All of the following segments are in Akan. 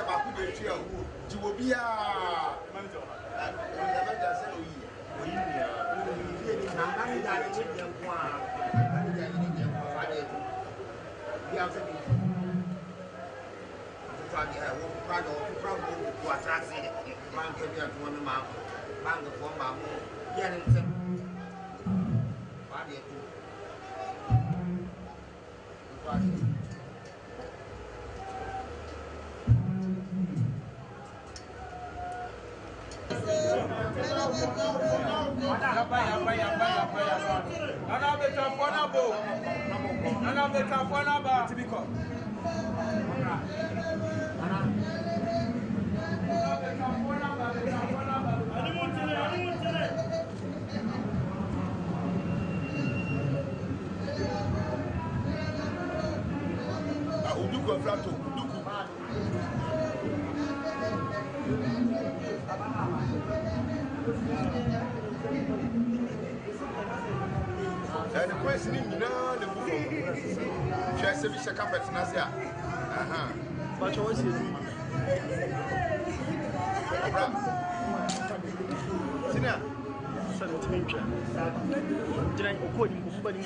about who they tell you will be a and the question is, no, the book. Just if you carpet, Nasia. But what's it? Sina. 17 inch. Did I go in Bumbani?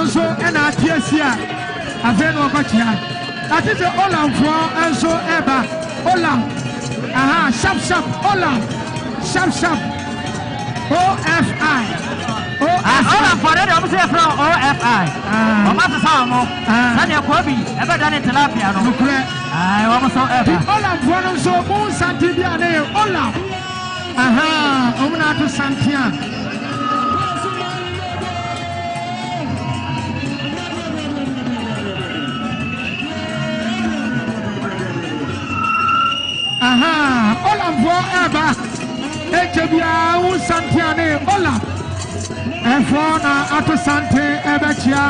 so and Atiasia. Aveno Batia. That is the Olam for and so ever. Olam. Aha, sharp, sharp, Olam. Sharp, sharp. OFI. Olam for the opposite from OFI. Omasa Samo. Sanya Kobi. Ever done it Tilapia. I almost saw ever. Olam for and so Moon Santibia. Olam. Aha, Omna to Santian. Aha, Olam forever. Ejebia u Santiane Olam. Efona ato Sante ebechia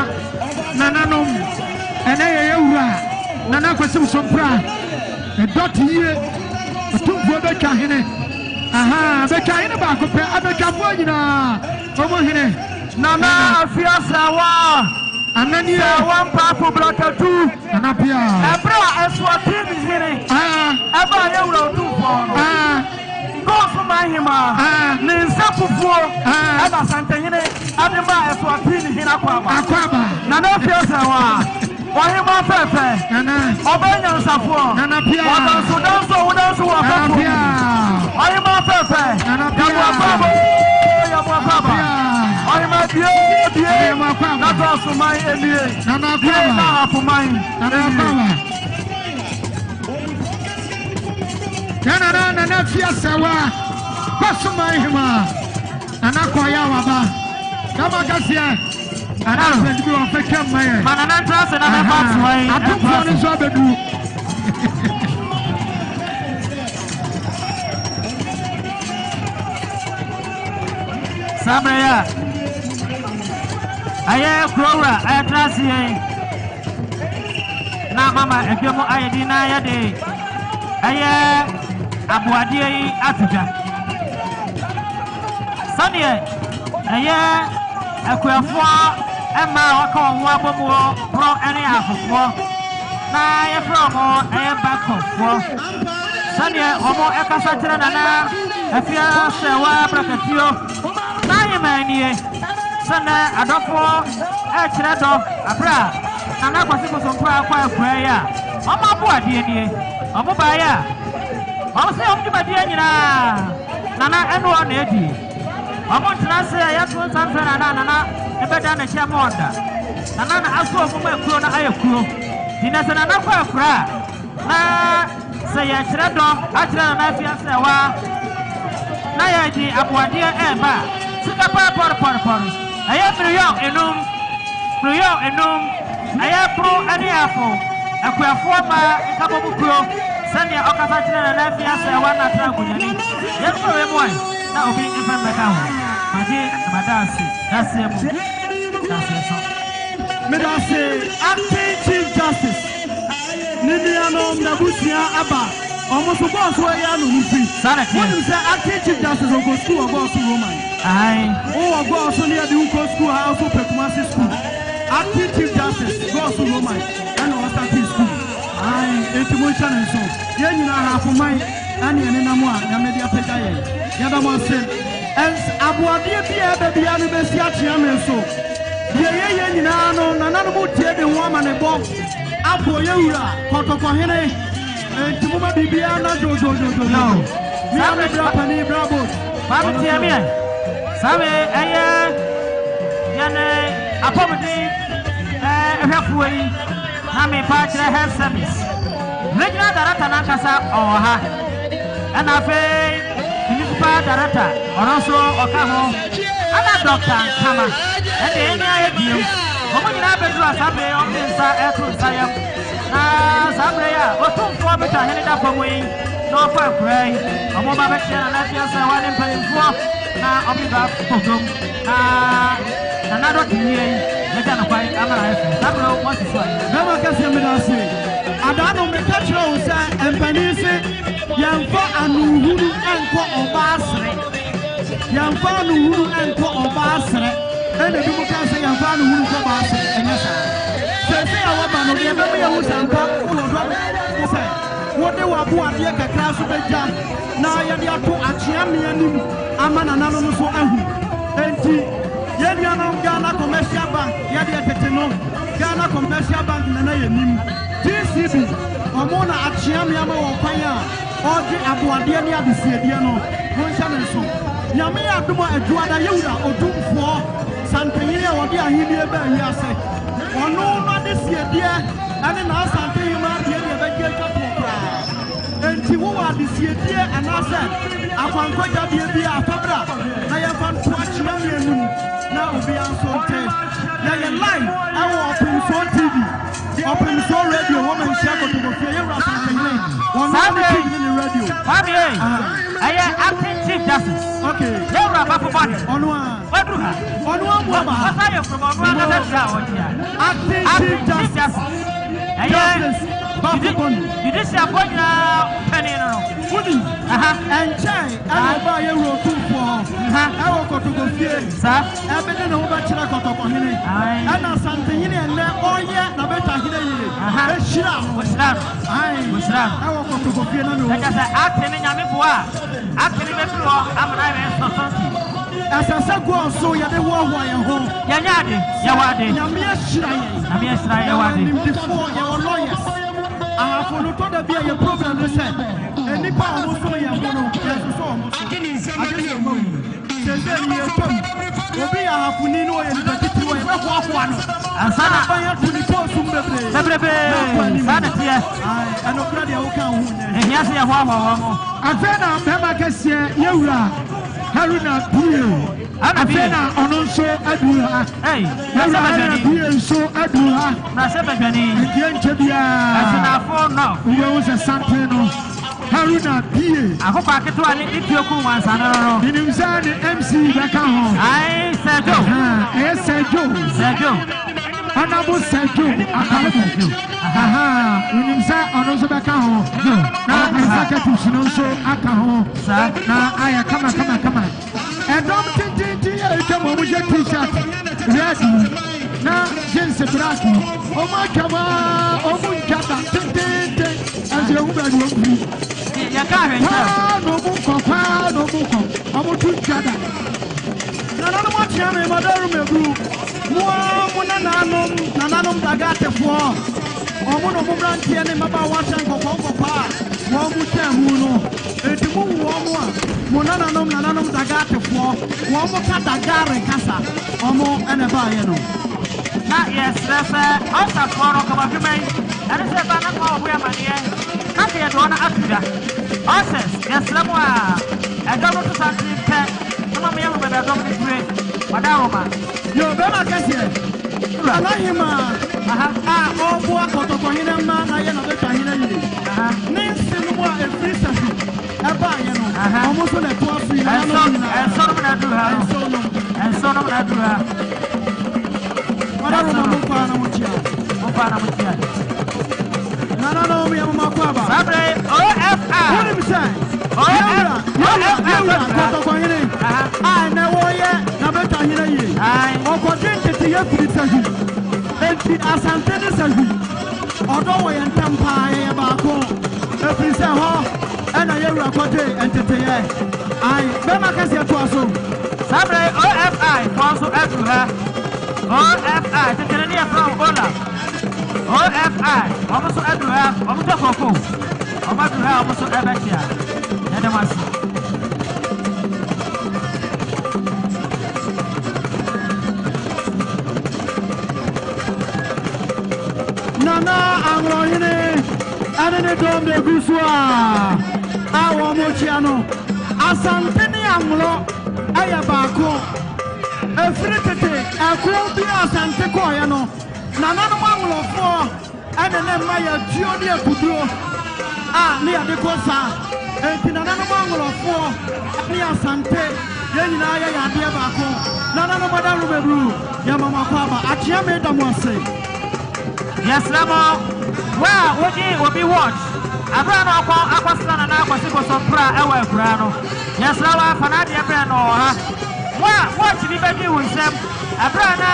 nananum. Ene yewura. Nana kwesi sompra. E dot ye. Otumfo beka hene. Aha, beka hene ba ko pe abeka fo nyina. Omo hene. Nana afia sawa. Anani one papo blocker 2. Anapia. Ebra eswatini hene. Eba yewura otumfo. Go for my hima. Ninsapufu. Eba Sante hene. Adema eswatini hene akwaba. Nana afia sawa. Wahima pepe. Nana. Obenya nsafo. Nana pia. Wadanso wadanso wafafo. Wahima pepe. Nana pia. Yabwa baba. Wahima die. Nata sumai emie. Nana Die na hapumai. Nana Nana fia sawa. Pasumai hima. Nana kwaya waba. Kama gasia. Ana friend bi on feke maye. Manana trust na na pass wai. Atumfo ni so bedu. Sabreya. Aye krowra aye trust ye. Na mama ekemo aye di na ya de. Aye abuade yi atuja. Sanie aye akuafo Emma waka wo abomo pro ene afofo na ye from e back of sane omo ekasa kire na afia se wa brakatio na ye manie sane adofo e kire do abra na kwasi ko so pra akwa akwa ya omo aboade nie omo ba ya omo se omo di nyina nana eno na edi omo trase ya to sanfra na ebeda na chia monda nana aso omo ekuro na ayekuro dinase na nakwa akura na se ya kire do akire na afia se wa na ya di aboade eba sika pa por aye priyo enum aye pro ani afo akuafo ma nkabobukuro sane okasa kire na afia se wa na tra kunyani ye pro we boy na obi ifa meka ho maji madasi dasemu daseso medase acting chief justice Nimiano Nabusia Abba almost a boss where you are no free. What is the acting chief justice of go school or go to Roman? Aye. Oh, go also near the Unco school house of Pekumasi school. Acting chief justice go to Roman and was acting school. Aye, it's emotion and so. Then you know half of mine and Yanamwa, Yamedia Petaye. Yadama said, and Abuadia baby, I'm the best yachiam so. Ye, Nano, Nanamu, the woman and Bob. Apo Yura, Potokohene, and Tuma Bibiana Jojo. No, Yami Brapani Bravo. Babu Tiamia. Same, Aya Yane, Apomati, halfway, Hami Patra Health Service. Regular Darata Nakasa or Ha. And I say, Municipal Darata, or also Okaho, and a doctor, Kama, and the Enya. Omo na bedru asabe o nsa eto nsayam na sabreya otumfo beta hene da famoi no fa krai omo ba betia na afia se wale mpanimfo na obiba program na do tiye meta na kwai amara efe sabro what is why Never can see me dance adano me catch you say empanisi yamfa anuhuru enko obasre yamfa anuhuru enko obasre ene bi mo kan say yamfa anuhuru enko obasre enya sa say awoba no de be ya wusanka ulo do say wode wa bo ade kakra so beja na ya de ato achia me anim ama na nanu so ahu enti ye nuanom Ghana commercial bank ya de tete commercial bank na yenim TCB omo na achia me ama wo kwan a odi aboade ne adesiedie no wonhya ne so nyame adom adwuada yewura odumfo santanyire wodi ahidie ba yi ase ono no adesiedie ane na santanyire ma die ne beje kapo kra enti wo adesiedie anase akwankoja bia afabra na ye fan to achia me enum na obi ansonte na ye live awo open so TV open so radio woman share ko to fie yewura santanyire wono na TV ni radio Fabi aye acting chief justice okay yewura bafo body onwa wadruha onwa mo ba asaye from onwa na da otia acting chief justice bafo body didisi abonyina penny no fudi enchai aba yewura tufo awo kotoko fie sa ebede na wo ba kira kotoko hene ana santanyine enne oye na beta hene yire ehira Musra awo kotoko fie na no ekasa acting nyame boa acting be pro amana be sosonti asasa go so ya de wo ho ye ho yanyade yawade nyame ehira ye yawade before ye wo lawyers ahafo no to da bia ye problem no say enipa o so ye ho no ye so o mo so akini mo sese ni ye tom obi ahafuni no ye ni titi wo ye ho afo ano asana ba ya tu ni ko sum bebre sana tie ano kra de o kan hu ne ehia se ye ho awo mo afena mema kese yewura Haruna Pie afena ono nso adura Haruna Pie nso adura na se bedwani die nchebia asina fo no wo se sante no Haruna Pie akoko aketo ani itioku wansa no minimza ni MC beka ho ai Sergio Honorable Sergio Akalu minimza ono nso beka ho na executive no nso aka ho na aya kama Edom tintinti ya kama mo je t-shirt ready na jeans black o ma kama o mu jata tintinti ase hu ba do ku ya ka hwenja no mu ko o mu tu jada na no mo tia me madaru me gru mo na nanom dagate fo o mo no mo brantie ne maba wa san kokko pa wo mu tamu no edimu wo mo a mo na nanom dagate fo wo mo ka dagare kasa o mo ene ba ye no na yes refe osa foro kama bimai ene se ba na ko obu ya manie na ke do na atuda oses yes lemo a edomo to santi pe no me yawo be do ni pray madaroma yo be ma kase alahima o bo akotoko hina ma na ye na be ta hina yire ni sinu mo e free safi e ba ye no o mo so le to afi na no na enso no na duha madaroma mo pa na mo chia no mi ama kwa ba sabre OFR what do you say OFR kotoko hina na wo ye na be ta hina yire o ko den tete ye free safi enti asante ne safi odo wo ye ntampa ye ba ko e free se ho ena ye wura ko de entete ye ai be ma kase to aso sabre OFI fonso everywhere OFI tete ne from Ola OFI almost everywhere almost koko almost everywhere ya de masi nana amrohine anene dom de gusua awo mochiano asante ni amro aya baako efritete akro bi asante ko ya no nana no amro fo anene ma ya duo ni akuduro ni ade ko sa enti nana no amro fo ni asante ye nyina ya ya ade baako nana no madaru bebru ya mama kwa ba akia me da mo ase yes lamo well obi watch abra no akwasna na akwasibo so pra ewa ekura no yes lawa fanade ebra no ha watch bi bedi winsem abra na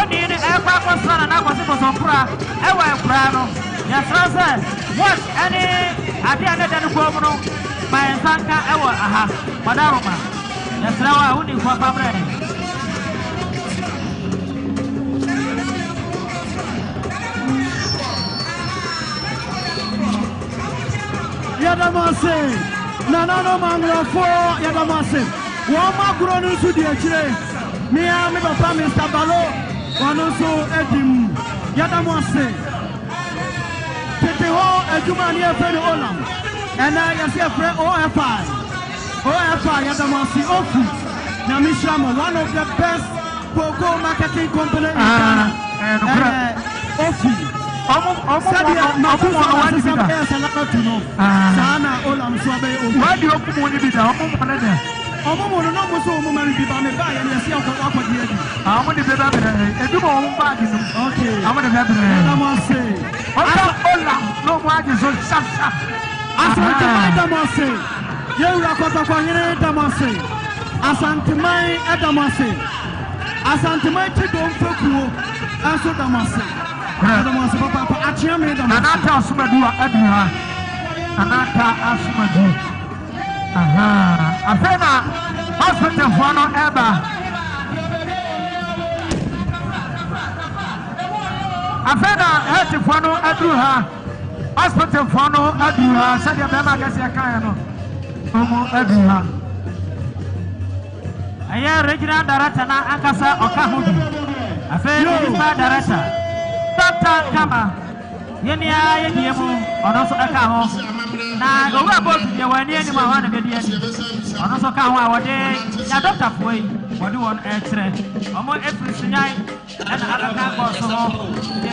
oni ni akwasna na akwasibo so pra ewa ekura no yes lawa watch any ade ane dan ko mu no my sanka ewa aha madaroma yes lawa uni kwa pamre Yadamase, Nanano Mangrafo, Yadamase, Wama Gronu Sudi Chile, Mia Papa Mr. Balo, Wanoso Edim, Yadamase, Teteho, Ejumania Fred Olam, and I see a friend OFI, Yadamase, Ofu, Namishama, one of the best Pogo marketing company in Ghana, Ofi. Sadia Mafusa wani bida. Sana olam sobe ofi. Wadi okumu ni bida, okumu panede. Okumu no muso omu mari biba me ba ya si akwa die di. Amu ni bida bida. Edumo omu ba di no. Okay. Amu ni bida bida. Adamo say. Olam no mo aji so sharp. Asante mai Adamo say. Yewura kota kwa nyere Adamo say. Asante mai Adamo say. Asante mai tido mfekuo. Aso Adamo say. Anata asumadu adura. Anata asumadu. Afena hospital fono eba. Afena health fono adura. Hospital fono adura. Sadia bema gasi akaya no. Omo adura. Aya regional director na ankasa okahudi. Afena regional director. Dr. Kama, Yenia Yemu, or also a cow. Now, go about the one near my one of the years. On also cow our day, Dr. Foy, or do one extra. Almost every night, and other campus, the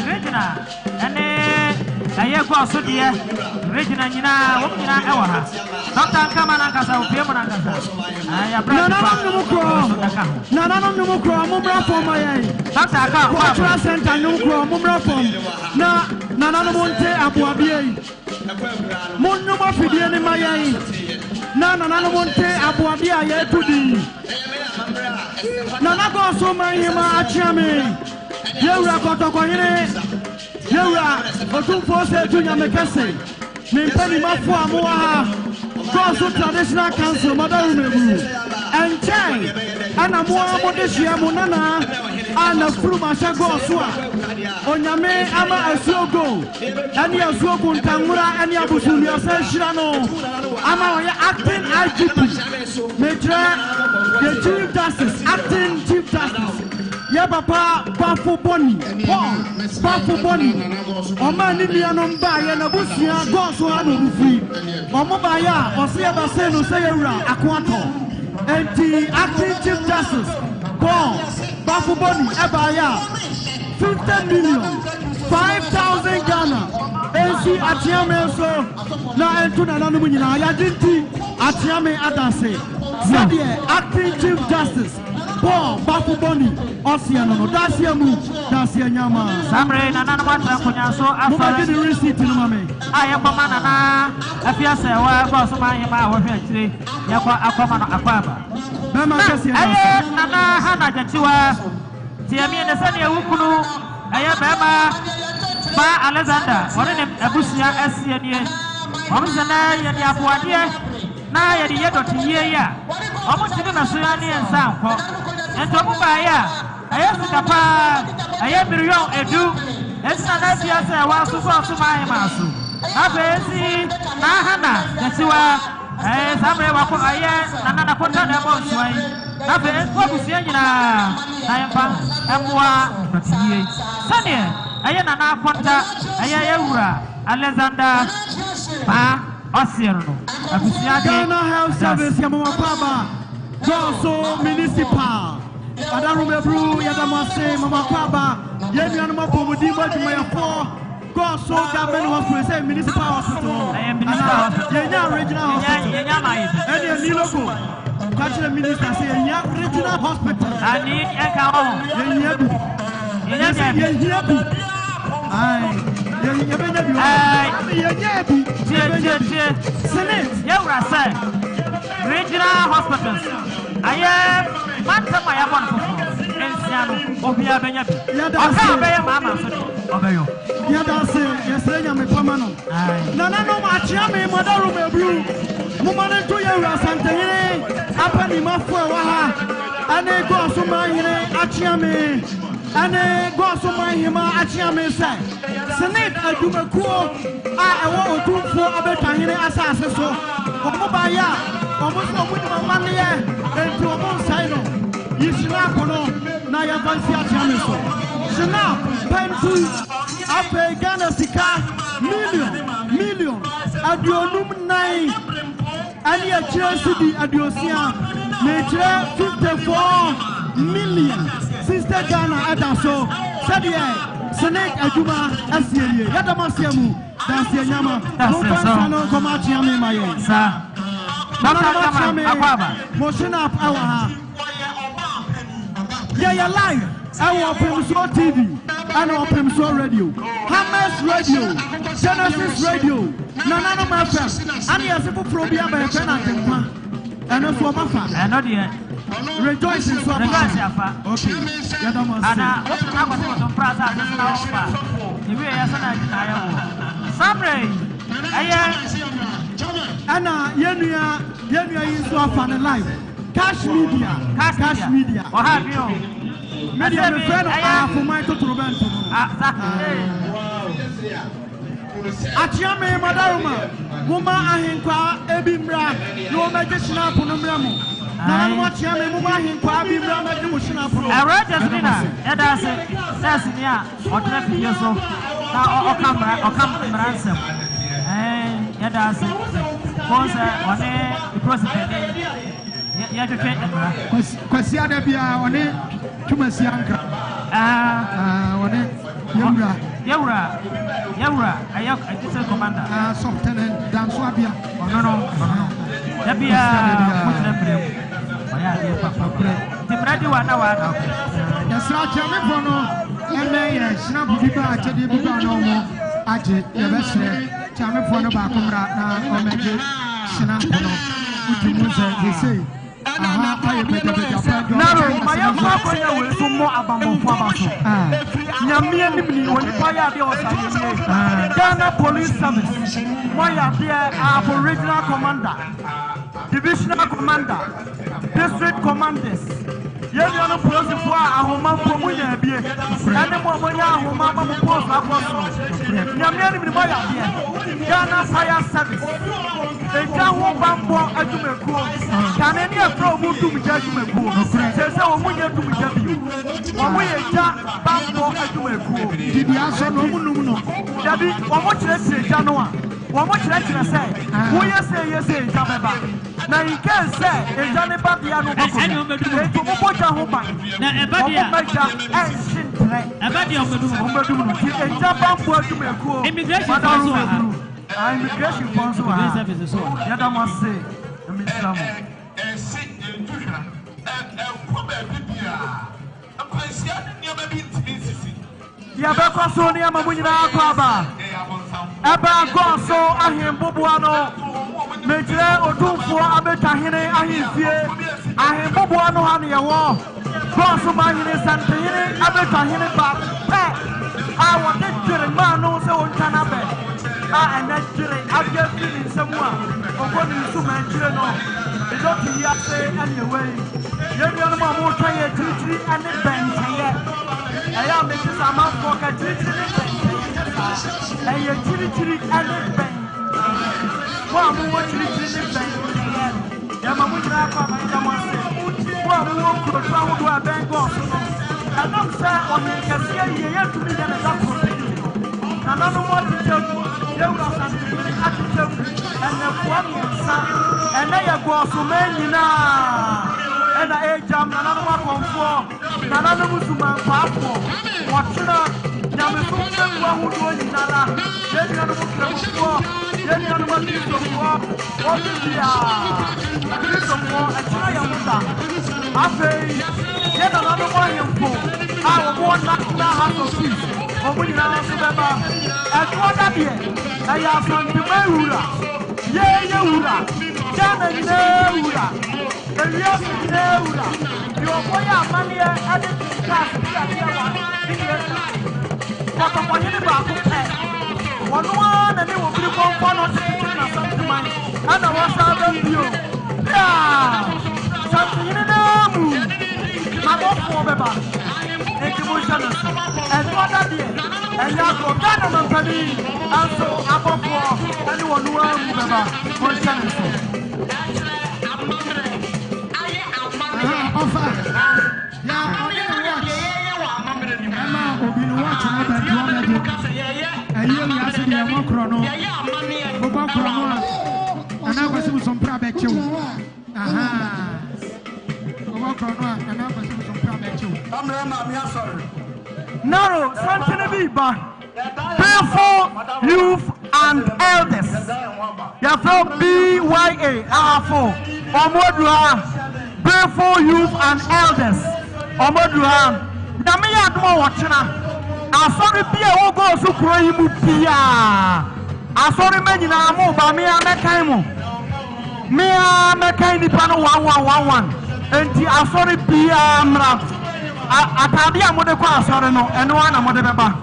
regional, and a year goes to the regional, Dr. Kama Nankasa, Piamanakasa. I am Nana Numukro, Mumra for my Dr. Center Numukro, Mumra from Nana Monte Abuabie. Munuma Fidian in my Nana Monte Abuabia Yetudi. Nana goes so my Hima Achami. Yura Kotokoine. Yura, Otum Force to Yamekase. Nimpani Mafua Moa. Goes to Traditional Council, Mother Rumebu. And Chai. And a more Modeshia Monana. And a Frumasha Gosua. Onyame ama asuogo ani asuogo ntamura ani abusuni asanshirano ama oya acting IGP Major the Chief Justice acting Chief Justice ya papa Bafu Boni Bafu Boni oma ni biano mba ya na busia goso anu rufi omo ba ya osia ba se no seyura akwato enti acting Chief Justice Bafu Boni eba ya 50 million, 5,000 Ghana. AC Atiame so na entuna na numu nyina ya dinti Atiame adase. Sadie acting Chief Justice Paul Bafu Boni Osiano no dasiamu dasia nyama. Samre na nana matra kunyaso afa. Mama di receipt no mame. Aye mama na na afia se wa ba so man yema wa hwe akire yakwa akoma no akwaba. Mama kesi ya. Aye nana hana jatiwa. Tiamie ne sane ewukunu aye bema ba Alexander wore ne abusia asie nie omsana ye dia boade na ye de yedotiye ya omutini na so ya ne ensa anko ento mu ba ya aye sikapa aye million edu esa na sia se wa so so mai maso afesi na hana kesiwa sabre wa ko aye nana ko tana bo swai na fe ko busia nyina na yempa emwa tiye sane aye nana konta aye yewura Alexander ba osierno abusia de Ghana Health Service ya mama baba Goso Municipal Adaru Mebru Yadamase mama baba yenu mo pomudi mo djuma ya 4 Goso Government Hospital say Municipal Hospital aye municipal hospital yenya regional hospital yenya mai any ni logo Country Minister say yenya regional hospital ani eka ho yenya bi yenya bi ai yenya bi yenya bi tie Senate yewura say regional hospitals aye mantama ya bon fofo ensiano obia benya bi oka be mama so obeyo yada se yesrenya me pamano nana no achia me madaru mebru mumane to yewura santanyere apani mafo wa ha ane go so mahire achia me ane go so mahima achia me say Senate adumakuo a ɛwɔ otumfo abɛtahene asase so ɔmo ba ya ɔmo so ɔmo ni mama ne yɛ enti ɔmo nsai no yisina kono na yɛ fansi akyɛ me so sina pentu afei Ghana sika million aduonum nine ani akyerɛ sidi aduosia na akyerɛ 54 million sister Ghana ɛda so sɛdeɛ Senate adwuma asielie yɛdamasia mu dansia nyama momfansa no nkɔma akyea me ma yɛn motion up ɛwɔ ha yɛyɛ live ɛwɔ Pemso TV ɛna Pemso radio Hammers radio Genesis radio Nananom FM ɛne yɛse foforɔ bi abɛyɛfɛ no atempa ɛno so ɔmafa ɛno deɛ rejoice so afa okay yɛdamasia ana wotena akɔtɔtɔ prasa asese na wɔfa ebi yɛ sɛ na agyina yɛ wɔ Samre ɛyɛ ɛna yɛnua yi nso afa ne live cash media ɔha bi o media me friend afomai totorobento akyea me madaroma moma ahenkwa ebi mmra na wɔmɛgye hyena apono mmra mu na no akyea me moma ahenkwa ebi mmra mɛgye mo hyena apono ɛwura jasmina yɛda ase sɛs ni a ɔtena fie so na ɔka mmara nsɛm yɛda ase bɔn sɛ ɔne president yɛtwetwe mmara kwasi ada bia ɔne twumasi anka ɔne yɛwura ɛyɛ additional commander sɔftɛnɛn danso abia ɔno yɛbia motena mmerɛ mu ɔyɛ adeɛ papa nti mmerɛ di wa na waada yɛsra akyerɛmefoɔ no ɛmɛ yɛ hyena bi ba akyɛdeɛ bi ba na ɔmo agye yɛbɛhyerɛ kyerɛmefoɔ no baako mmra na ɔmɛgye hyena mpo no wodi mu sɛ desei aha ayɛ bɛgyabɛgya pa naro ma yɛmfa akɔnya wei so mmɔ abambɔfo aba so nyamea nim ni onipa yɛ adeɛ ɔsayɛyie Ghana Police Service moyɛ adeɛ afo regional commander divisional commander district commanders yɛnua no polisifoɔ a ahoma mpo mu nya abie ɛne mo a monya ahoma ma mo post akɔ so nyamea nim ni moyɛ adeɛ Ghana Fire Service ɛgya ho bambɔ adwumakuo kane ne ɛfrɛ ɔmo dumgya adwumakuo sɛ sɛ ɔmo nyɛ dumgya bio ɔmo yɛ gya bambɔ adwumakuo didi asɔ no ɔmo num no dabi ɔmo kyerɛkyerɛ gya no a wɔmo kyerɛkyerɛ sɛ woyɛ sɛ ɛyɛ sɛ ɛgya bɛba na nke sɛ ɛgya ne ba bia no bɔkɔ ɛnti ɔmobɔ gya ho ban ɔmo bɛgya ɛnhye ntrɛ ɔmbɛdum no nti ɛgya bambɔ adwumakuo madaro bɛduru immigration fɔ nso wɔ ha yɛda mo ase ɛmehyira mo yɛbɛkɔ so nneɛma mu nyinaa kɔ aba ɛbɛkɔ so ahemboboa no mekyerɛ otumfoɔ abɛtahene ahemfie ahemboboa no ha ne yɛwɔ kɔɔ so ma ahene santehene abɛtahene ba pɛ a wɔde gyere maa no sɛ wɔntwa no abɛ a ɛnɛ gyere abia firi ne nsɛm a ɔkɔ ne nsuma nkyire no ɛdɔte yi ase ɛne ɛwɔ yi yɛnnuanom a motwa yɛ akyirikyiri ɛne bɛnkyɛeɛ ɛyɛ a mɛkye sɛ amanfoɔ ka kyirikyiri ne bɛnkyɛeɛ ɛyɛ kyirikyiri ɛne bɛn mo a mowɔ kyirikyiri ne bɛnkyɛeɛ yɛma mo nyinaa kɔ amayɛda mo ase mo a mowɔ nkurotu ahodoɔ a bɛn gɔɔ so no ɛnam sɛ ɔne kɛseɛ yie yɛntumi yɛ ne da koro nananom ɔtekyɛm yɛwura santehene atekyɛm ɛnɛfoɔ mmiɛnsa ɛnɛ yɛ gɔɔsoma nyinaa ɛna ɛgyam nananom akɔmfoɔ nananom sumankɔafoɔ wɔtena nyameso mfɛngu ahodoɔ nyinara yɛnuanom kramofoɔ yɛnuanom akristofoɔ wɔte biaa akristofoɔ ɛkyerɛ yɛ mo da afei yɛ nananom ahemfo a wɔmɔ national house of peace ɔmo nyinaa nso bɛba ɛtoɔ dadeɛ ɛyɛ asantema ewura yɛyɛ wura Ghana nyinaa wura ewiase nyinaa wura deɛ ɔbɔ yɛ amanneɛ ɛde class bi adeɛ wa kɔtɔkɔhene baako pɛ wɔno ara na ne wɔbiri kɔnkɔ no tete na santeman ɛna wɔsan bɛ bio santehene naa mu na bɔfoɔ bɛba enti mo nhyɛ no so ɛtoɔ dadeɛ ɛnyɛ akɔ ghana mampani nso abɔfoɔ ɛne wɔn noa mu bɛba wɔnhyɛ ne nso ɔfa ya ɔne ne watch ɛma obi ne watch na bɛtoɔ bɛgye ɛyɛ wiase deɛ mɔkorɔ no mobɔ korɔ no a anaa kwasi mu sompra bɛkyew mobɔ korɔ no a anaa kwasi mu sompra bɛkyew Naro, something be ba. Prayerful youth and elders. You from BYA, Afo, Omodua. Prayerful youth and elders. Omodua. Namia Dmo Watchina. I saw the beer who goes to Kroimu Pia. I saw the men in Amo, Bamia Mekaimu. Mia Mekaini Pano 1111. And I saw the beer Mra. Atade amode kwa asore no eno ana mode beba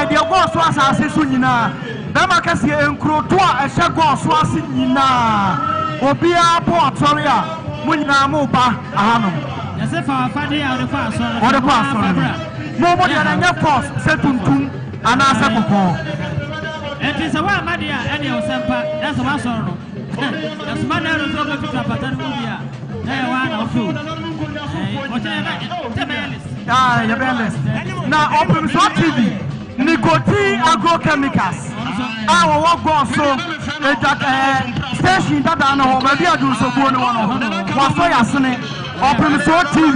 de go so asase so nyina be makase enkroto a ehye go so ase nyina obia po atore a mo nyina mo ba ahano yese fa afade a ode kwa asore mo mo de na nya force setuntum ana ase kokon enti se wa amade a ene osempa na so asore no na so ma na ro so go tuta patani mo bia na e wa na ofu Now, open so TV, nicotine agrochemicals. Our work goes so station that I know, maybe I do so good one. Was so yasne, open so TV,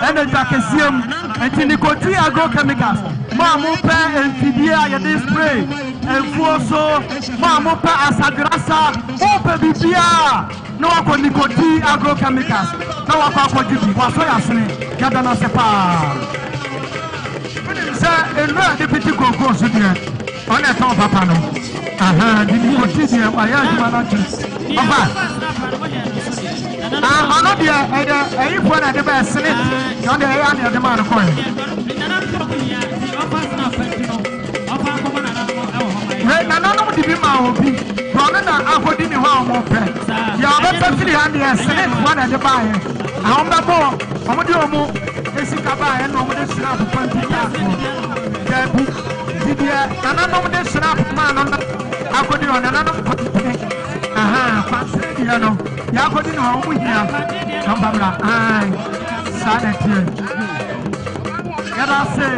and the Jacasium, and nicotine agrochemicals. Mamupa and Fibia, your display, and Fuoso, Mamupa Asagrasa, Open Bibia. No one nicotine agrochemicals. No one can do it. What's happening? Gadana Sepa. Sir, and where the petit go to the on a top of Pano. The nicotine, I am Papa. I'm not here. I put at the best Senate. On the area of the man of coin. None of the people will be. Running out for dinner. You are better 300 Senate one at the buy. I'm the boy. I'm the Omo. This is Kaba and no one is snap of 20 years. None of the snap man on the Akodi on another. Fancy, you know. Yakodi no home here. Kambabla. Aye. Sanity. Yada say.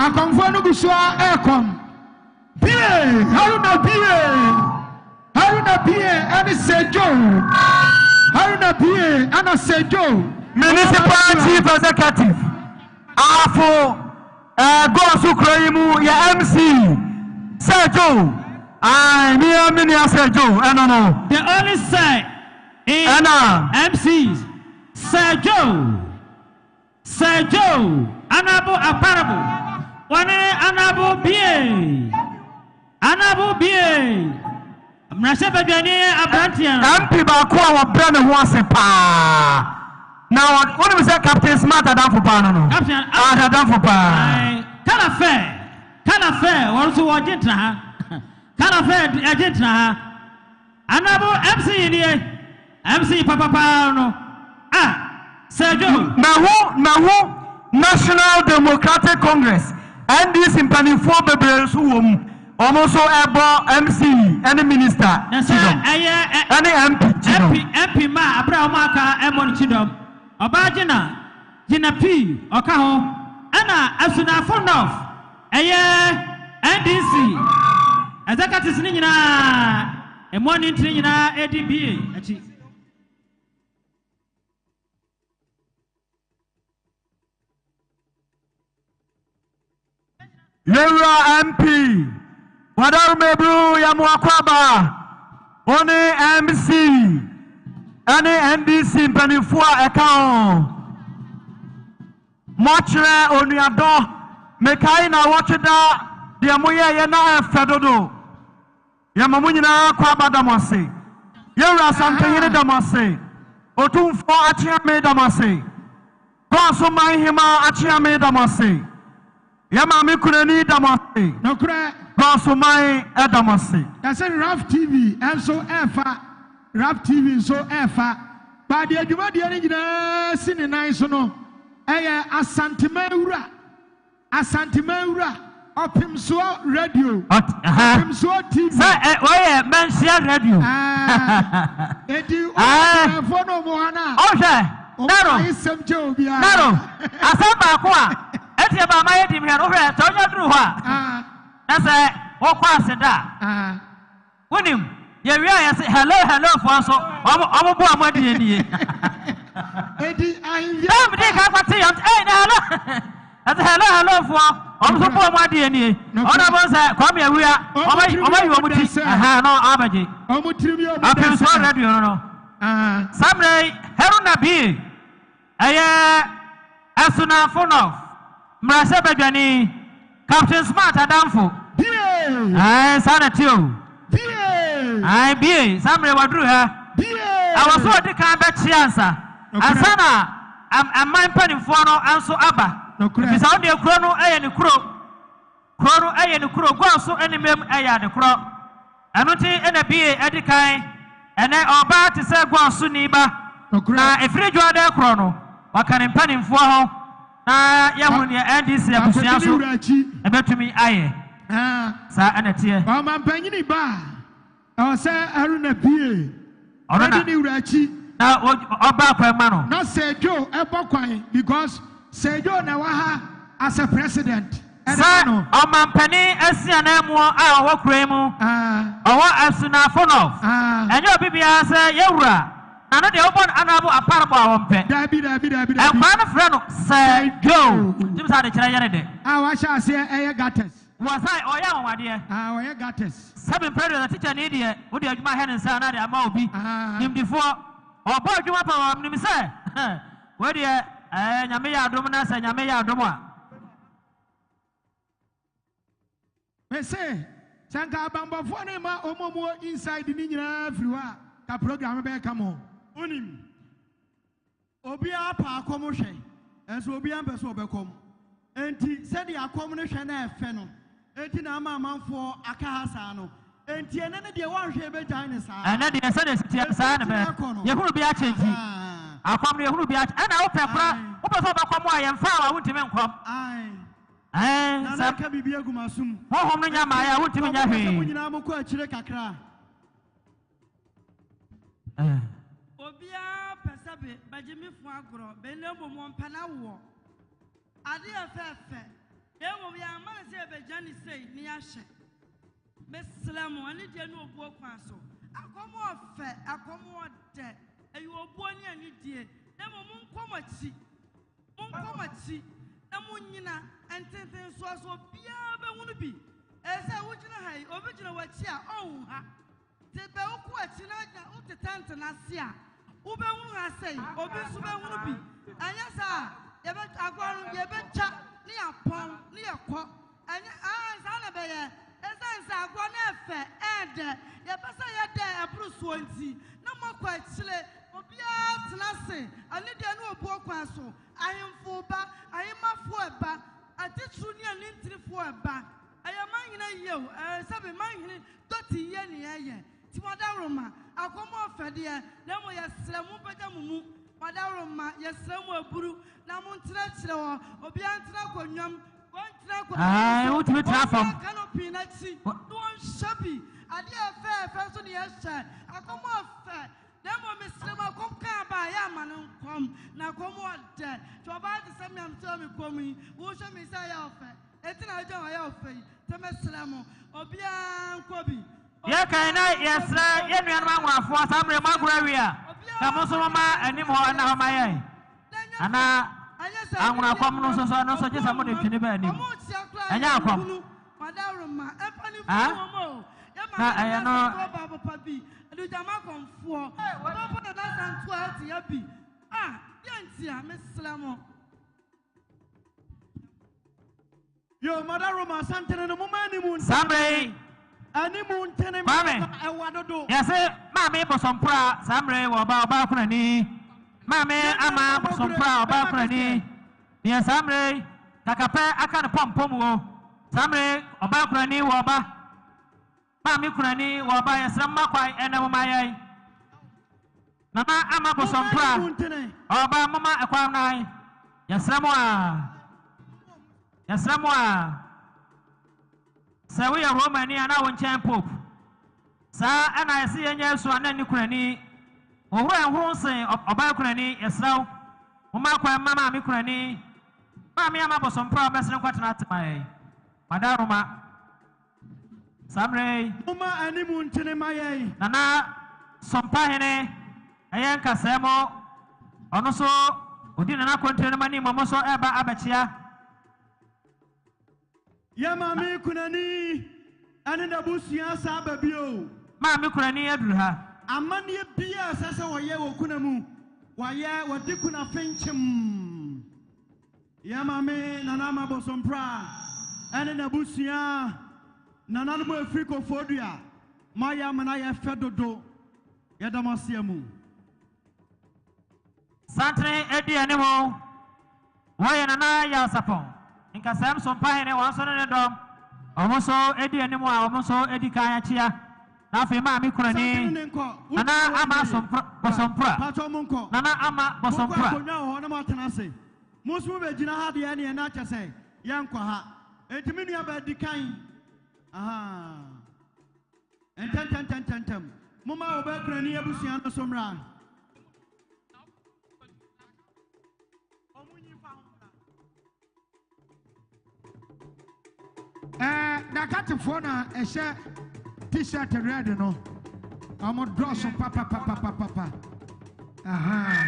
akomfo no gusua ekom bie haruna and sejo haruna bie and sejo municipal chief executive afo go so kroyimu ya MC sejo me sejo no the only say in MCs Sergio Anabo Aparabo one Anabo BA Mrasebe Dwani Abrantian MP ba ko a wobra ne ho ase pa now what we say Captain Smart adam for pa no Captain adam for pa kana fair also wajentra ha kana fair ajentra ha Anabo MC ni MC papa no Sergio now National Democratic Congress and this in Panifo Bebre Suwom almost so ebo MC any minister any MP ma Abraham aka Emon Chidom Obajina Gina P Okaho ana Asuna Fondof NDC Executives ni nyina Emon ntri nyina ADBA achi Yura MP Wadar Mebru Yamuakwaba One MC Any NDC Penifua account Mochre Oniado Mekaina Wachida Diamuya Yana Fedodo Yamamunina Kwaba Damase Yura Santayene Damase Otumfo Achiame Damase Konsuma Hima Achiame Damase Yama mikureni damase. No kura. Konsumai edamase. That's a Rap TV and so efa. Rap TV so efa. But the aduma the original sini nice no. Eye Asantimeura. Opimso radio. Opimso TV. Say oye mensia radio. Edi phone mohana. Oje. Naro. Asamba kwa. Eti ba ma yedi me no hwe to nya duru ho a na se wo kwa aseda wonim ye wi a say hello for so omo bo amadi enie edi ahivia am de ka kwate yam na hello for omo so bo amadi enie ona bo say kwa me wi a omo yi omo ti no abaji omo trimi omo apem so radio no samre heruna bi aye asuna fonof Mrasebe Dwani Captain Smart Adamfo Sanatio BA Samre Wadru ha I was so de kan be chiansa Asana am man panifo no anso aba Bisa wo de kro no aye ne kro go so enemem aye de kro Anu ti ena BA edikan ene oba ti se go so ni ba na efiri jwa de kro no wakane panifo ho Yahuni NDC abusiaso ebetumi aye sa anatie o mampanyini ba o se Haruna PA ona ni urachi na oba kwa ma no na Sergio ebokwan because Sergio na wa ha as a president sa o mampani asia na mu a wo kremu owo asuna fonof enyo bibia se yewura Ano de obon anabo aparabo awompe. Dabi. E kwa no frɛ no Sergio. Tim sa de kyerɛ yere de. Wa sha ase eye gates. Wa sai oya wawade. Oya gates. Seven president teacher ne de wo de adwuma he ne nsa na de ama obi. Nimdifo obo adwuma pa wa nim sɛ. Wo de nyame ya adom na sɛ nyame ya adom a. Me say sanka bambafo ne ma omomo inside ni nyina free wa ka program be come on. Unim obi apa akom hwe enso obi ampe so obekom enti se de akom no hwe na efe no enti na amanfo aka hasa no enti ene ne de wanhwe be gyan ne saa ene de se de sitia saa ne be ye hunu bi a chenji akom no ye hunu bi a ana wo pe kra wo pe so obekom a ye mfa wa wuntime nkom na ka bibi agumasum ho no nya ma ya wuntime nya hwe mo nyina mo ko akire kakra Obia pesabe bajimi fu agro benembo mo mpana wo ade efefe Ewo ya man say be Johnny say ni ahye. Meslam ani de no obuo kwan so. Akomo ofe, akomo ode. Eyi obuo ni ani die. Na mo nkomachi. Nkomachi. Na mo nyina ententen so so bia be hunu bi. Ese wo gina hai, obi gina wachi a on ha. Te be oku achi na ja utetante na se a. Wo be hunu ha sei, obi so be hunu bi. Anya sa, ye be agwaru ye be cha ni apon ni ekọ. Anya sa na be ye. Esa nsa agwa na efe ede. Ye pesa ye de ebru so nti. Na makwa chile obi a tenase. Ani de no obu kwan so. Ahemfo ba, ahemafo eba. Atitru ni ani ntirifo eba. Ayaman hina yew, sabe man hina doti ye ni eye. Ti Madaroma, akomo ofede na mo yesremu pega mumu. Madaroma yesremu eburu na mo ntira kire wo. Obi antira konwam. What we from canopy na chi. Don't shabby. Adi affair so near share. I come off fair. Then Mr. Macom can buy a man come. Now come what dead. To about the same I'm telling me coming. Who shall me say offer? It's an idea I offer. Temeslamo. Obian Kobi. Yeah, can I? Yes, sir. Yen man for some remarkable area. Kamusoma anymore now my eye. And I'm going to come no so just a money to the bed. And now come. Madaroma, I know Papa Papi, do Jamacom for open the 12 yappy. Yantia, Miss Slamo. Yo, Madaroma, Santa and the Momani Sambre. Any moon, Tenny, I want to do. Yes, Mammy, for some pra, Sambre, or Balcony. Mame ama sompra obakrani ni samre kakape aka ne pompom wo samre obakrani wo ba mame krani wo ba yesram makwai ene momaye mama ama bo sompra oba mama akwa nai yesram a se we romani ana won chen pope sa ana yesi yenye so ana ni krani Owura ehuru sen oba kunani esraw mama kwa mama mi kunani mama ama bosompra obesene kwatena atmaye Madaroma Samre mama animu ntene maye nana sompa hene ayen kasemo ono so odi nana kontre mani momo so eba abachia ya mama kunani ane na busia sa babio mama kunani aduru ha Amani bia sasa waye wokunamu waye wadikuna fenchim ya mame nanama bosompra ene nabusia nananumu efriko fodua maya mana ye fedodo ya damasiamu Santre edi animo waye nana ya sapon inka sam sompa hene wanso ne dom omoso edi animo a omoso edi kanya chia na fe ma mi kurani nana ama bosompra nana ama bosompra konya ho na matenase musu be gina ha de ne na kyese yankwa ha entimi nua ba di kan aha enten mama oba kurani abusia no somra Nakatifo na ehye t-shirt red no. Amo dress papa. Aha.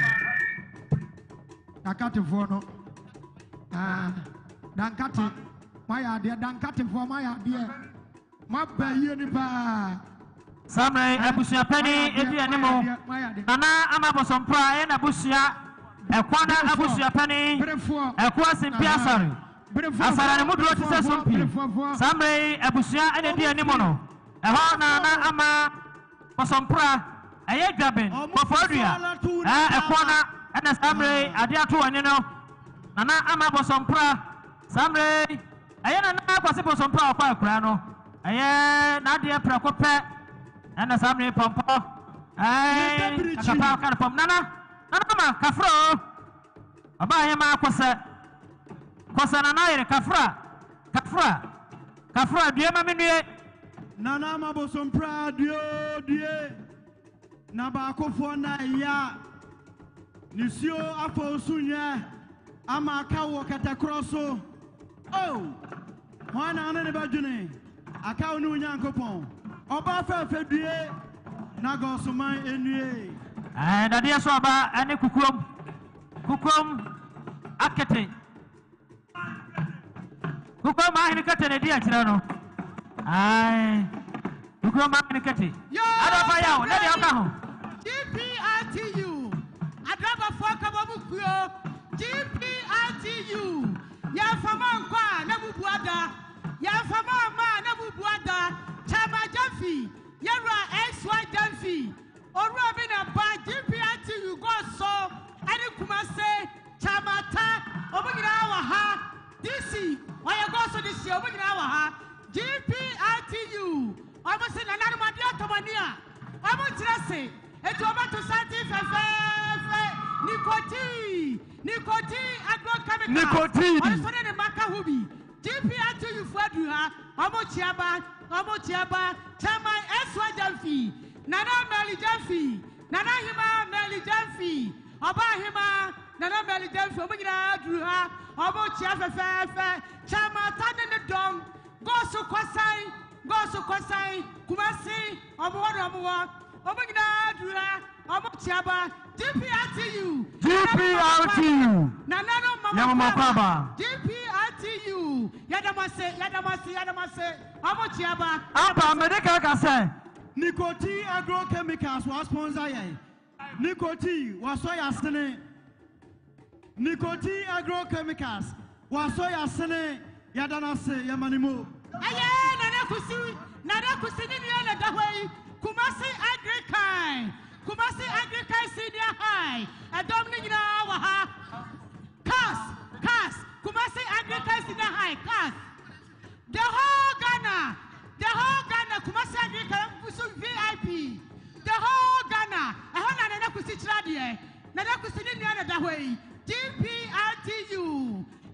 Nakatifo no. Dankati. Maya dia dankatifo maya dia. Maba yie ni ba. Samre abusia pani edi animo. Nana ama bosompra e na busia ekwana abusia pani. Ekwa simpia sorry. Asara ne mudro ti se sompi samre abusia ene di animo no eho na ama bosompra eye dwaben bofodua ekona ene samre ade ato wane no na ama bosompra samre eye na kwase bosompra okwa akura no eye na de prakope ene samre pompo akapa kan pom nana ma kafro aba he ma kwase Kosana naire kafra die maminue nana mabosompra die na ba akofo na ya nisio afo sunye ama kawo katakroso Oh, one on the Bajuni. I can't know Yankopon. Oba Fedue. Nago Sumai Enue. And Adia Soba and Kukum Akete. Kukum Mahinikate, dear Tirano. Aye. Kukum Mahinikate. Adabaya, let you go. GPRTU. Adraba Fakababukuyo. GPRTU. Yafamankwa Nabubuada. Yafamama Nabubuada. Chama Jafi. Yara XY Jafi. Orobina Ba GPRTU go so. Ani Kumase. Chamata. Obugina Waha. DC. Why go so this year? Obugina Waha. GPRTU. Almost in another Madia Tomania. I'm going to say, it's over to Santi Nicotine, agrochemical. Nicotine. Also, the Makahubi. GPRTU Fadua, Omochiaba, Chama Eswa Jamfi, Nana Meli Jamfi, Nana Hima Meli Jamfi, Obahima, Nana Meli Jamfi, Omina Druha, Omochiaba, Chama Tana the Dong, Gosu Kwasai, Kumasi, Omowa, Omina Druha, Omochiaba, GPRTU, Nanano Mama, GPRTU, Yadamase, Omochiaba, Apa Medical Kase, Nicotine Agrochemicals was sponsored. Nicotine was so yasene. Nicotine Agrochemicals was so yasene. Yadanase, Yamanimo. Aye, Nana Kusi, the way, Kumasi Agrikai Senior High, a Dominic Waha, Cas, Kumasi Agrikai Senior High, Cas. The whole Ghana, Kumasi Agrikai VIP, the whole Ghana, I want Nana Kusi Tradia, Nana Kusi the way,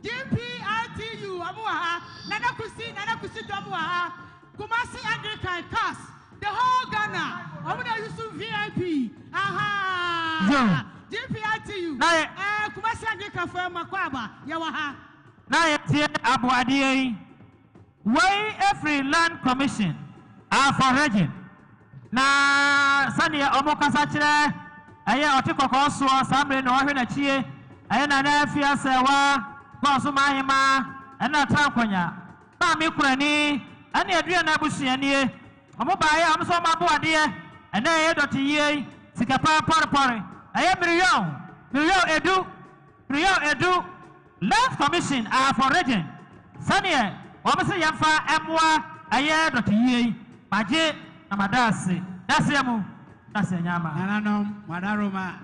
GPRTU, Amuaha, Nana Kusi Damuaha, Kumasi Agrikai, Cas. The whole Ghana, I'm going to use VIP. Aha! GPRTU. Kumasi Agrika for Makwaba. Yawaha. Now, Abu Adi, way every land commission are for region. Now, Sunday Omokasachre, Aya Otiko Koso, Sambre no Hinachi, Ayana Nafia Sewa, Kosumahima, and not Tankonya. Mami Kurani, and Adrian Abusiani. I'm so my boy, dear, and I had to ye, Sikapa Parapari. I am Rio Edu, Land Commission are for region. Sanya, Obasa Yamfa, Amwa, I had to ye, Maje, Amadasi, that's Yamu, that's Yama. Nananum, Madaroma,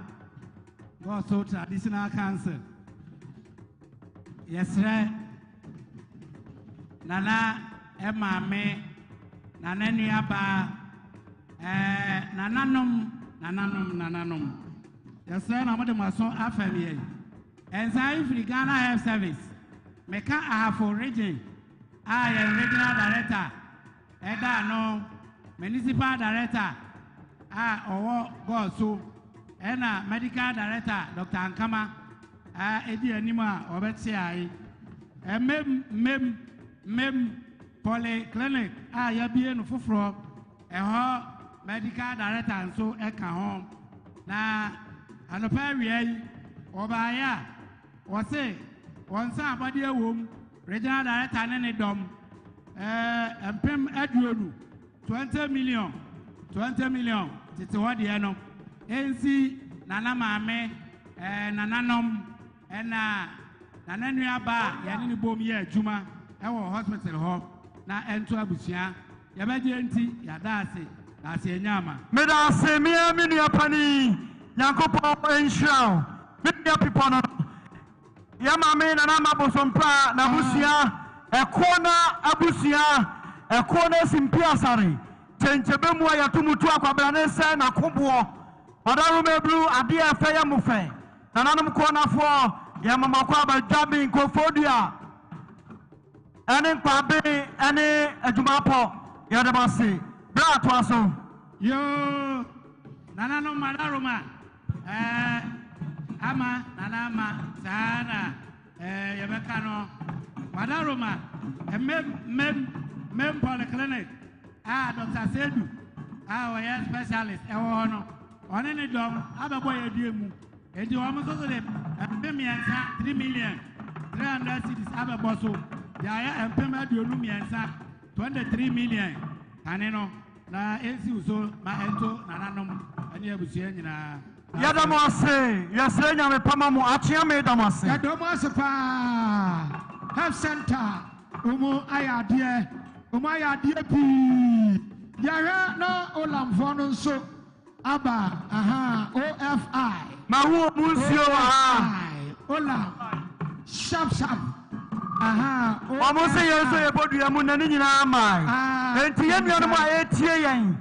go so traditional council. Yes, sir. Nana, Emma, me. Nanani aba nananum yes sir na mo so afami and say if Ghana Health Service meka ahafo region regional director eda no municipal director owo go so ena medical director Dr. Ankama edi anima obeti ai mem polyclinic yabie no foforo medical director and so eka home na anopa wiai obaya wose wonsa abade awom regional director ne dom empem aduonu 20 million tete wode no ensi nana maame nananom ena nananu aba yane ni bom ye adwuma ewo hospital ho na ento abusia yabaje enti yadase dase nyama medase mia minua pani Yankopon enhira minua people no yamame nana mabosompa na busia ekona abusia ekona simpia sare tenchebemu ayatumutu akwabra se na kobo madaru mebru ade afa ya mufe nananom konafo yamama kwa badwabi nkofodua ane nkwabe ane adwumapo yadamase bra to aso yo nananom madaruma ama nanama sana yebeka no Wadaroma, a mem polyclinic. Dr. Sedu, our specialist, our on any dome, other boy a dear move. And you almost also them, and pay 3 million, 300 cities, other bosso. Yaya and Pema Dunumiansa, 23 million. And you know, na NC so, my ento, Nananum, and you will see in Yadamase, Yasena, Pamamu, Achiame Damase. Yadomasa, Health Center, Aya dear, Umaya dear P. Yara no Olam so, Abba, OFI. Mahu Musio, Olam, Sharp. Almost a year about the Amunanina Mai. And Tiana, my 8 years.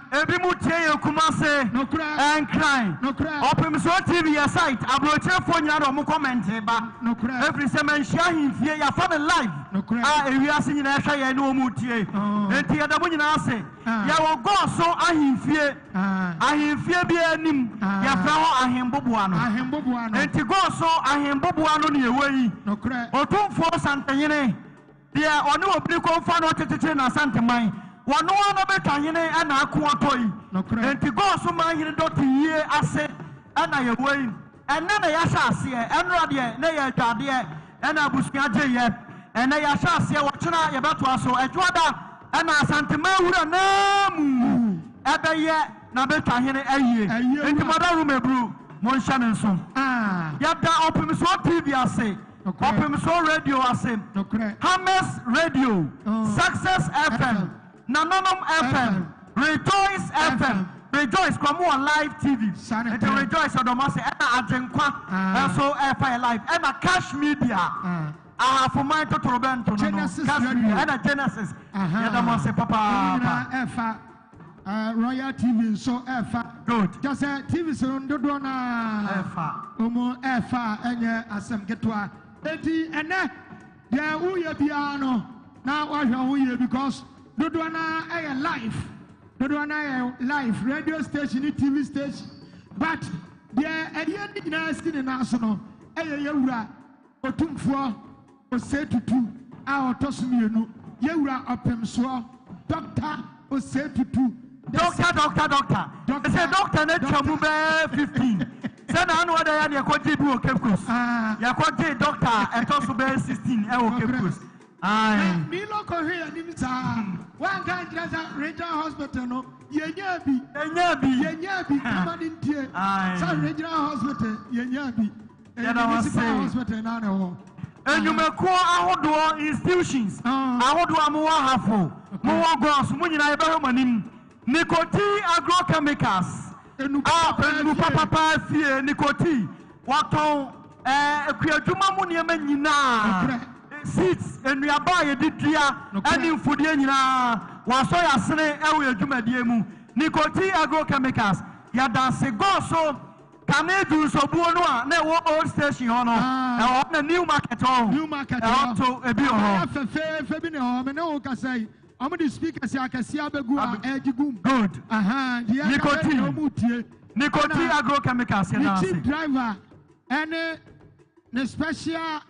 Every Mutia Kumase, no cry, and crying, no cry. Open so TV aside, I will tell for Yano comment, but no cry. Every semen sharing fear your father life. No cry. We are singing Asha and no Mutia. And Tiana Munina say, Yaw go so I fear be a nim, Yafao, I am Bobuano. And to go so I am Bobuano near way. No cry. Or 2 4 Santa Yene. There are no oblique fan or Tetina Santa Mai. One better Yene and Aquatoy. And to go so my daughter here, I said, and I away. And then I shall see and Radia, Naya Jadia, and I Buscaja, and I shall see what China about to us so at Wada, and I Santa Maura Nam. At the year, Nabeta Yene a year, and the mother room a brew, Monshan and son. Yada open so TV, I say. Open so radio, I say. Hammers Radio, Success FM. Nanonum FM, Rejoice FM, Rejoice come on live TV, and to Rejoice on the Masi, and Ajenkwa, and so FI Live, and a Cash Media. I have for my total band to Genesis Radio, and a Genesis. And the Masi Papa, Royal TV, so FI. Good. Just a TV so do na FI. FI, and Asam Getwa. And then, yeah, we are piano. Now, I shall because. Dodwana a live radio station, TV station, but there at the end in the national Yura Otumfo was said to do our Tosmiano Yura Opemswa Doctor was said to do Doctor. They said Doctor Net 15. Send on what I had your quadribu Kepkus. Your quadri doctor and Tosube 16 Kepkus. Milo Korea Nimita. One guy just at Regional Hospital, no? Yenyabi, come in here. Some Regional Hospital, Yenyabi, Hospital, now. And you may call our institutions. Our Moahafo, Moagos, Munina Ibrahim, Nicoti agrochemicals, and Papa Fear, Nicoti, Wato, Kriajuma Muniamanina. Seats and we are buying Ditria and in Fudiana was so yasne ewe Jumadiemu Nicoti agrochemicals Yadase go so can they do so buono ne old station on a new market to a bio Fabino Menoka say I'm the speaker say I can see Abegua Edgum good Nicoti agrochemicals and driver and the special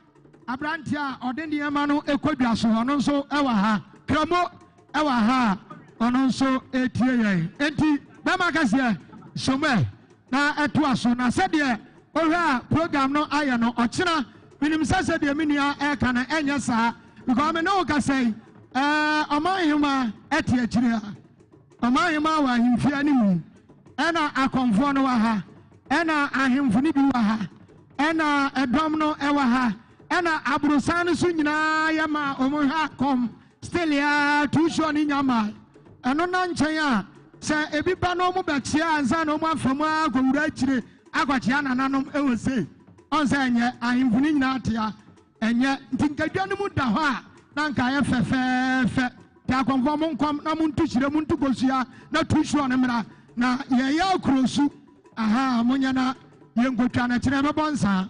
Abrantia or the Yamano Equabiaso, and also Ewaha, Kramo Ewaha, and also ATA. Enti, Bamakasia, Some, na Etuaso, na said ye, Ora, program no iron or China, Minim Sasa de Minia, Ekana, and Yasa, because I know can say, Amayuma, Etia, Amayuma, wa him Fiani, Anna a confornoaha, Anna a him Funibuaha, Anna a domino Ewaha. Ena abrusani sunyina yama omoha kom still ya tuition in yama eno na nchenya se ebiba no mu bechia anza no mu afamu agowura chire agwachia nananom ewose onse enye ahimfuni nyina atia enye ntinkadwa no mu da ho a na nka ye fefefe ta konfo mu nkom na mu ntuchire mu ntukosua na tuition mra na ye ya krosu munya na ye nkotwa na chire bebonsa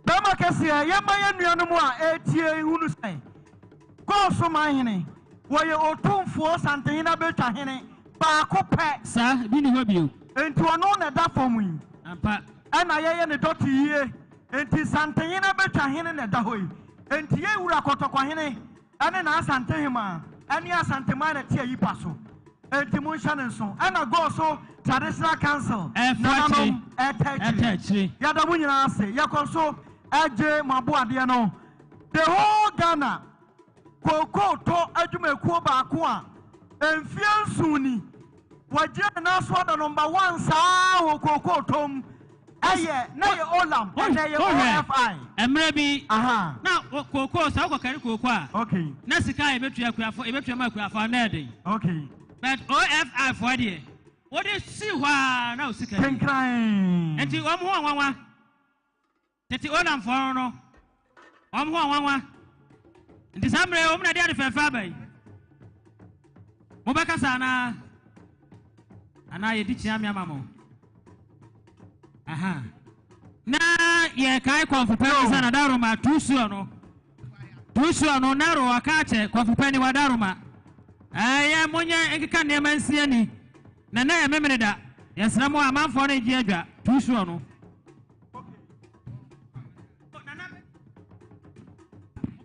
Bama Cassia, Yamaya Nuanua, ATA Hunusay. Go so mine. Why you all 2 4 Santana Beta Hene, Bacope, sir, didn't help you. And to an owner that for me. And I am a daughter here, and to Santana Beta Hene and Dahoy. enti ye wura kotokwahene ane na asantehima ane asantema na tie yipa so enti mun hya nso ana go so traditional council F40 etachiri yada mu nyina ase yakonso eje mabo ade no the whole Ghana koko to adwumakuo baako a emfiansuni waje na so da number 1 saa wo koko tom aye na ye olam na ye OFI emre bi aha na koko sa ko kare koko a okay na sika ebetua akuafo ebetua ma akuafo na ede okay but OFI for there what is see hwa na usika kenkran enti omo ho anwanwa tete olam for no omo ho anwanwa enti samre omo na dia de fefa bai mo beka sana ana ye di chiam ya mamo aha na ye kai konfupeni sana daruma tusuo no naro akache konfupeni wa daruma ye monye ekika ne mansia ni na na ye memreda yesra mo amanfo na egi adwa tusuo no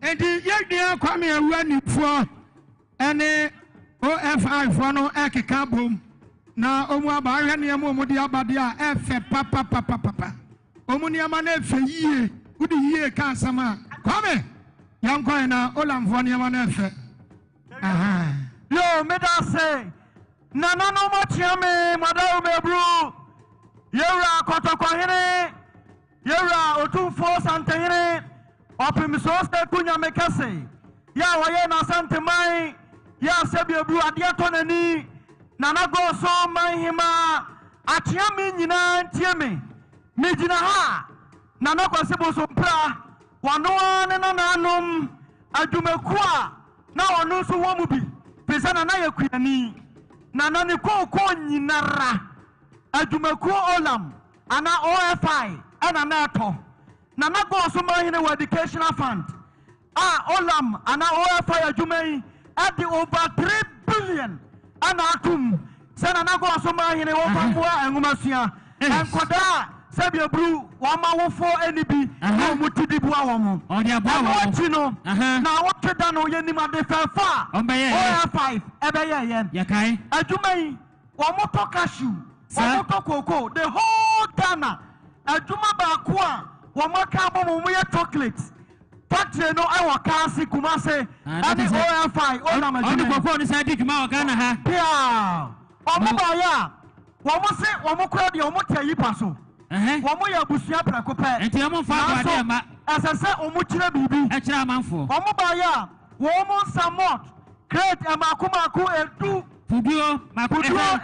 enti yedua kwame awua nifo ene OFI fo no ekeka bom na omu aba ahwe ne mu di abade a efe papa omu ne ma na efe yie udi yie ka asama kwame yankwan na olamfo ne ma na efe aha yo meda say na no mo chiame madaru mebru yewra kotokwahene yewra otumfo santehene opimiso se kunya mekase ya waye na santemai ya sebiebu ade atonani nana go so manhima atiame nyina ntieme mejina ha nana kwasebo so mpra wano ne nananum adwumaku na ono so wo mu bi pesa na yakuani nana ne koko nyinara adwumaku olam ana OFI ana na to nana go so manhine wa educational fund olam ana OFI adwumai at over 3 billion ana atum sana na go so mahine wo famboa engumasia enkoda sabia bru wo ma wo fo enibi wo mutidi bua wo mo odi abua wo ti no na wo tweda no ye nim ade fefa OFI ebeye yen ya kai adwumai wo moto cashew wo moto cocoa the whole Ghana adwuma ba ko a wo maka bo mo ye chocolate Patre no I wa kasi kumase ani OFI ona majina oni koko ni sa di dwuma wa Ghana ha pia omo ba ya wo mo se wo mo kura de wo mo tia yipa so wo mo ya busua prako pe enti wo mo fa ba de ma asase wo mo kira bibi e kira amanfo wo mo ba ya wo mo samot create amakumako edu puduo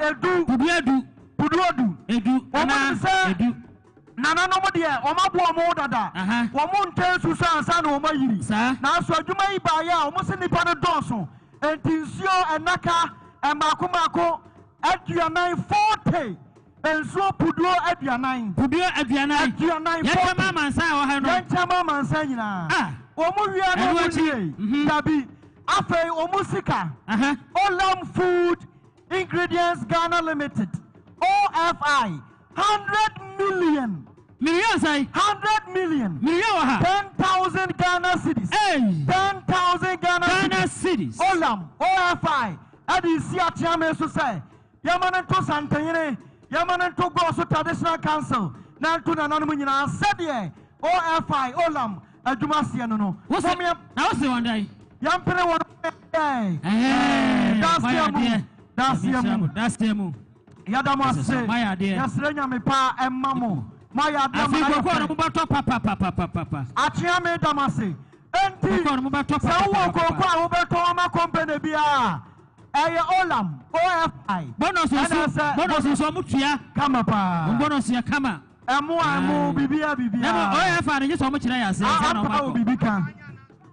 edu edu ana edu nana no mo de o ma bo mo dada wo mo ntensu so ansa na o ma yiri na so adwuma yi ba ya o mo se nipa no donso entinsio enaka emakomako aduanan 40 enso puduo aduanan yɛtɛma amansa wɔ ha no yɛntɛma amansa nyinaa o mo wia no mo nie dabi afei o mo sika Olam Food Ingredients Ghana Limited OFI 100 million. Say 100 million. 10,000 Ghana cities. 10,000 Ghana cities. Olam, OFI. Adi si atiame so say. Yamanento Santayene. Yamanento Goso Traditional Council. Nantu na nanu nyina said OFI Olam. Adwumasi no. What's it? Now what's the one day? Yampere one day. That's the Yadama say, Yasrenya me pa emamo. Maya Dama papa. Achiame Damase. Enti Sawo Koko Ubeto Ma Company Bia. Olam OFI. Bonus so mutia. Kama pa. Bonus ya kama. Emu bibia. OFI just so much na ya say bibika.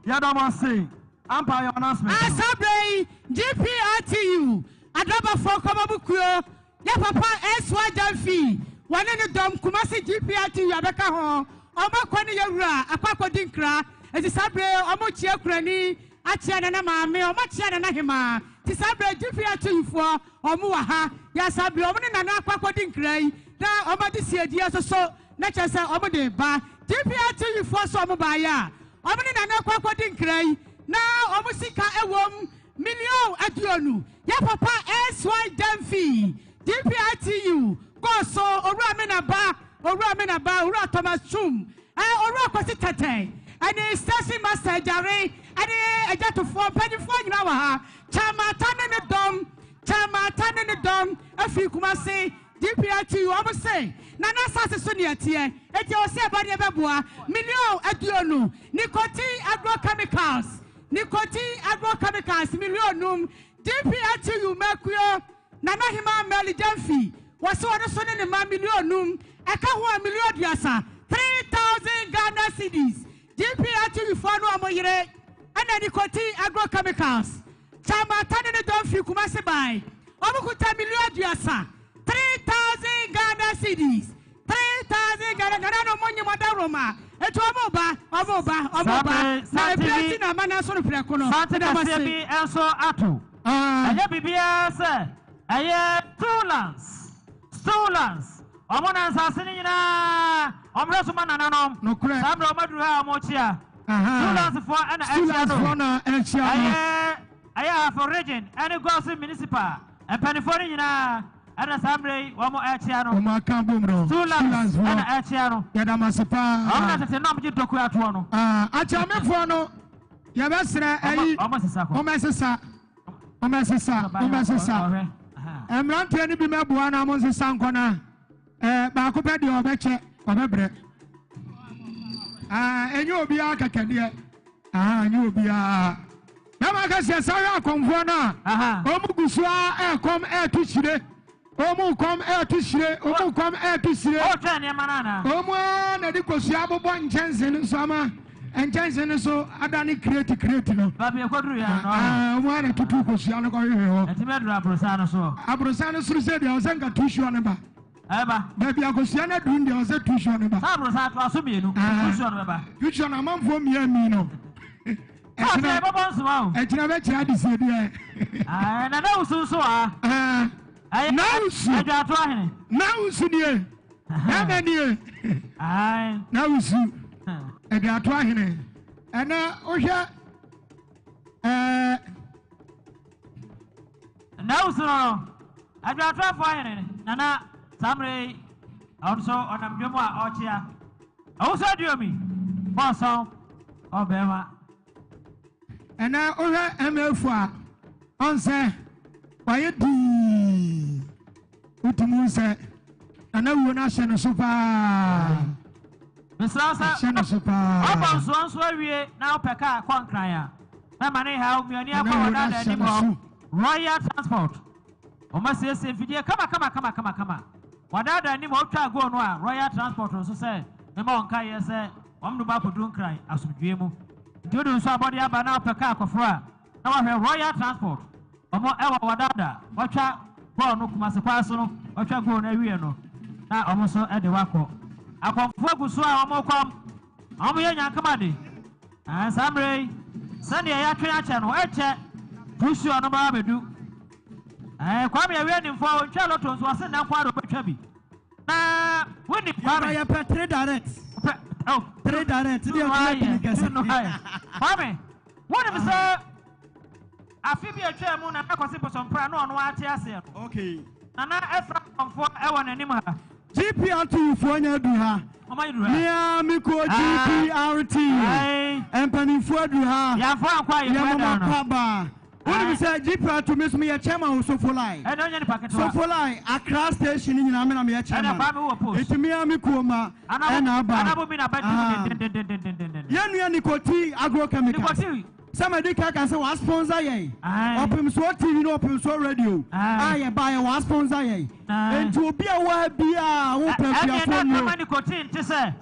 Yadama say, Ampa your announcement. Asabrey GPRTU. Adaba for Komabukuyo. Ya papa SY Jamfi wane ne dom Kumasi GPRT yabeka ho omo kwani yewura akwakọ dinkra eti sabre omo chie kurani achia na maame omo chia na hema ti sabre GPRT yufo omo wa ha ya sabre omo ne na akwakọ dinkra yi na omo di siedi asoso na chese omo de ba GPRT yufo so omo ba ya omni na na kwakwa din krai na omusika ewom million aduonu ya papa SY Demfi DPITU go so owura me na ba owura Thomas Chum owura kwasi tete ani Stacy Master Jare ani ejatofo panifo nyina wa ha chama tane ne dom afi Kumasi DPITU omse na sase so ne atie eti o se ba ne beboa million aduonu nicotine agrochemicals million DPITU makuyo na hima Meli Demfi wase wona so ne ma million eka ho million diasa 3,000 Ghana cedis DPITU for no amoyire ana nicotine agrochemicals chama tane ne Demfi Kumasi bai omukuta million diasa 3,000 Ghana cedis 3,000 Ghana no money madaroma eto omoba na ebiati na mana so preko no na bi enso ato aya bibia se aya stolans omona nsase ni nyina omre so mana nanom samre omaduru ha omochia stolans for ana echia aya for region any gossip municipal and penifori nyina ana samre wamo echia no omaka bomro stolans ana echia no yadamasepa omna tete no mji doku ato no achamefo no yabesre ayi omesesa emrante ni bi meboa na monsesa nkona ba ko pede obeche obebre enye obi akakade enye obi na maka se sawe akomfo na omugusua ekom etuchire omukom etuchire o twa ne manana omu na dikosua bobo nchense nsama enchense so adani create no babe koduru ya no omu na tutu kosua no ko hwe ho etimedru abrosano so suru se dia ozenga tushu ne ba eba baby akosua na dun dia ose tushu ne ba abrosa to aso mienu tushu no ba tushu na manfo mi no ejina babo nsuma o ejina be chia di se dia na usu so na usu ejato ahene na usu nie na manie na usu ejato ahene ena ohwe na usu no ejato afo ahene nana samre also onamdwemu a ochia awuso adiomi boso obema ena ohwe emefu a onse waye di utumunse ana wo na hye no so pa misasa hye so pa abanso awie na opeka kwankran a na mane ha miani akwa wadada ni mo Royal Transport omasese fidie kama wadada ni mo twa go no a Royal Transport so say me ma onka ye say omdo ba kodu nkran asomdwe mu ndodo nso abode aba na opeka akofro a na wa Royal Transport omo ewa wadada watwa go no Kumasi kwaso no watwa go na wie no na omo so ede wako akomfo aguso a omo kwam omo ye nyankamade samre sane ya twa ache no eche pusu ono ba bedu kwam ya wie ni mfo ntwa loto nso ase na kwado betwa bi na woni kwam ya petre direct trade direct dia kwam woni be say afibi atwa mu na akwase posompra na ono ate ase okay na efra konfo ewo nanim ha GPRT fuanya du ha Mia miko GPRT empanifo adu ha ya fa akwa ye mama kwaba woni say GPRT me so me chairman Sofolai e no nya ni paketo Sofolai Accra station ni na me na me chairman e na ba me wo post eti mia miko ma e na ba ana bo mi na ba den yanu Nicotine agrochemicals somebody can say was sponsor ye opim so TV no opim so radio aye buy was sponsor ye and to be a wa bia wo pefia for no Nicotine te say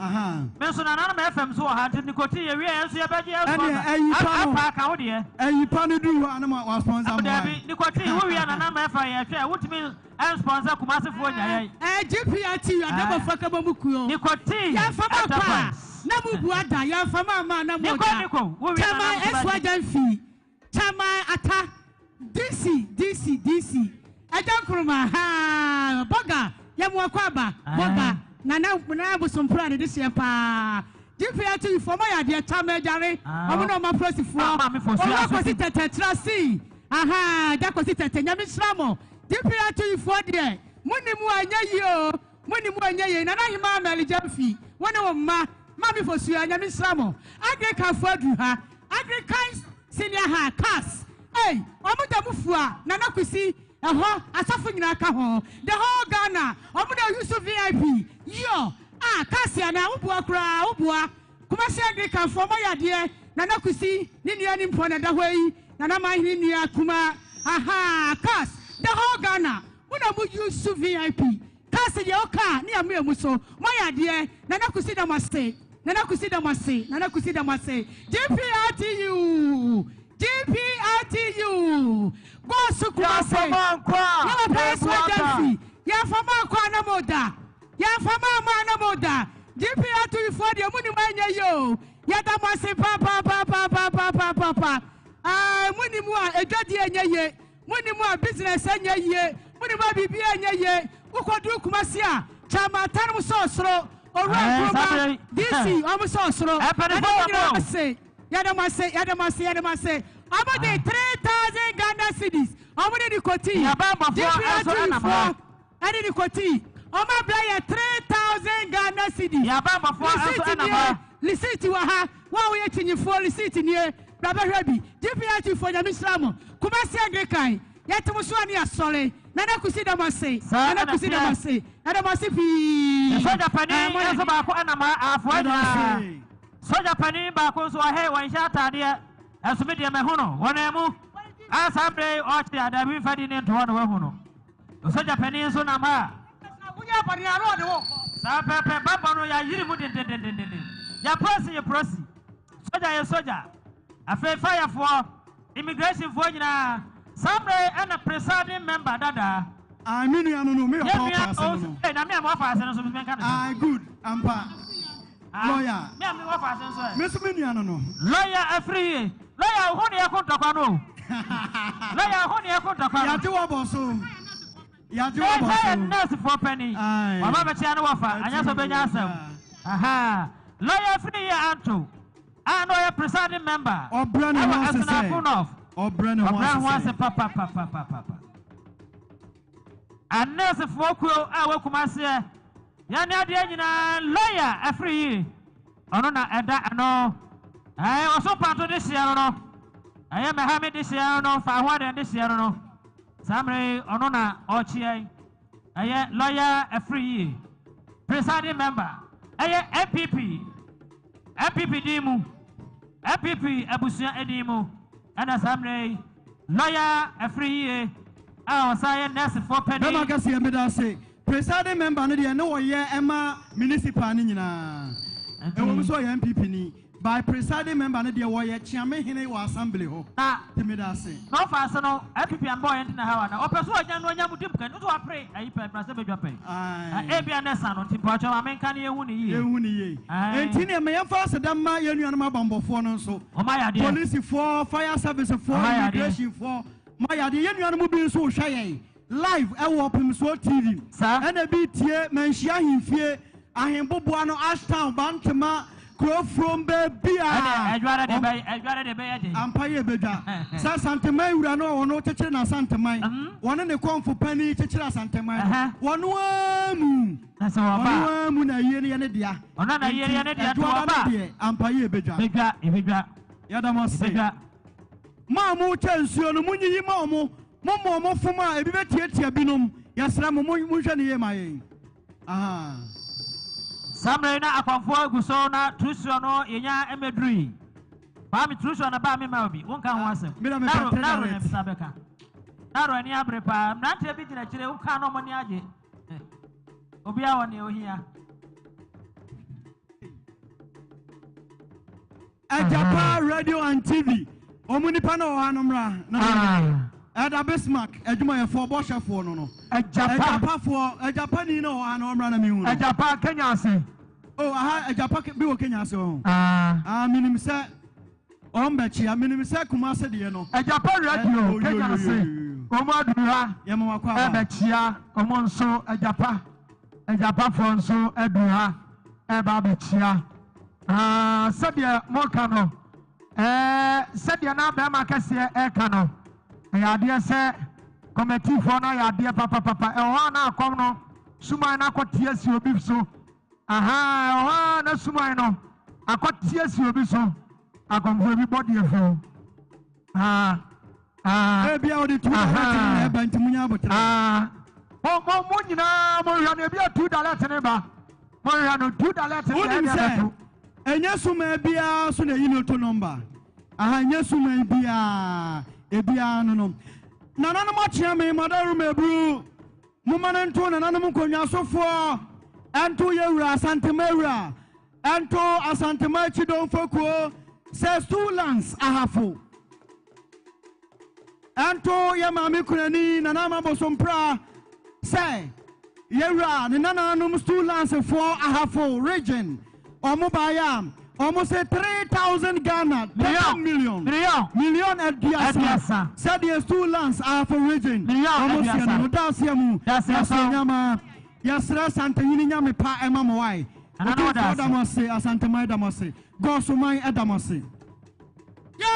me so na na FM so ha Nicotine ye wie enso ye beje apa ka wo de pa no du anama was sponsor Nicotine wo wie na na FM ye hwe wotimi en sponsor Kumasi fo nya ye GPRT you never fuck about mukuyo Nicotine ya fama kwa na bubu ada ya fama ma na mo chama SY Demfi chama ata DC ajankuruma ha boga ya mo kwaba boga na busompra ne dise pa GPRT for my idea, Tamajare, Omino Prosi for Tetrasi. Aha, that was it at Yamisramo. GPRT for the Munimu Munimu, and I am Mary Jeffy. One of Mammy for Sua Yamisramo. Agrika Fodruha, Agrika Senior Ha, Cass. Hey, Omuta Mufua, Nanakusi, Asafin, the whole Ghana, Omuda Yusuf VIP. Yo, Cassia, now Ubua, Kumasi Agrika for my idea, Nanakusi, Ninian Impona the way, Nanama Hinia Kuma, aha, Cass, the whole Ghana, Unamu Yusuf VIP. Cassia Yoka, near me Muso, my idea, Nanakusi Damaste, Nanakusi Damaste, Nanakusi Damaste, GPRTU. GPRTU. Go Sukwase. Never pass my Delphi. Ya Fama Kwanamoda. Ya Fama Manamoda. GPRTU for the Munimania yo. Yadamase papa. Munimua, a daddy and ye. Munimua business and ye. Munima Bibi and ye. Ukodu Kumasia. Chama Tanu Sosro. Or DC, almost Sosro. Yadamase. About the 3,000 Ghana cities. How many Nikoti? GPRT4. Any Nikoti? Oma Blaya 3,000 Ghana cities. Listen to Waha. What we are in for listen here. Brother Rabi. GPRT for the Mislamo. Kumasi Agrikai. Yatamuswania Sole. Nana Kusidamase. Nana Kusidamase. Adamasi. Soja Pani. Soja Pani Bako so I one shot idea as media Mehono, one emu as I play or the other Ferdinand to one Hono. Soja Pani so Nama. Sapapa Babano Yirimu. Ya pressing your proceed. Soja. A fair fire for immigration for Sabre and a presiding member Dada. I mean, I don't know me. Good. Lawyer. Miss Miniano. Lawyer free. Lawyer Honia Contacano. Lawyer Honia Contacano. Yatu nurse for penny. Mama Channel offer. I just obey yourself. Aha. Lawyer free Anto. I know a presiding member. Or Brennan wants to say. Or Brennan wants to papa. And nurse for Kuo, I will come and say. Yana lawyer a free. Onona Eda no. I also part of this year. I am a Hamid this year no. For what and this year no. Samre Onona Ochie. I am lawyer a free. Presiding member. I am MPP. MPP Dimu. MPP Abusia Edimu. And as Samre lawyer a free. I was saying that's for penny. Presiding member no know Emma municipal ni nyina. E wo so MPP ni. By presiding member no dey chairman hene wa assembly ho. Timida say. No fast no MPP and boy na ha na. Opeso onya no nya mudim kan no apre ayi pe na se bedwa pe. E bia na sa no timpo cho amen kan ye hu ni ye. Ehu ni ye. Enti ne me yemfa sedam ma ye nuanu ma bambofo no so. Police for fire service for immigration for my yade ye nuanu mu bi so hwa ye. Live ewo Pimso TV and a BTA menshia himfie ahemboboa no Ashtown Bantama Crow from Bebia Empire Beda Santa May Urano or no Techina Santa May one in the con for penny Techina Santa May one moon that's all Muna Yenidia another Yenidia Empire Beda Yadamos Mamu Chelsea no Muni Mamu Momo Fuma, a bit here, Binum, Yasram, Munshani, my. Ah. Samrena, a conform Gusona, Trusono, Yaya, Emedri. Bami Truson about me, Melby, one can answer. Narrow, Sabeka. Narrow, any Abrepa, not a bit in a chill, who can't no money. Obia on you here. Ajapa Radio and TV. Omunipano Anumra. Ada Bismarck, Ejuma for Bosha for no. Ajapa for a Japanino and Omrana Mu. Ajapa Kenya say. Oh, a Japa Bill Kenya so. Minim say Ombechi, I mean, say Kumasa Diano. A Japan radio, Kenya say. Omadua, Yamaka, Ebechia, Omonso, a Japa Fonso, Edua, Ebabechia. Sadia Mokano, Sadia Nabama Cassia Ekano, Yadia said, Committee for Nadia Papa, Ewana Kono, Sumana Cotias, you be so. Aha, no Sumano, I got tears, you be so. I come for everybody of you. Maybe I would do that. $2 and yes, may be a soon a unit number. Yes, may be a no. Nana much yammy, Mother may brew. Woman and two and animal conyaso for and 2 years Santa Maria and 2 a Santa Machi don't foco says 2 lands a half full. And 2 Yamami Kunani, Nanama Bosompra say, Yera, the Nana Nums 2 lands and 4 a half full region. Omobayam, almost 3,000 Ghana, million at Diasa. Said yes, 2 lands are for region. Almost Yamamu, that's Yama, Yasra Santa Yami Pa Emamawai. And Adamasi, as Santa Madamasi, Gosumai Adamasi. Yo,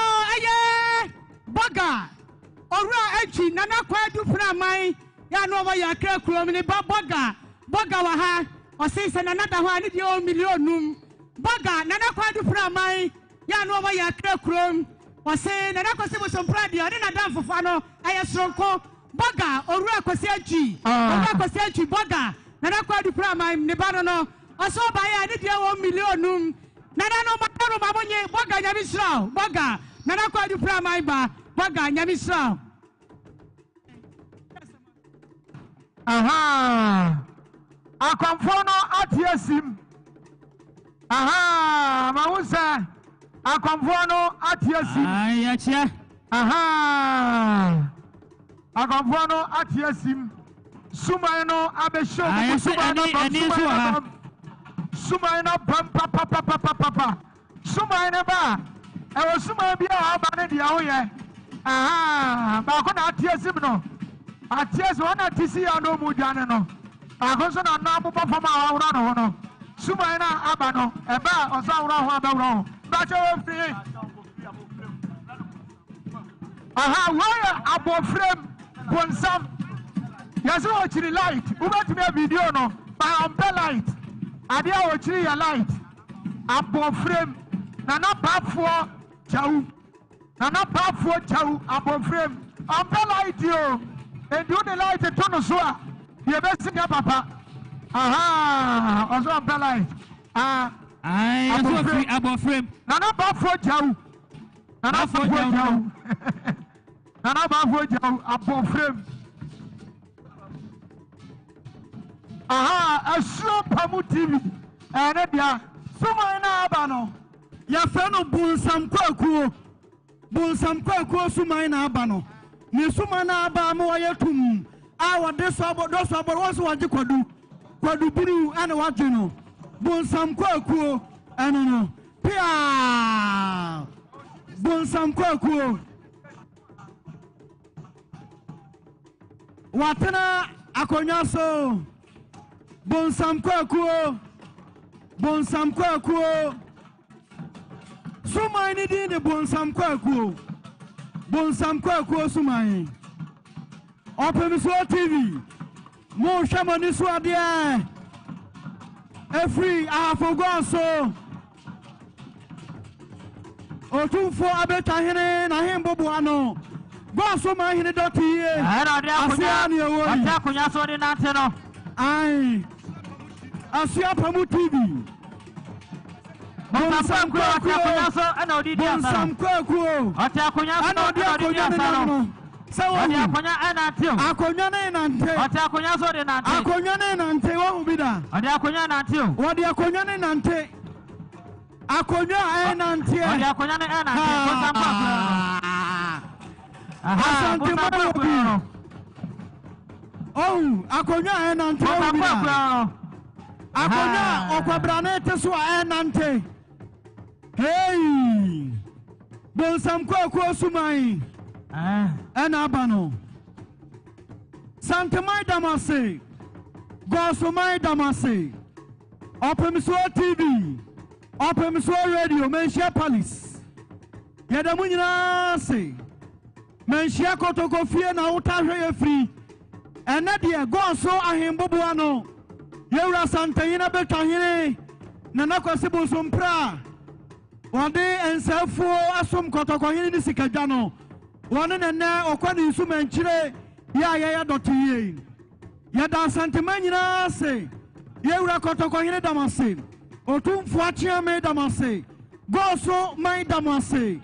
Baga, Ora Echi, Nana Quadu Framai, Yanova Yakra Kromini, Baga, Waha. Or says another 1 million Baga, Nana Quadu Framai, Yanova Yakra Chrome, or saying Nana Cosimo Sompradi, I didn't done for Fano, I am Stronko, Baga, or Racosechi, Racosechi, Baga, Nana Quadu Framai, Nebano, or so by I did 1 million Nana no Mataro Mamone, Baga Yamisra, Baga, Nana Quadu Framai, Baga Yamisra. Aha. Akomfono atiesim. Aha, mausa. Akomfono atiesim. Ayachia. Aha. Akomfono atiesim. Sumaino abesho. Sumaino pam papa. Sumaino ba. Ewo sumaino bia abane dia hoye. Aha, ba ko na atiesim no. Atiesim wana tisi ya no mudwane no. Agoso na na bupa fama awura no no suma na aba no eba osa awura ho abawura ba che we free aha wire abofrem bonsam yaso o chiri light ubati me video no by umbrella light ade o chiri ya light abofrem na na bafo chau abofrem umbrella light yo and do the light to no so a you best sing papa. Aha, also umbrella. I above frame. Nana bafo jau. Nana bafo jau above frame. Aha, a slow pamu TV. And dia suma na abano. Ya feno bunsam kwaku suma na abano. Ni suma na aba mo yetum. Our desabo was what you could do. Quadu Buru and what you know. Bonsam Kwaku and no. Pia Bonsam Kwaku. Watana Akonyaso Bonsam Kwaku. Sumai did the Bonsam Kwaku Sumai. Open TV. More shaman is what there. Every I forgot so. O 2 for Abeta Hene, I am Bobuano. Go so my Hene dot here. I Asiapamu TV. Bonsam Kwaku. So akonya anatio akonya na nante akonya so de nante akonya na nante wo bida ade akonya nante o ode akonya na nante akonya nante ode akonya na nante ko sampa aha ko sampa oh akonya nante wo bida akonya okwabra te so nante hey bonsam Kwaku sumai and Abano Santa Mai Damase Gosomai Damase Open TV Open so radio, Menshia Palace. Yadamunina say, Menshia Kotokofia na Utahre free. And Nadia go so a him Bobuano. Yura Santa Ina Betahine, Nanako Sibu Sumpra. One day and self for Asum Kotokohini Sikajano. One and now, Okwani Suman Chile, ya doti. Yada Santamanina say, Yura Kotokohini Damase. Otum Fuachia me Damase. Go so my Damase.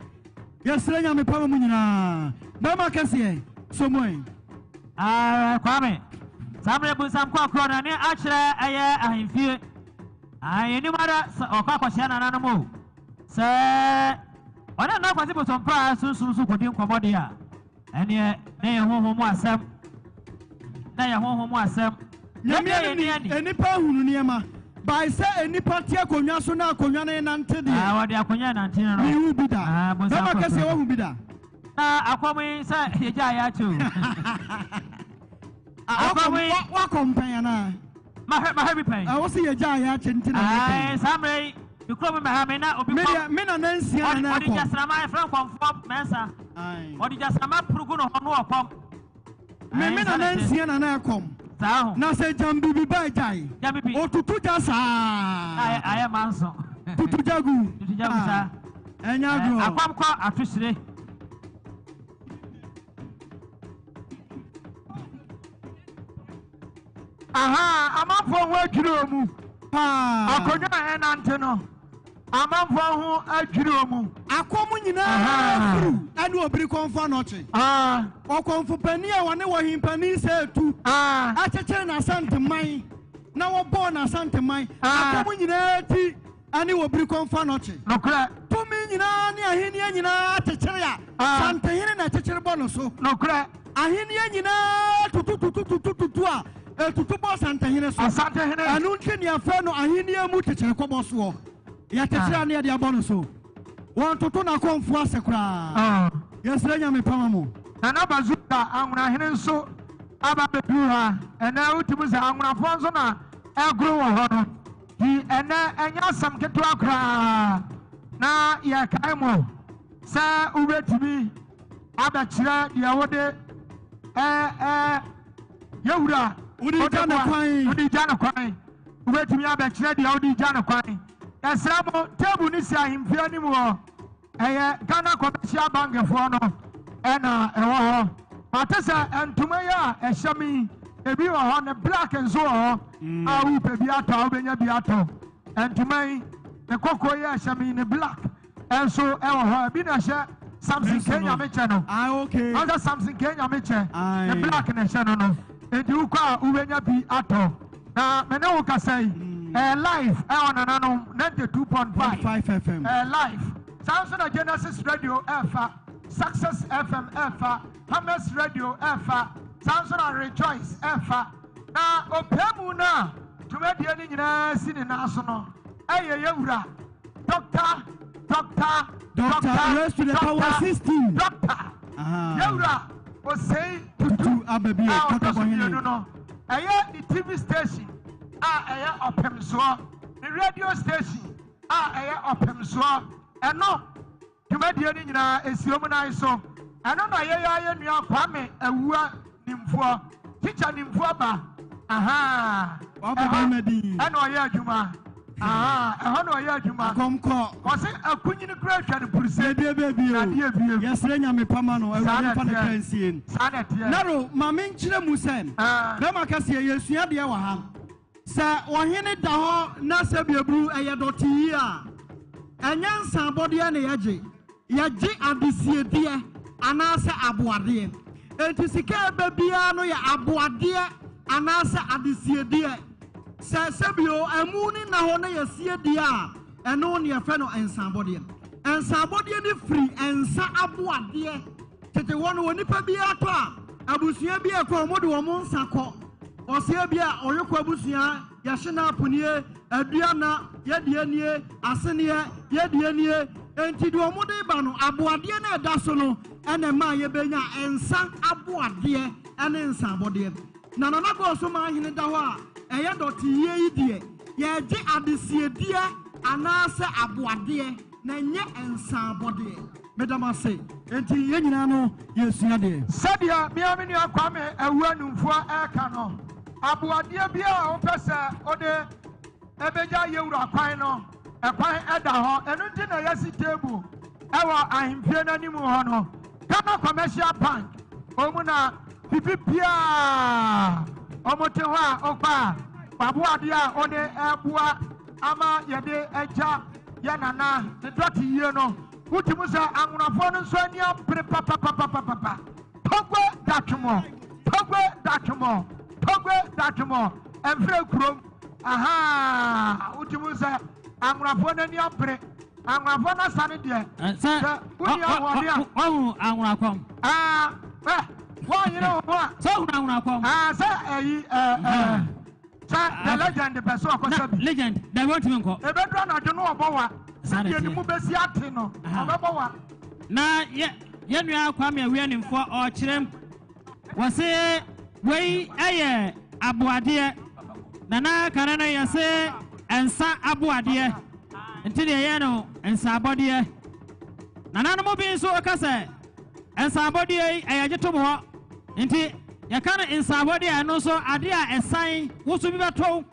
Yes, Rena me Pamamunina. Dama Cassie, so moy. Kwame. Sabre Busam Kwakron, and actually, I am fear. I knew mother or Kwakosiana animal. Sir, I don't know possible some price soon could you come here. And yet, they are home was some. They are home was some. Any pound near my. By say any party Conyasuna, Conyana and Antony. What they are Conyana and you will be there. But I can say, what will be there? I come in, sir, Hijaya too. What company? My heavy pain. I will see a giant chintin. Some you come my hamina or men and Nancy and I just my friend from Mesa. Or just a map Pruguno or no pump. Men and Nancy and I come. Now say Jambi by Jai. Or to Tutasa. I am answer. To Jagu. And I come call after today. Aha, I'm up for work, you know. I couldn't an antenna. I'm up for who I do. I come in and will be confounded. Or come for penny, I want to him penny said to I turn a Santa Mai. Now born a Santa Mai. I come in and it will be confounded. No crack. 2 million Hinian to Cheria. Santa Hina at Cheria Bonus. No crack. I Hinian to Tutubo Santa Hina, Santa Hina, and Unkin Yafano, Ahinia Muticha Coboso. Yatachia near the Abonoso. Want to turn a come for Sakra. Yes, Rena me Pamamo. And Abazuka, I'm not hidden so about the Pura, and now to Miss Amna Fonsona, El Grow Honor. He and Yasam get to Accra. Now, Yakaimo, Sir, Ube to me, Abachira, the Awade, Yoda. Udi jana kwai. Wait me about the Audi Jana kwai. As Ramo, Tabu Nisia him fear anymore. Ghana commercial bank for no. And Matessa and Tumaya, a Shami, a viewer on a black and so on. I will be Biato, Benabiato. And to me, the Cocoya Shami in a black. And so, our Binasha, something Kenya Michano. Okay. Other something Kenya Micha. The black and a channel. And you call Uvenia be ato. Now, Menoka say, live on an 92.5 FM. Live. Samsung Genesis Radio Alpha, Success FM Alpha, Hamas Radio Alpha, Samsung Rejoice Alpha. Now, Opemuna, to make the ending in the national. Ayura, Doctor, rest to the power system. Doctor, Yura. Say to Ababi, the TV station, open so, the radio station, open so, and no, to make the ending is human so, and on I am your Kwame, a word Nimfua, teacher Nimfuaba, aha, and I Juma. I know Juma. Come call. Was it a queen in the great and put say, baby? Yes, Rena me Pamano, I want to see. Naro, Mamin Chile Musen. Namakasia, yes, you have the hour. Sir, Wahine Daho, Nasabia Blue, a yadotia. And young somebody and Yaji. Yaji Abisia dear, Anasa Abuadia. And to see Babiano, ya Abuadia, Anasa Abisia dear. Sabio, a moon in the honor, you see a dear, and only a friend and somebody. And somebody free, and Saabua dear. Take one who nipper be a car. Abusia be a commodore Monsako, or Sabia, or Yokobusia, Yashina Punia, Adriana, Yadiania, Asenia, Yadiania, and Tiduamode Bano, Abuadiana Dasono, and a Maya Benya, and San Abuadia, and then somebody. Nana go so much in the Dawa. Eya doti ye die ye je adesie dia anase aboade na nye ensabode medama say enti ye nyina no yesua de sadia miamini akwame awua numfo eka no aboade bia o pese ode ebeja yewura kwan no ekwan eda ho enu nti na yesi table ewa ahimfie nanimu ho no Ghana Commercial Bank omuna pipipia omote ho a okpa aboade a ode ebua ama yede eja yanana ne doti yie no utimu sa anwunafo no nso ani apre papa pogwe datumo evre krom aha utimu sa anwunafo no ani apre anwunafo na sane de uni awode anwunakom wọ́n yìí ló wọ́n. sọ́hùn anwunakom. Sẹ́ ẹ̀yí the legend person akọ́sẹ́ bi. Legend dàbí wọ́n ti mi nkọ́. Ebe dúró náà dunu ọ̀bọ wa. Sani ẹni mú bẹ́sí àti nù. Ọ̀bẹ bọ̀ wa. Na yẹn nua Kwame Awia Nimfo ọ̀kyerẹ́m wọ́n sẹ́ wẹ́yì ẹ̀yẹ aboadeɛ nana kan no yɛ sɛ ɛnsa aboadeɛ nti deɛ yɛ no ɛnsa abɔdeɛ nana no mu bi nso ɔka sɛ ɛnsa abɔdeɛ yi ɛyɛ gye tom hɔ nti yɛka no ɛnsa abɔdeɛ ɛno nso adeɛ a ɛsan woso bi bɛtɔw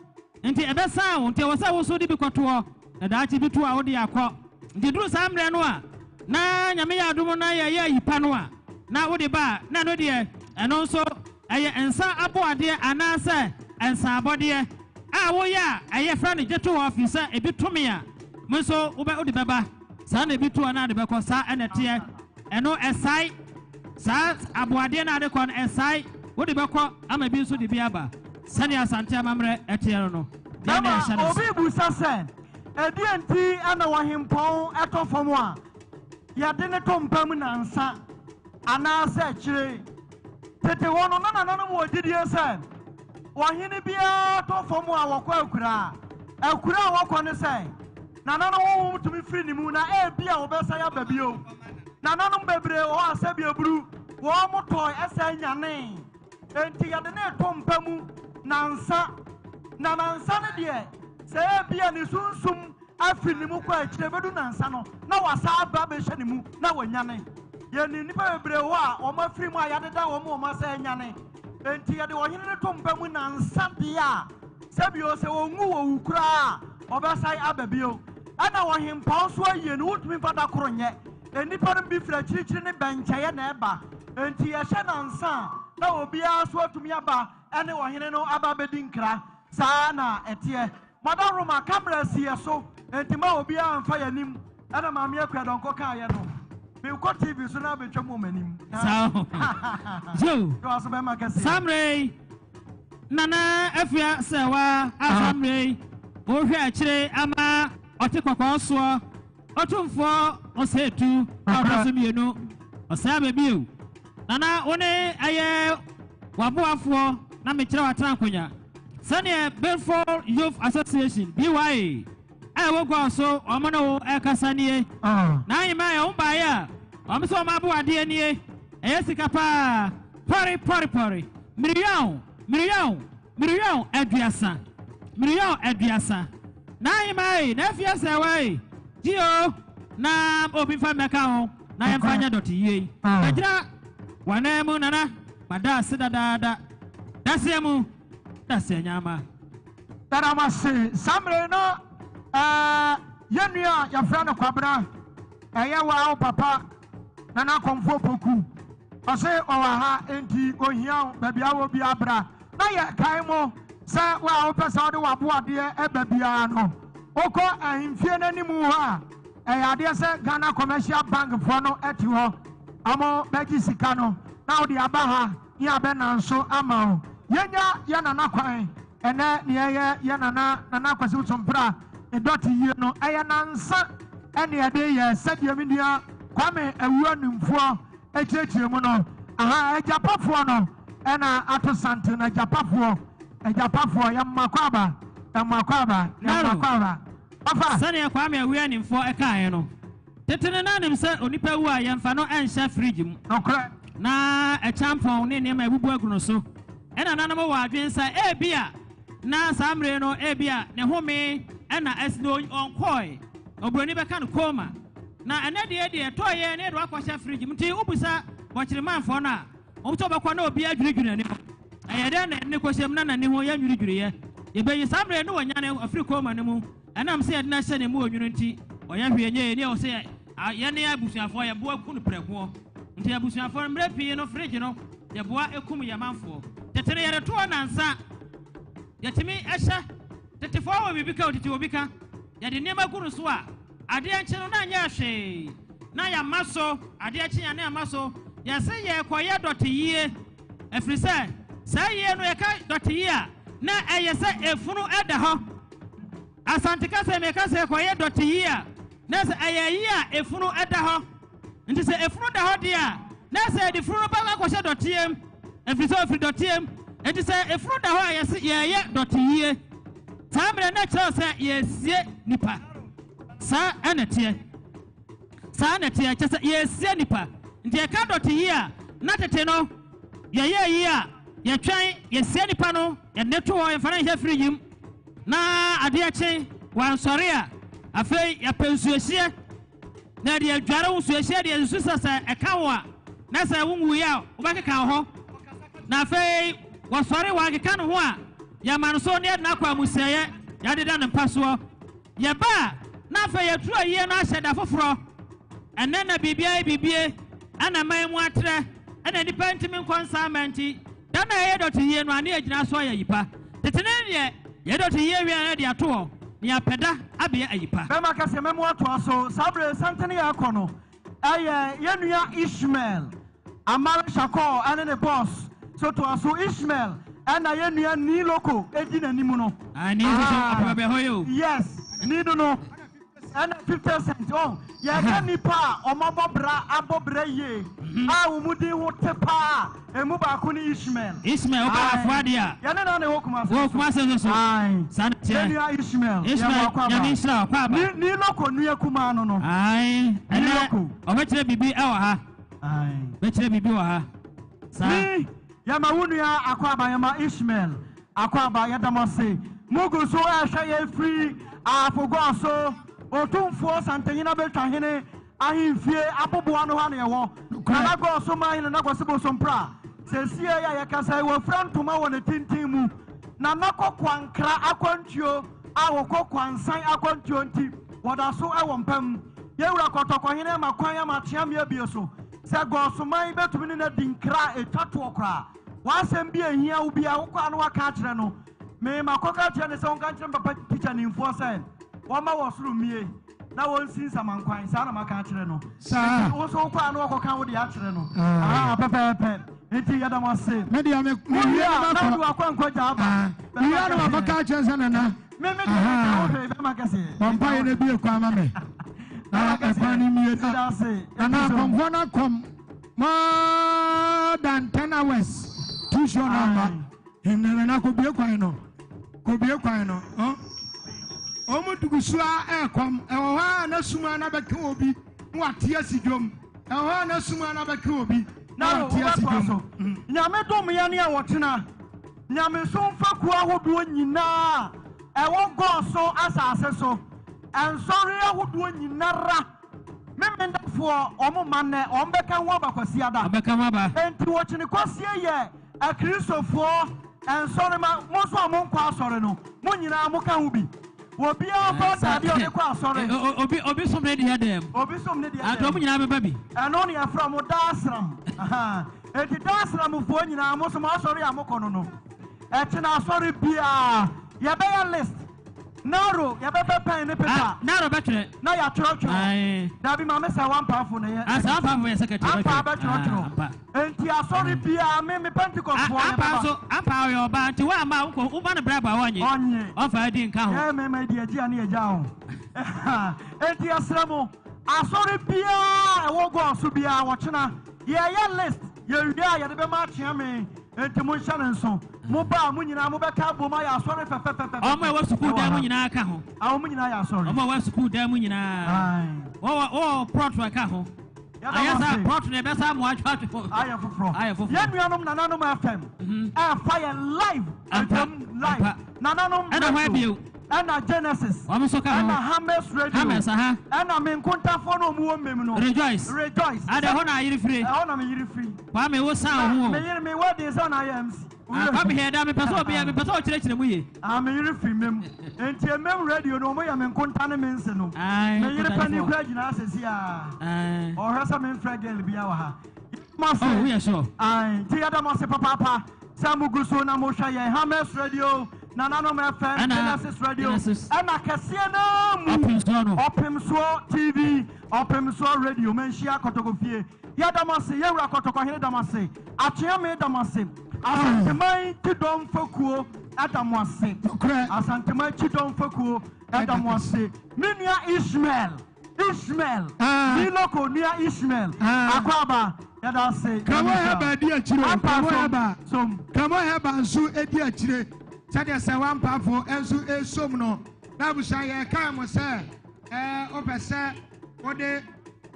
nti ɛbɛsan wo nti ɛwɔ sɛ woso de bi kɔtoɔ na daakye bi to a wode akɔ nti duru saa mmerɛ no a na nyame yɛ adom na yɛyɛ ayipa no a na wode ba na no deɛ ɛno nso ɛyɛ ɛnsa aboadeɛ anaasɛ ɛnsa abɔdeɛ a woyɛ a ɛyɛ fra no gye to hɔ firi sɛ ebi tome a mo nso wode bɛba saa na ebi to a na de bɛkɔ saa ɛna teɛ ɛno ɛsae saa aboadeɛ na ade kɔ no ɛsae wode bɛkɔ ama bi nso de bi aba sɛnea asante amammerɛ ɛteɛ no deɛ na ɛhyɛ no obi busa sɛ ɛdeɛ nti ana wɔhempɔn ɛtɔ fam a yɛde ne to mpam nansa anaasɛ akyire tete hɔ no na nananom wɔ gyidie sɛ wɔhene biara tɔ fam a wɔkɔ akura a wɔkɔ ne sɛ nananom wɔwom tumi firi ne mu na ebi a wɔbɛsa yɛ aba bio nananom bebree wɔ asɛ bi aburu wɔn mo tɔ ɛsɛ nyane enti yɛde ne to mpamu nansa na nansa no deɛ sɛ ebi a ne sunsum afiri ne mu kɔ akyire bɛdu nansa no na wasa aba bɛhyɛ ne mu na wɔnyane yɛni nipa bebree wɔ a wɔn afiri mu a yɛdeda wɔn asɛ nyane enti yɛde wɔhene ne to mpamu nansa deɛ a sɛbio sɛ wɔngu wɔ wu koraa ɔbɛsae aba bio ɛna wɔhempɔn so ayie no wotumi mfa da koro nyɛ nipa no bi firi akyirikyiri ne bɛnkyɛeɛ na ɛba enti yɛhyɛ nansa na obiara so atumi aba ɛne wɔhene no aba bɛdi nkra saa na ɛteɛ madam roma camera siɛ so enti ma obiara mfa yɛnim ɛna maame akura dɔnkɔ kaayɛ no mekɔ tv so na bɛtwa mu ɔmanim samrei nana afia sɛ wa asamrei wohwɛ akyire ama ɔte kɔkɔɔ soɔ ɔtomfoɔ ɔsɛ etu ɔtɔ so mmienu ɔsɛ ababio nana wo ne ɛyɛ waboafoɔ na mekyerɛ watena akonya sɛneɛ Bedford Youth Association BYA a wɔkɔɔ so ɔmo ne wo ɛkasa nie na anyima yɛ wo baeɛ a ɔmo sɛ ɔmo aboadeɛ nie ɛyɛ sika paa pɔre miriyaw aduasa na anyima yi na afia sɛ wai gio na obi fa mɛka ho na yɛmfa nyɛ dɔte yie agyina wana mu nana mada ase dadaada daseɛ mu daseɛ nyama daramase samre no yɛnua yɛfrɛ no kwabena ɛyɛ wa wo papa nana kɔmfoɔ poku ɔse ɔwɔ ha enti ohia wo baabi a wɔ bi abra na yɛ kae mo sɛ wo a wopɛ sɛ wode waboadeɛ ɛba biara no wokɔ ahemfie no anim hɔ a ɛyɛ adeɛ sɛ Ghana Commercial Bank foɔ no ɛte hɔ ɔmo bɛgye sika no na wode aba ha ne abɛna nso ama wo yɛnya yɛ nana kwan ɛnɛ ne yɛyɛ yɛ nana kwasi wotompra ɛdɔte yie no ɛyɛ nansa ɛne ɛde yɛ sɛdeɛ me nua Kwame Awia Nimfoɔ akyirɛkyirɛ mu no aha agyapafoɔ no ɛna ato sante na agyapafoɔ yɛmmakɔ aba sɛdeɛ Kwame Awia Nimfoɔ ɛkaeɛ no tete no na nim sɛ onipa wu a yɛmfa no ɛnhyɛ fridge mu na ɛkyampɔn ne nneɛma ɛbubu agu no so ɛna nanom wɔ adwene sɛ ebia na saa mmere no ebia ne home ɛna ɛsino ɔnkɔe obroni bɛka no koma na ɛnɛ deɛ tɔyɛ ne do akɔhyɛ fridge mti ubusa wɔkyere manfo no a ɔmtɔ bɛkɔ na obi adwuredwure ani ɛyɛ dɛ na ne kɔhyɛm na nane ho yɛ nwuredwure yɛ bɛyi samre no wɔnyane afri koma no mu ɛnam sɛ yɛde na hyɛ ne mu onwunu nti ɔyɛ hwɛ nyɛ ne ɔsɛ yɛne abusuafo yɛ boa ku no prɛko nti abusuafo mbrɛ pii no fridge no yɛ boa ekum yɛ manfo tetere yɛde to nansa yɛtimi ɛhyɛ tetefo wɔ bibi ka otiti obi ka yɛde nneɛma gu no so a adeɛ nkye no na nyɛ hwee na yɛama so adeɛ kye yɛne ama so yɛse yɛkɔyɛ dɔte yie ɛfiri sɛ saa yie no yɛka dɔte yie a na ɛyɛ sɛ efunu ɛda hɔ asante kasa meka sɛ yɛkɔyɛ dɔte yie a na sɛ ɛyɛ yie a efunu ɛda hɔ nti sɛ efunu da hɔ deɛ a na sɛ yɛde funu no bɛka kɔhyɛ dɔteɛm ɛfiri sɛ ɔfiri dɔteɛm nti sɛ efunu da hɔ a yɛse yɛyɛ dɔte yie saa mmerɛ na kyerɛ sɛ yɛsie nipa saa ɛnɛteɛ kyɛ sɛ yɛsie nipa nti yɛka dɔte yie a na tete no yɛyɛ yie a yɛtwɛn yɛsie nipa no yɛne to hɔ yɛmfa no nhyɛ firi yim na adeɛ kye wansɔre a afei yɛpɛ nsuohyie na deɛ adware wo nsuohyie deɛ nsu sɛ ɛka wo a na sɛ wonwuiɛ a wobɛkeka wo hɔ na afei wɔsɔre wɔakeka no ho a yɛma no so ne yɛde no akɔ amusiɛyɛ yɛadeda ne mpa soɔ yɛba a na afei yɛturo yie no ahyɛ da foforɔ ɛnɛ na biribie ana man mu atrɛ ɛna nnipa ntimi nkɔ nsaama nti da na ɛyɛ dɔte yie no a ne yɛgyina so ayɛ yipa tete ne deɛ yɛdɔte yie wie a yɛde ato hɔ ne yɛapɛda abɛyɛ ayipa bɛma kɛsɛ mɛmu atoa so saa berɛ santene yɛ akɔ no ɛyɛ yɛnua Ishmael Amale Shakor ɛne ne boss so toa so Ishmael ɛna yɛnua ni loko ɛdi n'anim no ni nso apɛbɛ hɔ yɛ o yes ni do no ɛna 50 cents yɛka nipa a abɔ bra yie a wo mu din ho te paa emu baako ne Ishmael ɔba afoade a yɛne na ne wɔkuma sɛ so yɛnua Ishmael yɛnua akɔ ni loko nua kuma no no ɛnɛ ɔbɛkyerɛ biribi ɛwɔ ha bɛkyerɛ biribi wɔ ha ni yɛma wo nua akɔ aba yɛma Ishmael akɔ aba yɛdam ase mugu so ɛhwɛ yɛ firi afogɔ so otumfoɔ santanyina bɛtwa hene ahemfie aboboa no ha ne ɛwɔ nana gɔɔ so ma hene na kɔse bo so mpra sɛsie yɛ yɛkasa wɔfira ntoma wɔ ne tintin mu na nakɔ kwankra akwantuo a wɔkɔ kwansan akwantuo nti wɔda so ɛwɔ mpam yɛwura kɔtɔkɔhene ma kwan ama teamea bie so sɛ gɔɔ so man bɛtumi ne na di nkra ɛtwa toɔ koraa wɔasɛm bi ahia wo bia wokɔ ano waka akyerɛ no mema kɔka kyerɛ ne sɛ wonka kyerɛ papa tikya nimfoɔ sɛ wɔma wɔ soro mie na wɔnsi nsamankwan saa na maka akyerɛ no wo so wokɔ ano wɔkɔka wo de akyerɛ no pɛpɛɛpɛ enti yɛda mo ase media me na wo akwankwa gya aba media no mabaka akyerɛ sɛ nana me de bɛma kɛse pampa yɛ na bie kwa ama me na ɛkwa ne mie nana kɔmfoɔ no kɔm more than 10 hours tusuo no ama hemnana kɔbie kwan no Omo dugusua ɛkɔm ɛwɔ hɔ a na suma na bɛka obi na wate asi dwom ɛwɔ hɔ a na suma na bɛka obi na wate asi dwom nyame dom yɛ ne a wɔtena nyame so mfa kuo ahodoɔ nyinaa ɛwɔ gɔɔ so asase so ɛnsɔre ahodoɔ nyinara memendafoɔ ɔmo ma nnɛ ɔmo bɛka ho abakwasi ada enti wɔkyene kɔsie yɛ akristofoɔ ɛnsɔre ma mo so a monkɔ asɔre no mo nyinaa moka ho bi obi afọ dade o de kọ asọre obi som ne deɛ dɛm ato mo nyinaa bɛba bi ɛno ne yɛfrɛ mo daasram enti daasramfoɔ nyinaa mo so mo asɔre a mokɔ no no ɛkyena asɔre biaa yɛbɛyɛ list naro yɛbɛbɛ pɛn ne pepa naro bɛtwerɛ na yɛatwerɛtwerɛ dabi ma me sɛ wampaafo ne yɛ asa wampaafo yɛ sɛkɛtɛ ampa bɛtwerɛtwerɛ enti asɔre biaa me pentecostefoɔ ampa ɔyɛ ɔba nti woama woba no brɛ ba ɔnye ɔmfa adi nka ho mɛma di agyi a ne yɛgya ho enti yɛserɛ mo asɔre biaa ɛwɔ gɔɔ so biaa wɔkyena yɛyɛ list yɛwie a yɛde bɛma akyea me enti mo nhyɛ ne nso mo ba mo nyinaa mo bɛka abom ayɛ asɔre fɛfɛfɛfɛ ɔmo ɛwɔ sukuu dan mu nyinaa ka ho awo mo nyinaa yɛ asɔre ɔmo ɛwɔ sukuu dan mu nyinaa wɔwɔ prɔto ɛka ho ayɛ sa prɔto ne ɛbɛsa mo atwa ayɛ foforɔ yɛn nuanom nananom FM ɛfa yɛ live ɛfam live nananom ɛna hɔ abio ɛna Genesis ɛna Hammers Radio ɛna menkontafo no mu wɔ no Rejoice ada ho na ayiri free ɛhɔ na me yiri free kwa me wo san ho me yiri me wedding san na MC kwa me heada me pese obi me pese o kyerɛkyerɛ mu ye me yiri free mem enti mem radio no mo ya menkonta ne mense no me yiri pani kura gyina asesi a ɔhwɛ sɛ me mfrɛ girl bia wɔ ha oh yes sure ti yada mo se papa Samuguso na mo hwa ye Hammers Radio na nanom FM Genesis Radio ana kɛseɛ na mu Opimso TV Opimso Radio menhia kotokofie yada mo se yewura kotokɔhene damase akyea damase asanteman tidom fakuo adamose asanteman tidom fakuo adamose minua Ishmael Miloko nia Ishmael akwaba yada se kamo heba di achire kamo heba nso edi achire sade se wampafo enso esom no na busa ye kan mo se opese ode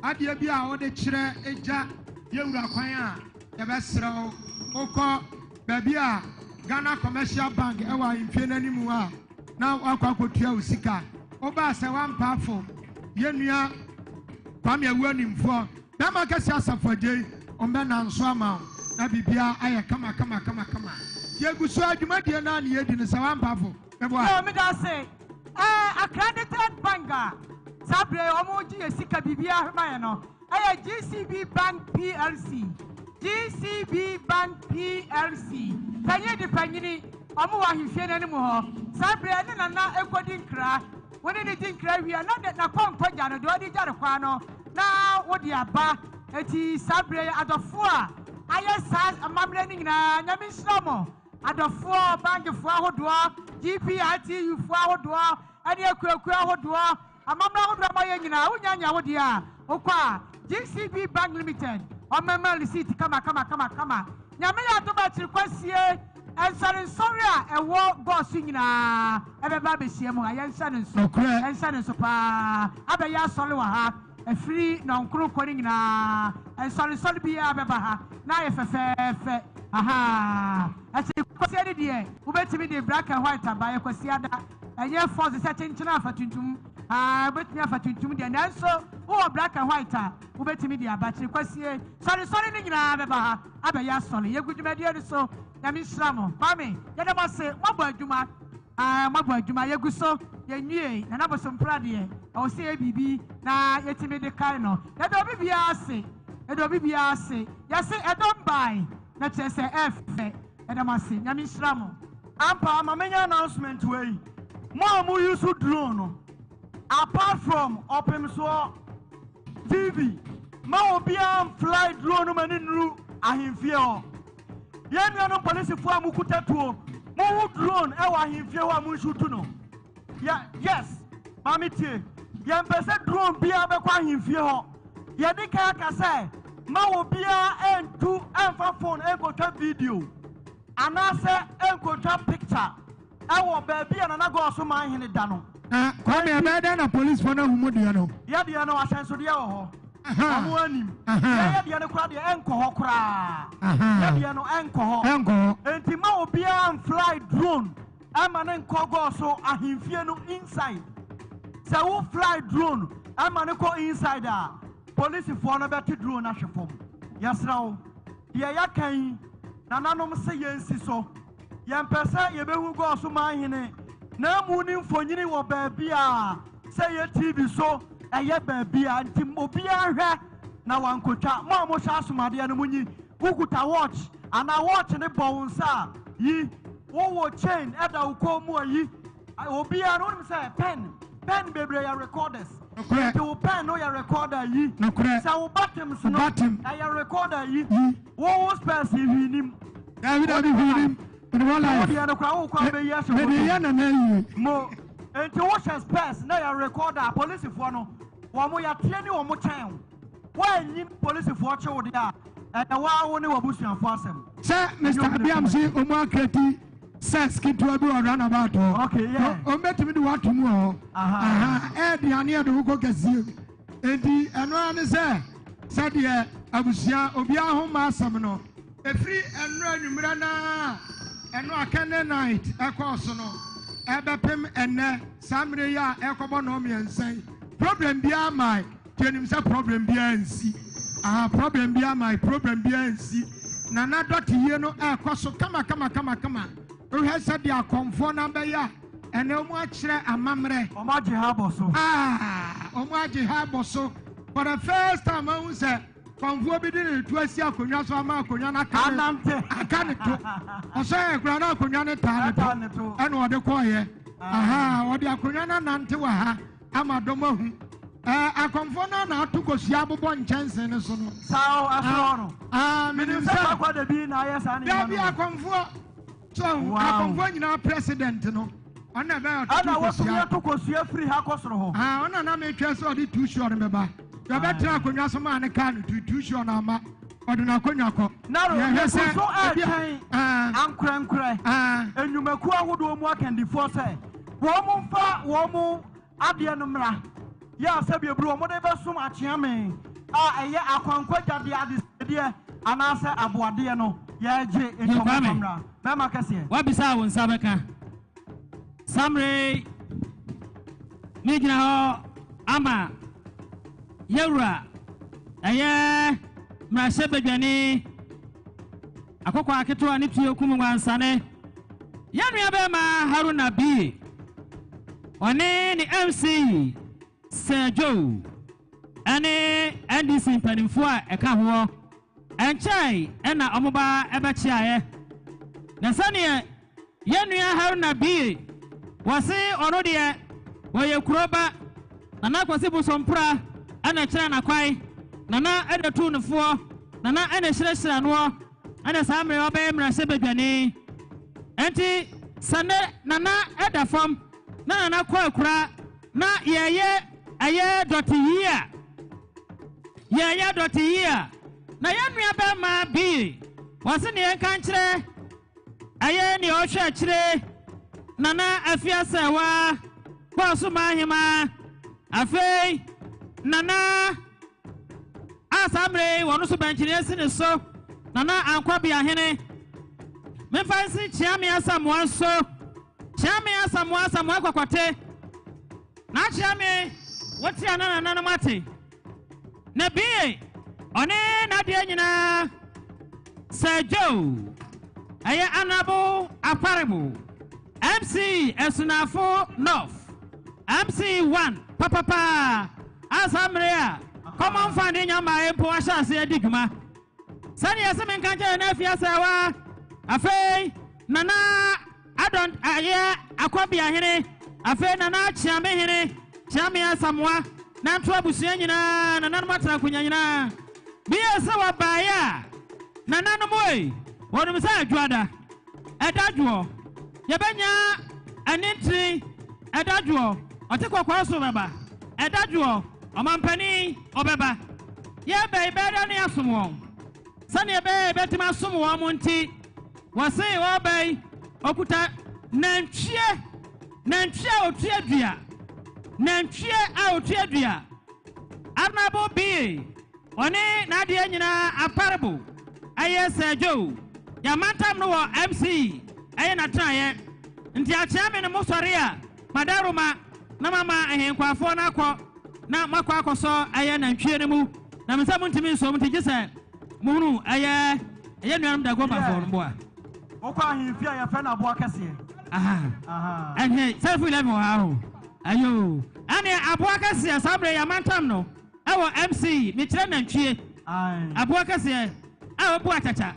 ade bia ode kire eja yewura kwan a ye be srew okọ baby a Ghana Commercial Bank ewa imfie nanimu a na akwakotua osika oba se wampafo yenua kwame awuanimfo na makasi asafodje ombe na nso ama na bibia aye kama yeguso adwumadie na ne yedi ne sawampafo mebo no me da say accredited banker sabre omoji esika bibia hema no GCB Bank PLC tanye de panyini omo wa hifie na nimu ho sabre ne nana ekodi nkra woni ne dinkra wi na de na konkoja no de odi jare kwa no na wodi aba eti sabre adofo a aye sa amamre ni nyina nyame nshiramo adofo bankfo ahodo GPRTU fo ahodo ane akuaku ahodo amamre ahodo ma ye nyina unyanya wodi a okwa GCB Bank Limited omema receipt kama nyame ya to ba chirikwasie ensare sorry a ewo boss nyina ebeba behie mu aye ensane nso pa abeya sole wa ha afiri na nkroko ni nyina ensare bia beba ha na ye fefefe aha ati kwasie de de ubetimi de black and white abaye kwasie ada enye force setinchina afatuntum betimi afatuntum de nanso wo black and white ubetimi de abachiri kwasie sorry ni nyina beba ha abeya sole yegudumade de so nyame shramo mami yede mo se mabo adwuma yeguso yenwie na naboso mprade o se bibi na yetimi de kai no yede obi bia ase yese edom bai na chese f yede mo se nyame shramo ampa mamenya announcement wey mo use drone apart from Opimso TV ma obi am fly drone mani nru ahemfie o yenu no police fo amukuta tuo mo drone e wa ahemfie wa mu shutu no yes mami tie ye mpese drone bia be kwa ahemfie ho ye di ka say ma obi a entu enfa phone enkotwa video anase enkotwa picture e wo ba bia na go so man hene da no kwa me be da na police for na humu dia no ye dia no asenso dia wo ho amu anim ye dia no kra dia enko ho kra ye dia no enko enti ma obi a fly drone ama ne nko go so ahemfie no inside say wo fly drone ama ne ko inside a police for no be drone ahwefom yasrawo ye yakan nananom se yensi so yempesa ye behu go so man hene na mu ni mfonyini wo baabi a say ye TV so eye baabi a nti obi ahwe na wankotwa mo sha asomade no munyi wukuta watch ana watch ne bonsa yi wo chain eda ukomu ayi obi a no say pen bebre ya recorders nti wo pen no ya recorder yi say wo bottom so no ya recorder yi wo space hinim David hinim in one life obi no kwa wo kwa be yes mo enti wo space na ya recorder police fo no wo mo ya tie ni wo mo chen wo anyi police fo che wo dia e wa wo ne wo busuafo asem say Mr. Abiamsi omo akreti says kitu abi o run about okay yeah o metimi di watu mu o e di ane e do ko kase enti eno ane say de abusia obi ahoma asem no efiri eno anwumra na eno akane night e course no ebepem enne samre ya ekobo no me ensan problem bia my tenim say problem bia nsi problem bia my problem bia nsi na na dot ye no ekoso kama ohwe se dia konfo na be ya ene omu akire amamre omaje ha boso omu aje ha boso for the first time I won say konfo bi di tu asi akonwa so ama akonwa na aka ne to oso e kura na akonwa ne ta ne to ene ode ko ye ode akonwa na nante wa ha ama domahu akonfo na atukosi abobo nchense ne so no sao afro no minim se kwa de bi na yes ani no bi akonfo so akonfo nyina president no ona be atukosi free ha kosoro ho ona na me twa so ode too sure me ba ya betra akonwa so ma ne kan too sure na ma ode na akonwa ko na ro so ankran enyumaku ahodo mu akandifo se wo mu fa wo mu ade no mra ya sabi ebru mo de be sum achiame eye akwankwa jade ade de anase aboade no ya je enyumaku na ma kase wa bisa won sabeka samre ni gina ho ama yewra eye mrashe bedwani akokwa aketo ani tuye kumu wansane yanua be ma Haruna B one ni MC Sergio ane NDC mpanimfo a eka ho enchai ena omoba ebechiaye na sane yanua Haruna B wasi ono de woye kuroba na kwasi busompra ana kira na kwai na edatu nfo na ana hyerehyer no ana samre obe mrase bedwane enti sane na edafam na kwa kura na yeye aye dot year yeye dot year na yanua be ma bi wasi ne kan kire aye ne o hwe kire nana afia sewa kwa suma hima afei nana asamre wonu so benchire sine so nana ankwabi ahene me fancy chiame asamwa so chiame asamwa kwakwate na chiame woti anana nana mate na bi one na de nyina Sergio aye anabo aparebo MC Esunafo North MC1 papa asamrea common funding nyama empo ashase adiguma sani yaseme nkanche na afia sawa afei nana adon aye akwabi ahene afei nana chiame hene chiame asamwa na nto abusuya nyina nana matra kunya nyina biye sawa baya nana no moy wonum sa adwada edadwo yebenya anintri edadwo otekwa so baba edadwo omampani obeba yebe ibeda ne asomo sane yebe betima asomo wa monti wase obai okuta nantwie otuadua nantwie a otuadua arnabo bi oni na de nyina aparable aye Sergio yamantam no wo MC aye na traye nti achiame ne mosore a madaruma na mama ahenkwafo na akọ na makọ akọsọ aye na ntwie ne mu na msam ntimi nso mti gise muhunu aye nuanum da goma fo mbo a okọ ahenfia ya fe na abo akase ehe self 11 wa ho ayo ane abo akase sabre yamantam no ewo MC mi kire na ntwie abo akase a obu achacha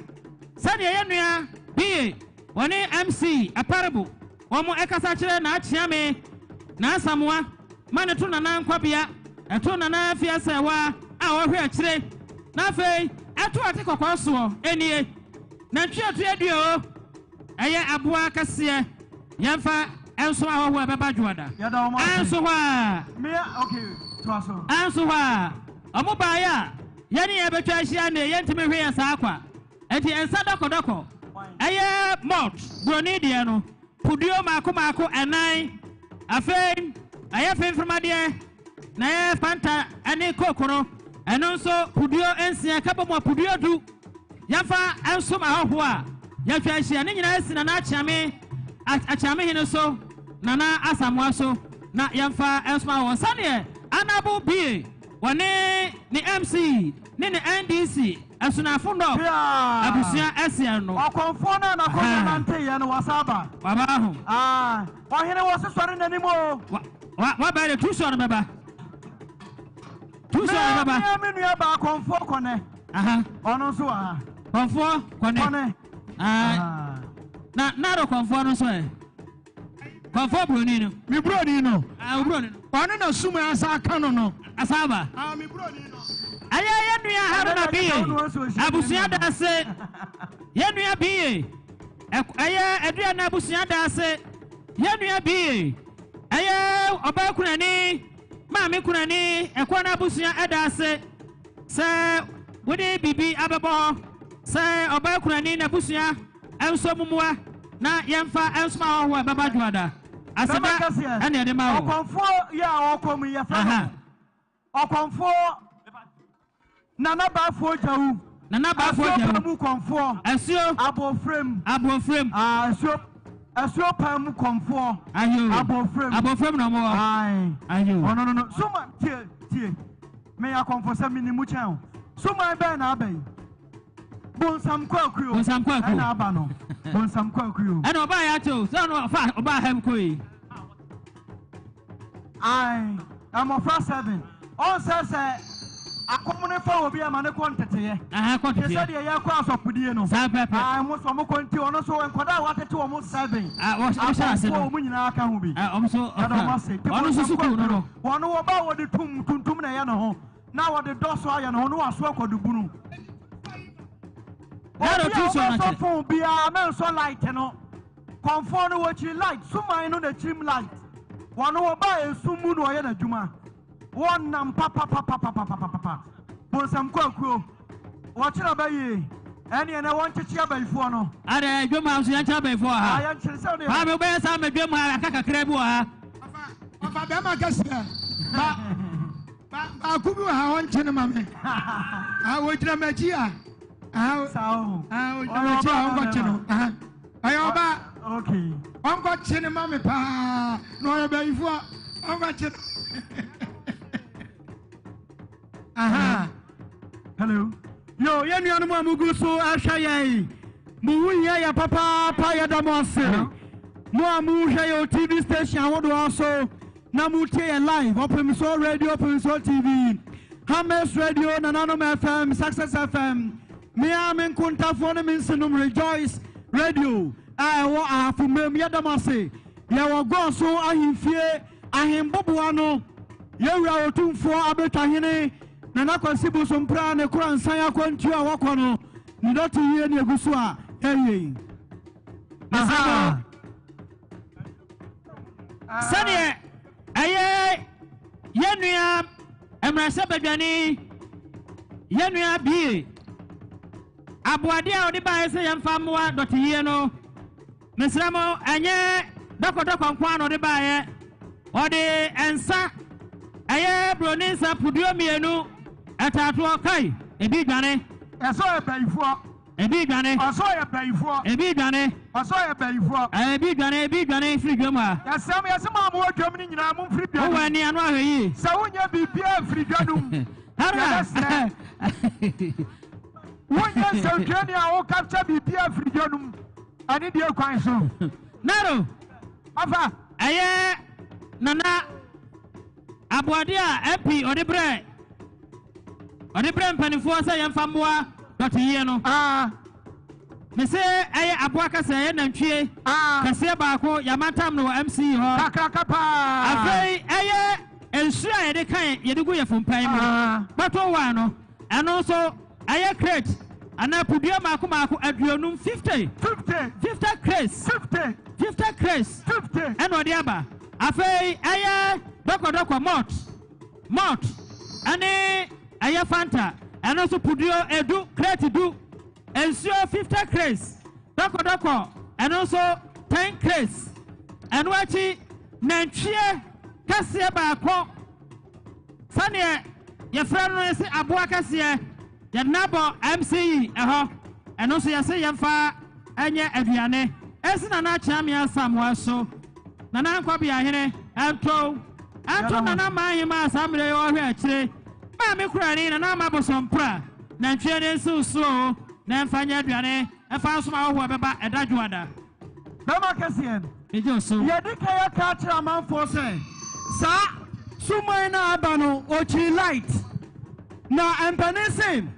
sane ye nua bi woni MC aparable omo ekasa kire na achiame na asamwa mane to nana nkwabia eto nana afia sewa a ohwe akire na afei eto atekokwa so enie na ntwe to aduo eye aboa kase yemfa enso ahoho ebeba dwoda enso ha me okay to aso enso ha omo baaya yene ebetwa ahia ne yentime hwe ya saakwa enti ensa doko eye mod broni de no pudio mako enan afei aye fenfromade na ye fanta ani kokoro eno nso pudio ensia kabomo pudio du yafa enso ma hoho a ya twa hia ne nyina asina na achiame hene so Nana Asamoaso na yɛmfa ɛsoma wɔ sɛdeɛ Honorable BA wɔne ne MC ne NDC asunafo ndɔ abusua ɛsɛn no ɔkɔnfo na na kɔn nante yɛ no wasaba waba ho ɔhene wɔ se sɔre n'anim o wa ba de tu sɔre bɛba tu sɔre bɛba me nua ba kɔnfo kɔnɛ ɔno nso wa kɔnfo kɔnɛ na do kɔnfo no so ɛ kɔnfo broni no mi broni no broni ɔne na suma asa aka no asaba mi broni no ayɛ nua Haruna BA abusua da ase yɛ nua BA ayɛ aduana abusua da ase yɛ nua BA ayɛ ɔbaa kunani maame kunani ɛkɔ na abusua ɛda ase sɛ wode bibi abɛbɔ sɛ ɔbaa kunani na abusua ɛnso mumua na yɛmfa ɛnsoma hɔ ɛbɛba dwoada aseda ɛne ɛde ma wo ɔkɔnfo yɛ a ɔkɔm yɛ fa ɔkɔnfo Nana Bafo Jau. Nana Bafo Jau. Pamu Comfort. Asio. Abofrem. Asio Pamu Comfort. Ayo. Abofrem no more. Ayo. Oh no. Suma tie. Me ya comfort sa minimu chan. Suma be na abai. Bonsam kwakuo. Na aba no. Bonsam kwakuo. And oba ya to. So no fa oba hem koi. I'm a first 7. On says akomune fa obi amane kontete kontete ye said ye kwa asopudie no mo so mo konti ono so enkoda watete wo mo 7 wo sha ase no mo nyina aka ho bi ono so suku no wono wo ba wo de tuntum na ye no ho na wo de doso aye no ho no waso akodubunu Naro tu so na che phone bia men so light no comfort no wo chi light suman no na chim light wono wo ba esumu no ye na dwuma one nam papa bonsam kwakuo watchira bayi ene na won chichi abaifo no are dwoma so yancha abaifo ha ya nchiri se ne ba me be sa me dwom ha aka kakra bi ha papa be ma kasia ba ku bi ha won chene ma me wo jira maji a sao wo jira maji a won ko chene ayo ba okay won ko chene ma me pa no ya baifo won ko chene hello yo yenu mo amugu so ahwa yai mu wuya ya papa ya damose mo amu hwe yo TV station wodo also na mu tie live open so radio open so TV Hames radio Nananom FM Success FM me am in kontafo ne minsinum Rejoice radio wo afumem ya damose ya wo go so ahimfie ahimboboa no yewura otumfo abetwahene Nana Kwasibu Sompra ne kura nsan akwantu a wakɔ no ne dɔto yie ne agusu a ɛyɛ sɛdeɛ ɛyɛ yɛnua mmarahyɛ badwani yɛnua BA aboade a ɔde baeɛ sɛ yɛmfa mmoa dɔto yie no mesrɛ mo ɛnyɛ dɔkɔdɔkɔ nko a na ɔde baeɛ ɔde ɛnsa ɛyɛ broni nsa puduo mmienu Etato kai ebi dwane eso e baifo ebi dwane oso e baifo ebi dwane oso e baifo ebi dwane firi dwom a yasem amu dwom ni nyina mu firi dwom wo ani anu ahweyi se wonya bibia firi dwom hara wonya se dwani a wo capture bibia firi dwom ani die kwan so naro afa aye nana aboade a MP ode bre mpanifo sɛ yɛmfa mmoa dɔte yie no me se ɛyɛ aboa kasa ɛyɛ nantwie kɛseɛ baako yamatam no wɔ MC hɔ kakraka pa afei ɛyɛ ensu a yɛde kan yɛde gu yɛ fompan mu bato wa no ɛno nso ɛyɛ crate ana pudua maako aduonum 50 crates ɛna ɔde aba afei ɛyɛ dɔkɔdɔkɔ malt ɛne ɛyɛ fanta ɛno nso puduo edu crate du ensuo 50 crates dɔkɔdɔkɔ ɛno nso 10 crates ɛno akyi nantwie kɛseɛ baako sɛneɛ yɛfrɛ no yɛse aboa kɛseɛ yɛde nabɔ MCE ɛhɔ ɛno nso yɛse yɛmfa ɛnyɛ aduane ɛsi na n'akyea mmea samoa so Nana Kwabia here, Anto Nana Mahima, Samuel, or here, Chile. Mammy crying, and I'm able some pra. Nan training so slow, then find your journey, and found some hour about a Dajuada. Damakasian. It is so. Yadikaya catch a man for say, Sir, Sumaina Abano, Ochi light. Now, I'm Panesim.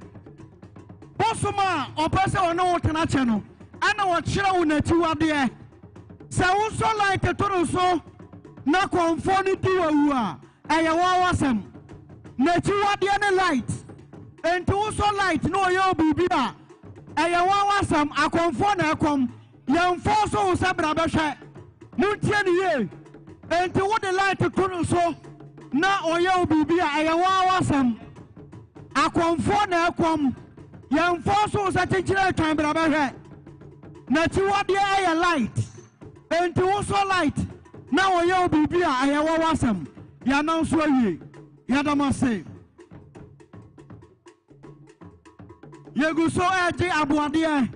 Bosuma, or person or no channel. I know what Shira Netu are there. So, also like a total so, no conformity to you are. I awesome. Netu are the light. And to also light, no, yo, Bibia. I awesome, I conform, I come. Young force or Sabrabasha. Muntian ye. And to what the light to total so, now, or yo, Bibia, I awesome. I conform, I come. Young force or such a time, Brabasha. Netu are the light. And to also light. Now you be beer, I have awesome. Yana Sway, Yadamase. You so at the Abuadia.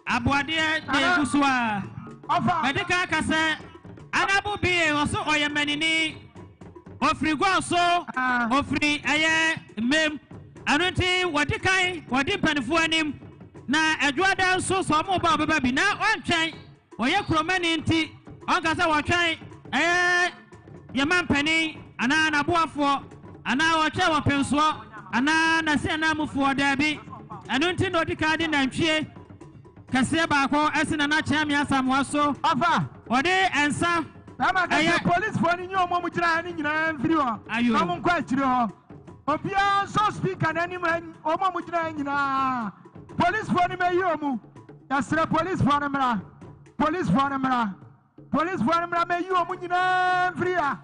Abuadia, de Gusua. Medica Cassa, Anabu be also or your manini. Offrey Guaso, Offrey, Aye, Mem, Anuti, what the kind, what depend for him. Na Edward so more Baba baby now one chain or your chromanity on Casa or chain your man penny and an abua for an hour chair pensua and an asanamu for Debbie and until not the card in and cheer Casabako as in an achamia some was so offer or they answer. Police for your mom in video. Are you quite Obia so speak and any man or Mamutra. Police for the Mayomu. That's the police for the Police for the Police for the Mayomu Fria.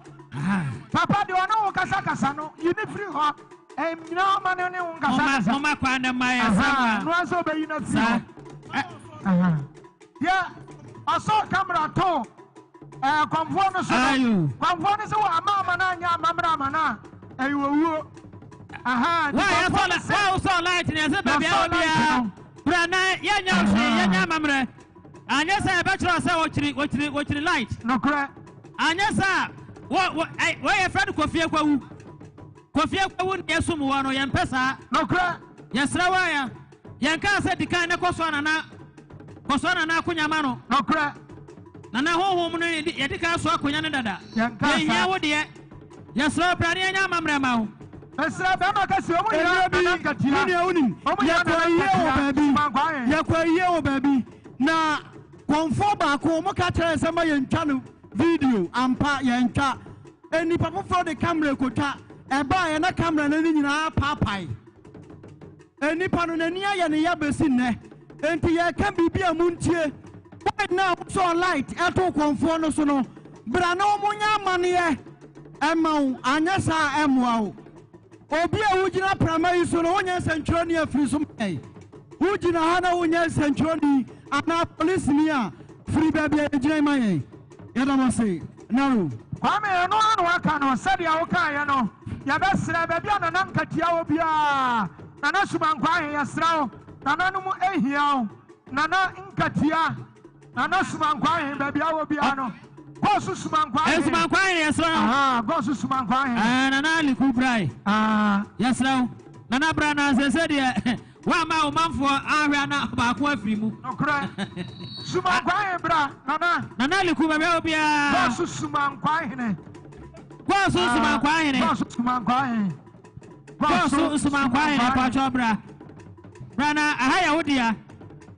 Papa, do know Casacasano? You need free hop. And no man on Casacasano. My no so be not see. Yeah, I saw camera too. Conform so Mamma Mana. And you will. Aha, why I saw light in as a baby. Brana, Yanya Mamre. And yes, I bachelor saw what you light. No crap. And yes, sir. Why a friend Kofia wouldn't get some one or Yampesa? No crap. Yes, Rawaya. Yanka said the kind of Koswana Kunyamano. No crap. Nana home, Yadika saw Kunyanada. Yanka, what dear? Yes, sir, Brania Mamre. Baby. Now, conform back home, catch somebody in channel video and part yanka. And the papa for the camera could and buy and a camera and in our papai. And the panania and the yabesin, and the can be a moontier. Right now, so light, at all conform so no. But I know Munya money. Emma, Anyasa, Emwao. Obia Ujina primary so no one century of Frisum. Ujina Hana Unya century, and now police near free baby Jemay. Yadamase, no. Kwame, no one can say Yaokayano. Yabasra, baby, and Nankatia Obia. Nana Suman Yasrao, Nanamu Ehio, Nana Inkatia, Nana Suman baby Obiano. Gosuman yes, Gosuman and an Kubrai. Yes, now, Nana Brana said, one man for Ariana Bakwafimu. No cry. Suman bra, Nana Kubabia, Gosuman Quine. Gosuman Quine. Gosuman Quine, Pachabra. Brana, a higher Odia.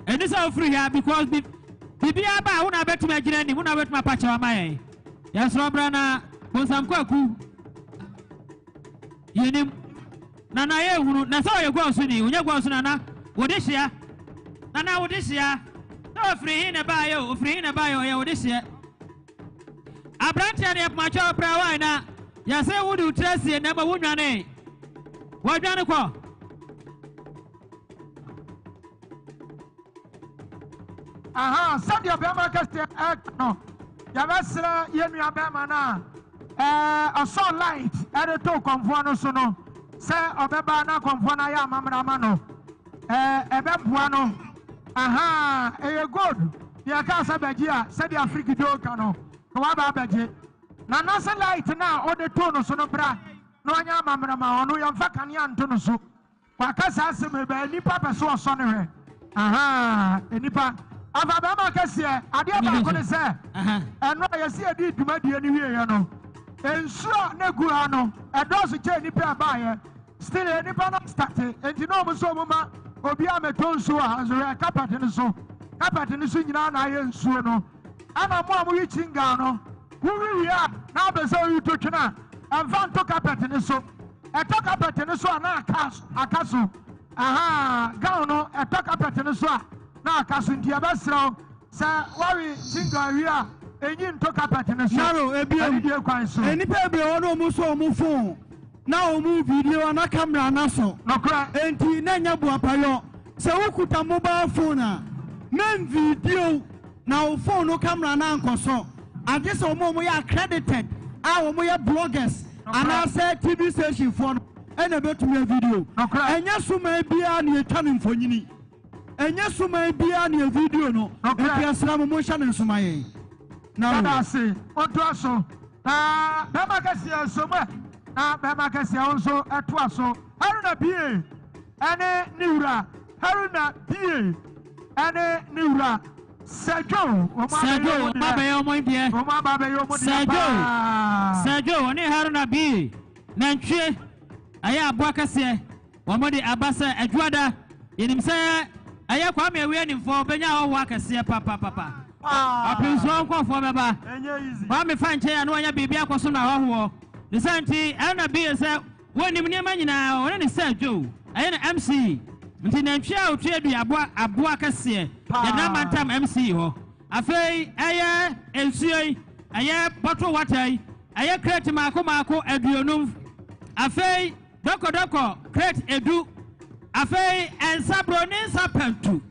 And this all free here because Bibia ba una bet me agirani una bet ma pacha mai yes robrana bonsam kwaku yenim nana ye huru na so ye gwansu ni unya gwansu nana wodehia nana wodehia no free hin ba ye o free hin ba ye o wodehia abrantia ne pacha bra wa na ya se wudu tracy na ba wunwane wadwane ko aha sadia bema keste no ya basra yenu ya bema na aso light to konfo no so no se obeba na konfo na ya mamra ma no ebeboa no aha good ya ka sa beji a se di Africa do ka no ko wa ba beji na nasa light na o de to no so no bra no anya amamra ma ono ya mfa kan ya nto no so kwa ka sa se me ba nipa pe so so ne hwe aha enipa ava ba ma ka se ade ba ko ne se eno ya se edi dwumadie ni wie ye no ensuo na gu ha no edo so che nipa ba ye still nipa na start enti no mo so mo ma obi ameto nsuo a zo ya kapate ne so nyina na aye nsuo no ana mo amu yi chinga no wuri ya na be so yi to twena amfa to kapate ne so eto kapate ne so na akaso aha gown no eto kapate ne so na akaso ntia basro sa wari chinga wi a enyi nto kapate ne so naro ebiem enipa ebe wono mu so mu phone na omu video na camera na so nokra enti na nya bu apayo se wukuta mobile phone a men video na o phone no camera na nkoso age se omo ya accredited a omo ya bloggers ana say TV station for ena betumi video enya suma bia na etwa ne mfonyini enya suma bia na video no enti asram mo hya ne suma ye na se oto aso na bema kasia soma na bema kasia onso eto aso haruna bie ene niura haruna bie ene niura Sergio babayo mo bie Sergio oni haruna bie na ntwe aya aboa kase wo mo de abasa adwada yenim se aya kwa me we ni mfo benya wo akase papa apinso nkofo beba ba me fa nche ya no anya bibia akoso na hoho ne santi ana bie se wonim ne manyina wona ne Sergio aya na MC nti na ntwe a otu adu aboa kase ya na mantam MC ho afei aya ensuoi aya bottle water aya crate mako aduonum afei doko crate edu afei ensabro ni sapantu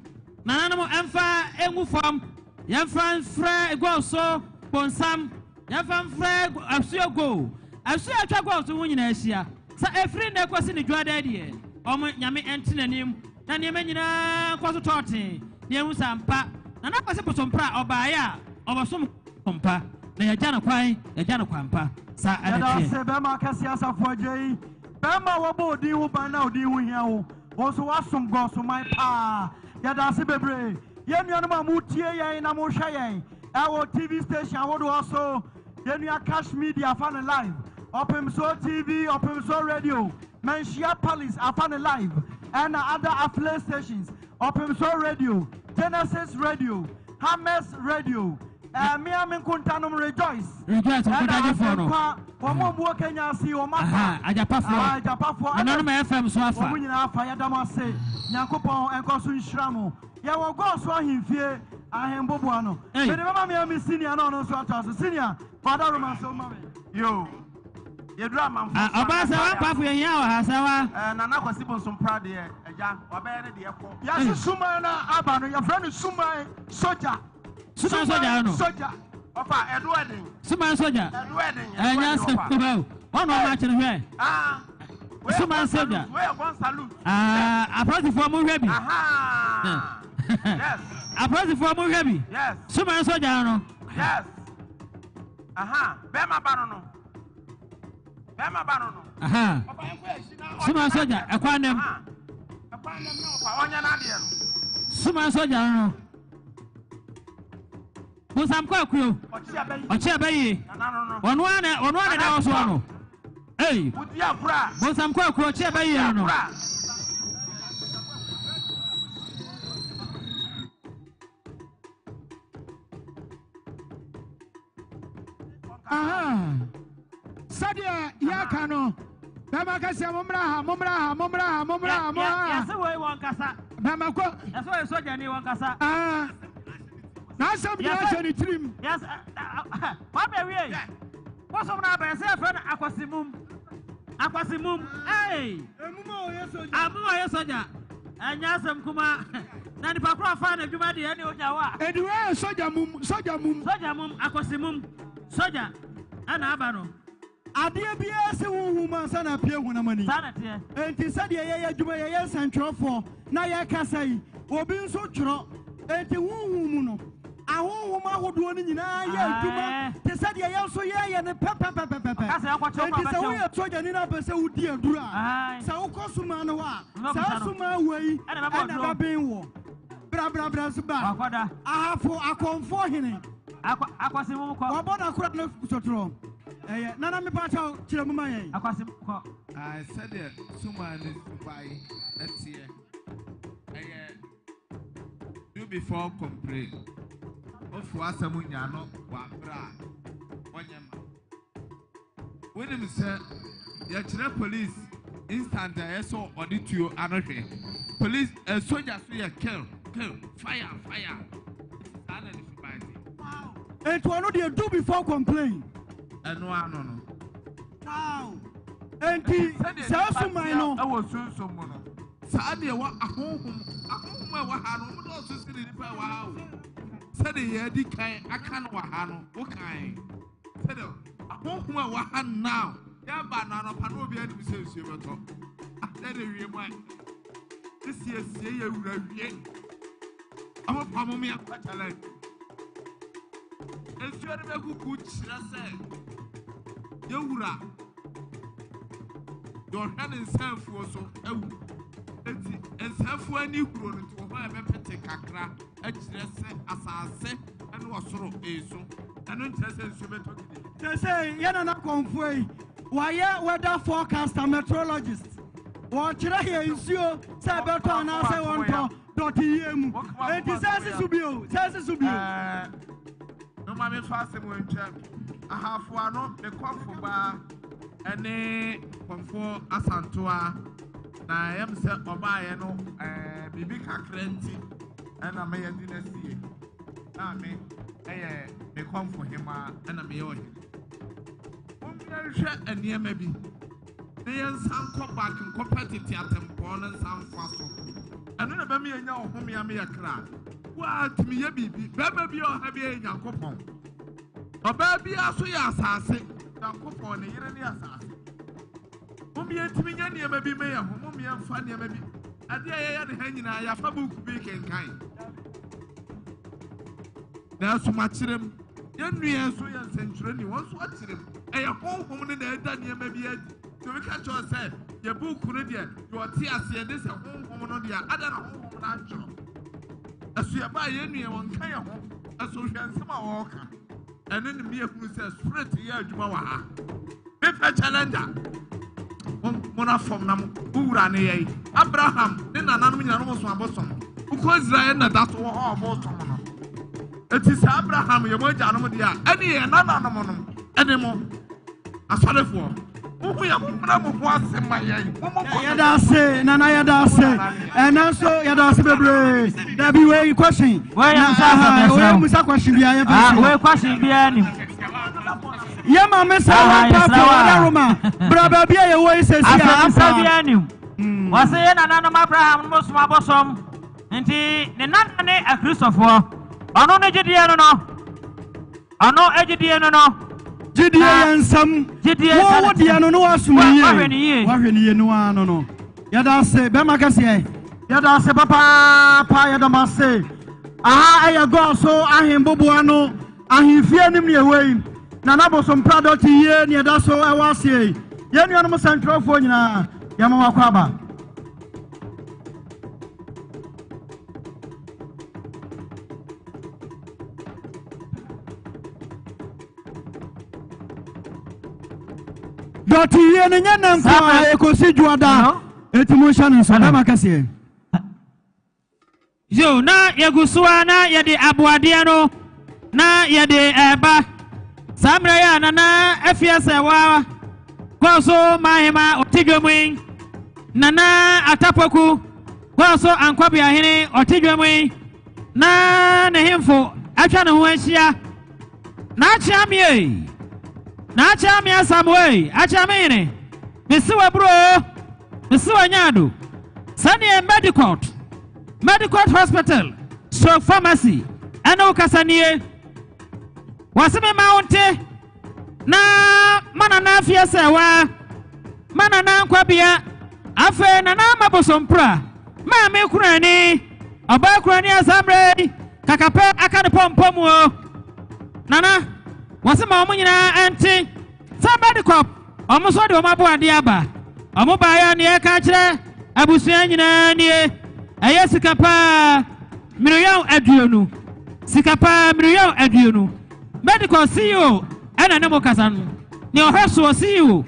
nananum emfa engu fam yemfa frɛ goso bonsam yemfa frɛ asuogo atwa goso hu nyina ahia sa efri na kwasi ne dwada de nyame entenanim na ne manyina kwaso tote ne hu sampa na na kwase posompra obaaya obosom pompa na yagya na kwampa sa adete se bema kasi asafo agei bema wobo odi wo ban na odi wo hia wo so wasom goso mai pa yada se bebre yenua no ma tie yen na mo hwa yen ewo TV station awodo also yenua Cash Media fan live Opemso TV Opemso Radio Menshia Palace afan live and other affiliate stations Opemso Radio Genesis Radio Hames Radio Miami Kuntanum Rejoice Kuntaje for no Omo mu Kenya si o mafa ajapafo no me FM so afa omo nyina afa yadama se Nyankopon enkoso nhyiramo ya wo go so ahemfie ahembobo ano me de mama me senior no so ato senior father Roman so mama yo yedura manfo obasa wa pafo yen ya wa hasawa na kwasi bonsom prade eja obaye ne de ekọ ya suma na aba no ya friend suma soja no soja ofa edwardin suma soja edwardin enya se ko ono ma kire hwe suma soja we gon salute aproti for mu hwe bi yes aproti for mu hwe bi yes suma soja no yes bema bano no suma soja ekwanem no fa onya na de no suma soja no busam kwa kuyo ochi abayi onu ana da oso no udia bra busam kwa kuyo ochi abayi no sadia yaka no bema kasi momra yase we won kasa bema ko yase we soja ni won kasa na sam dia chani trim yes wa be wi wo so na be se fe akwasimum emumo ye soja anya sam kuma na nipa kro fa na dwuma de ene oja wa ediwe soja mum akwasimum soja ana aba no ade bia se huhu mansa na pie hu na mani sanate enti sade ye adwuma ye santwerofo na ye kasa yi obi nso tworo enti huhu mu no ahonhom ahodoɔ no nyinaa yɛ adwuma te sɛ deɛ yɛn nso yɛyɛ ne pɛpɛpɛpɛpɛ enti sɛ woyɛ sogyani no apɛ sɛ wodi aduru a sɛ wokɔ soma no hɔ a saa soma wei ɛna bɛben wɔ brabra nso ba ahafo akɔmfoɔ hene akwasi mu kɔ wɔbɔ no akora no sotoro ɛyɛ nana mepa kyɛw kyerɛ mu ma yɛn akwasi kɔ sɛdeɛ soma no subae ɛteɛ ɛyɛ do before complain ofu asɛm nyano wabra onyema wonim sɛ yɛkyerɛ police instant a yɛsɛ ɔde tuo anohwɛ police soldier so yɛ kill fire ana ne subae enti ɔno deɛ do before complain ɛno ano no wow enti sɛ suman no ɛwɔ sunsun mu no saa deɛ wɔ ahohom a ɛwɔ ha no wɔn dɔɔso si ne nipa ɛwɔ ha o sɛdeɛ yɛdi kan aka no wɔ ha no wɔ kan sɛdeɛ ahohom a ɛwɔ ha now yɛaba na anɔpa na obi anim sɛ nsuo bɛtɔ asɛdeɛ wie mu a esiesie yɛ wura wie ɔmo pamo mi akɔ challenge nsuo no bɛkuku kyerɛ sɛ yɛwura yɔhwɛ ne nsanfuo so awu eti nsanfuo ani huro no nti wɔn a yɛbɛpɛte kakra akyerɛ sɛ asase ɛne wɔsoro esu ɛno nkyerɛ sɛ nsuo bɛtɔ gidi. kyerɛ sɛ yɛn nana kɔnfoɔ yi wɔayɛ weather forecaster meteorologist wɔkyerɛ yɛ nsuo sɛ ɛbɛtɔ anaasɛ wɔntɔ dɔte yie mu eti sɛ ɛsi so bio. No maame fa asɛm wɔ ntwam ahafo ano ne kɔfo baa ɛne kɔnfoɔ asantoa na yɛm sɛ ɔbaayɛ no biribi kakra nti ɛna mɛyɛ di na sie na me ɛyɛ me kɔnfo hema ɛna meyɛ wɔ hema wɔmmɛhwɛ nneɛma bi ne yɛnsa nkɔ back nkɔpɛ tete atempɔn no nsa mfa so ɛno na bɛma yɛnya ɔhomea meyɛ kra waa tumi yɛ biribi bɛma bi a ɔha bi yɛ nyankopɔn ɔbaa biara so yɛ asase nyankopɔn ne yere ne asase mommyɛntumi nya nneɛma bi mɛyɛ ho mommyɛmfa nneɛma bi adeɛ a yɛyɛ ne ha nyinaa yɛafa buku bi kenkan nanso makyerɛ m yɛnnua nso yɛ nsɛntwerɛni wɔn nso akyerɛ m ɛyɛ honhom no na ɛda nneɛma bi adi nti wobɛka kyerɛ sɛ yɛ buku no deɛ yɛɔte aseɛ de sɛ honhom no deɛ ada na honhom no atwerɛ ɛso yɛba a yɛnnua wɔnka yɛ ho ɛso hwɛ nsɛm a wɔɔka ɛno ne meyɛhunu sɛ spirit yɛ adwuma wɔ ha mepɛ challenger mona fam na wowura ne yɛi Abraham ne nananom nyina no mo so abosom wokɔ Israel na da so wɔ hɔ ɔmo som no eti sɛ Abraham yɛ mo agyanom deɛ a ɛne yɛ nananom no ɛne mo asɔrefoɔ wohu yɛ mmra mo ho asɛm ma yɛi yɛda ase nana yɛda ase ɛna nso yɛda ase bebree dabi wei question wei musa question bia wei question bia nim yɛ ma me sa wapafo ɔda roma bra baabi a yɛwɔ yi sɛsi a ampa bia nim wɔse yɛ nananom Abraham no mo som abosom nti ne nana ne akristofoɔ ɔno ne gyidie no no ɔno agyidie no no gyidie yɛ nsɛm wɔwɔ deɛ no no wasom yie wahwɛ ne yie no a no yɛda ase bɛma kɛseɛ yɛda ase papaapa yɛda m ase aha ɛyɛ gɔɔ so ahemboboa no ahemfie nim ne ɛwɔ yi na nabosom pradɔte yie ne yɛda so ɛwɔ aseɛ yɛn nuanom sɛntwerɛfoɔ nyinaa yɛma wakɔ aba dɔte yie no nyɛ nanko a ɛkɔsi dwoada ɛti mo nhyɛ no nso dama kɛseɛ yo na yɛgu so a na yɛde aboadeɛ no na yɛde ɛba saa mmerɛ yɛ a nana afia sɛ waa kɔɔ so mahema ɔte dwa mu yi nana atapaku kɔɔ so ankwabeahene ɔte dwa mu yi na ne hemfo atwa ne ho ahyia na akyea me na akyea me asamoe akyea me yene mesi wa bro mesi wa nyado sɛneɛ medical hospital stroke pharmacy ɛne wo kasanie wɔse me ma wo nte na mana na afie sɛ waa mana na nkwabea afei nana mabosompra ma me kurani ɔbaa kurani asamre kakape aka ne pompom o nana wasema omo nyina enti somebody cop omo so de omo abo ade aba omo ba ya ne ka kire abusua nyina nie eye sikapa miriam aduonu sikapa miriam aduonu medical CEO ana ne mo kasa no ne ohweso CEO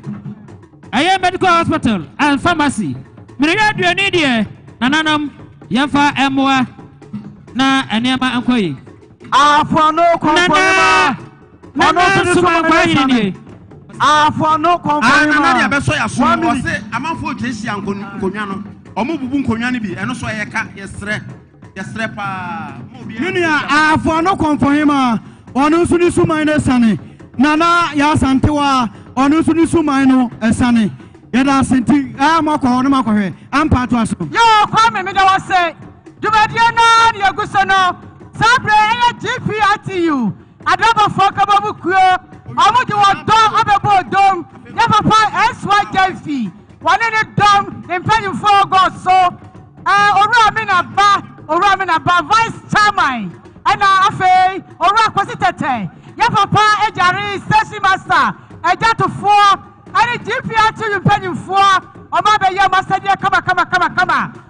eye medical hospital and pharmacy miriam aduonu die nananam yamfa emoa na enema ankoyi afọ no konfirma ono so suma kwani ni afọ no konfirma na dia beso ya so o se amanfo twesi ankonwa no omo bubu nkonwa ni bi eno so yeka yesre pa Minia afọ no konfirma ono so ni suma ina sane nana ya santewa ono so ni suma ino esane yeda senti makọ no makọhwe ampa to aso yo kwa me da wase dubadie na ne aguso no sabre eye GPRTU adaba foka babu kuo omo di wodon abebo dom ya papa SY Delphi wane ne dom impanyu for God so owura me na ba vice chairman ana afei owura kwasi tete ya papa ejare station master eja to fo ani GPRTU impanyu for omo be ya master dia kama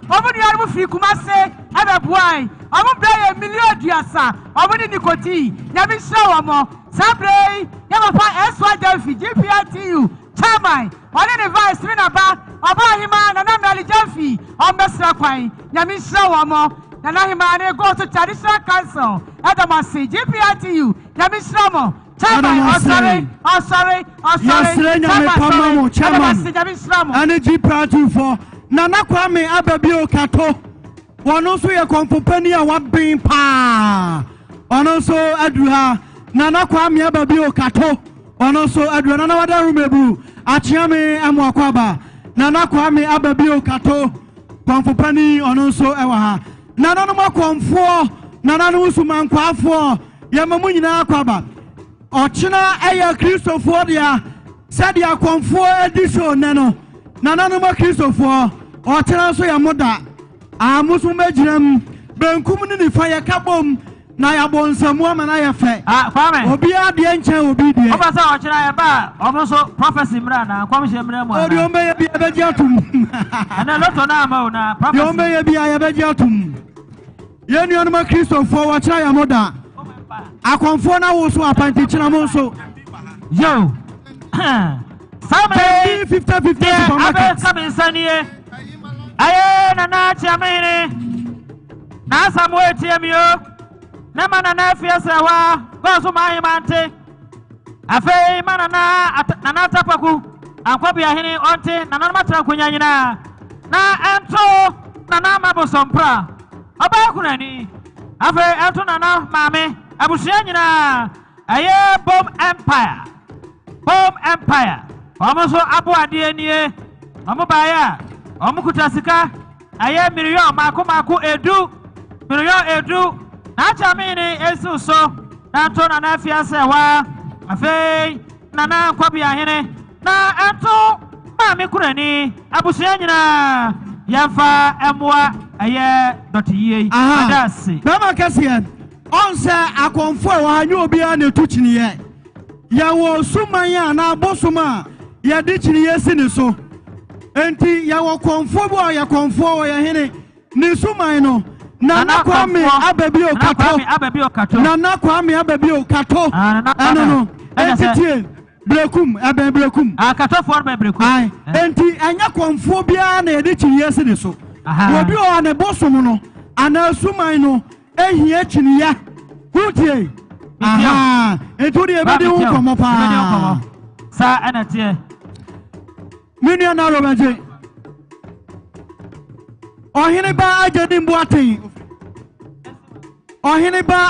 omo ni armu free kumase ebe buai omo bre million duasa omo ni nikoti nyami hira omo sabre ya papa SY Delphi GPRTU chairman one ne vice me na ba oba hima na na mali Delphi ombesra kwan nyami hira omo na na hima ne go to traditional council adamasi GPRTU nyami hira omo chairman sorry chairman energy party for Nana Kwame Ababio Kato one also a company a what being pa one also Adruha Nana Kwame Ababio Kato one also Adruha Nana Wada Rumebu Achiame Amwakwaba Nana Kwame Ababio Kato company one also Ewaha Nana Numa Kwamfo Nana Nusuman Kwafo Yamamunina Kwaba Ochina Aya Christopher dia said ya Kwamfo edition nano Nana Numa Christopher Ochina so ya moda amusu mejirem benkum ni fire kabom na ya bonsamu amana ya fe kwame obi ade enche obi die oba sa ochira ya ba omo so prophecy mra na kwamhye mra mu ana odi ombe ye bia beji atum ana loto na ama na prophecy odi ombe ye bia ya beji atum ye nu anuma Christopher ochira ya moda akonfo na wo so apanti chira mo so yo sabe 50 supermarket sabe sanie aye nana chiamene na samuel tiamio na mana na fiasewa go so mai mante afei mana na tapaku ankwabi ahene onte nana matra kunya nyina na ento nana mabosompra oba kunani afei ento nana mame abusia nyina aye bomb empire omoso abo ade nie omo baya omo kutasika aye miriyo mako edu na chamini esu so na to na afiase wa afei nana kwabi ahene na ento mame kunani abusia nyina yamfa emwa aye dotiye adase bema kasian onse akonfo wa anyu obi a na tuchiniye ya wo sumanya na bosuma ya dichiniye sini so enti ya wo konfo bo ya konfo ya hene ni suman no Nana Kwame Ababio Kato Nana Kwame Ababio Kato no enti brekum brekum akato for brekum enti anya konfo bia na dichiniye sini so obi o na bosum no ana suman no ehia chiniya hutie etu de ebedi hu komo pa sa anatie minua na robaje ohene ba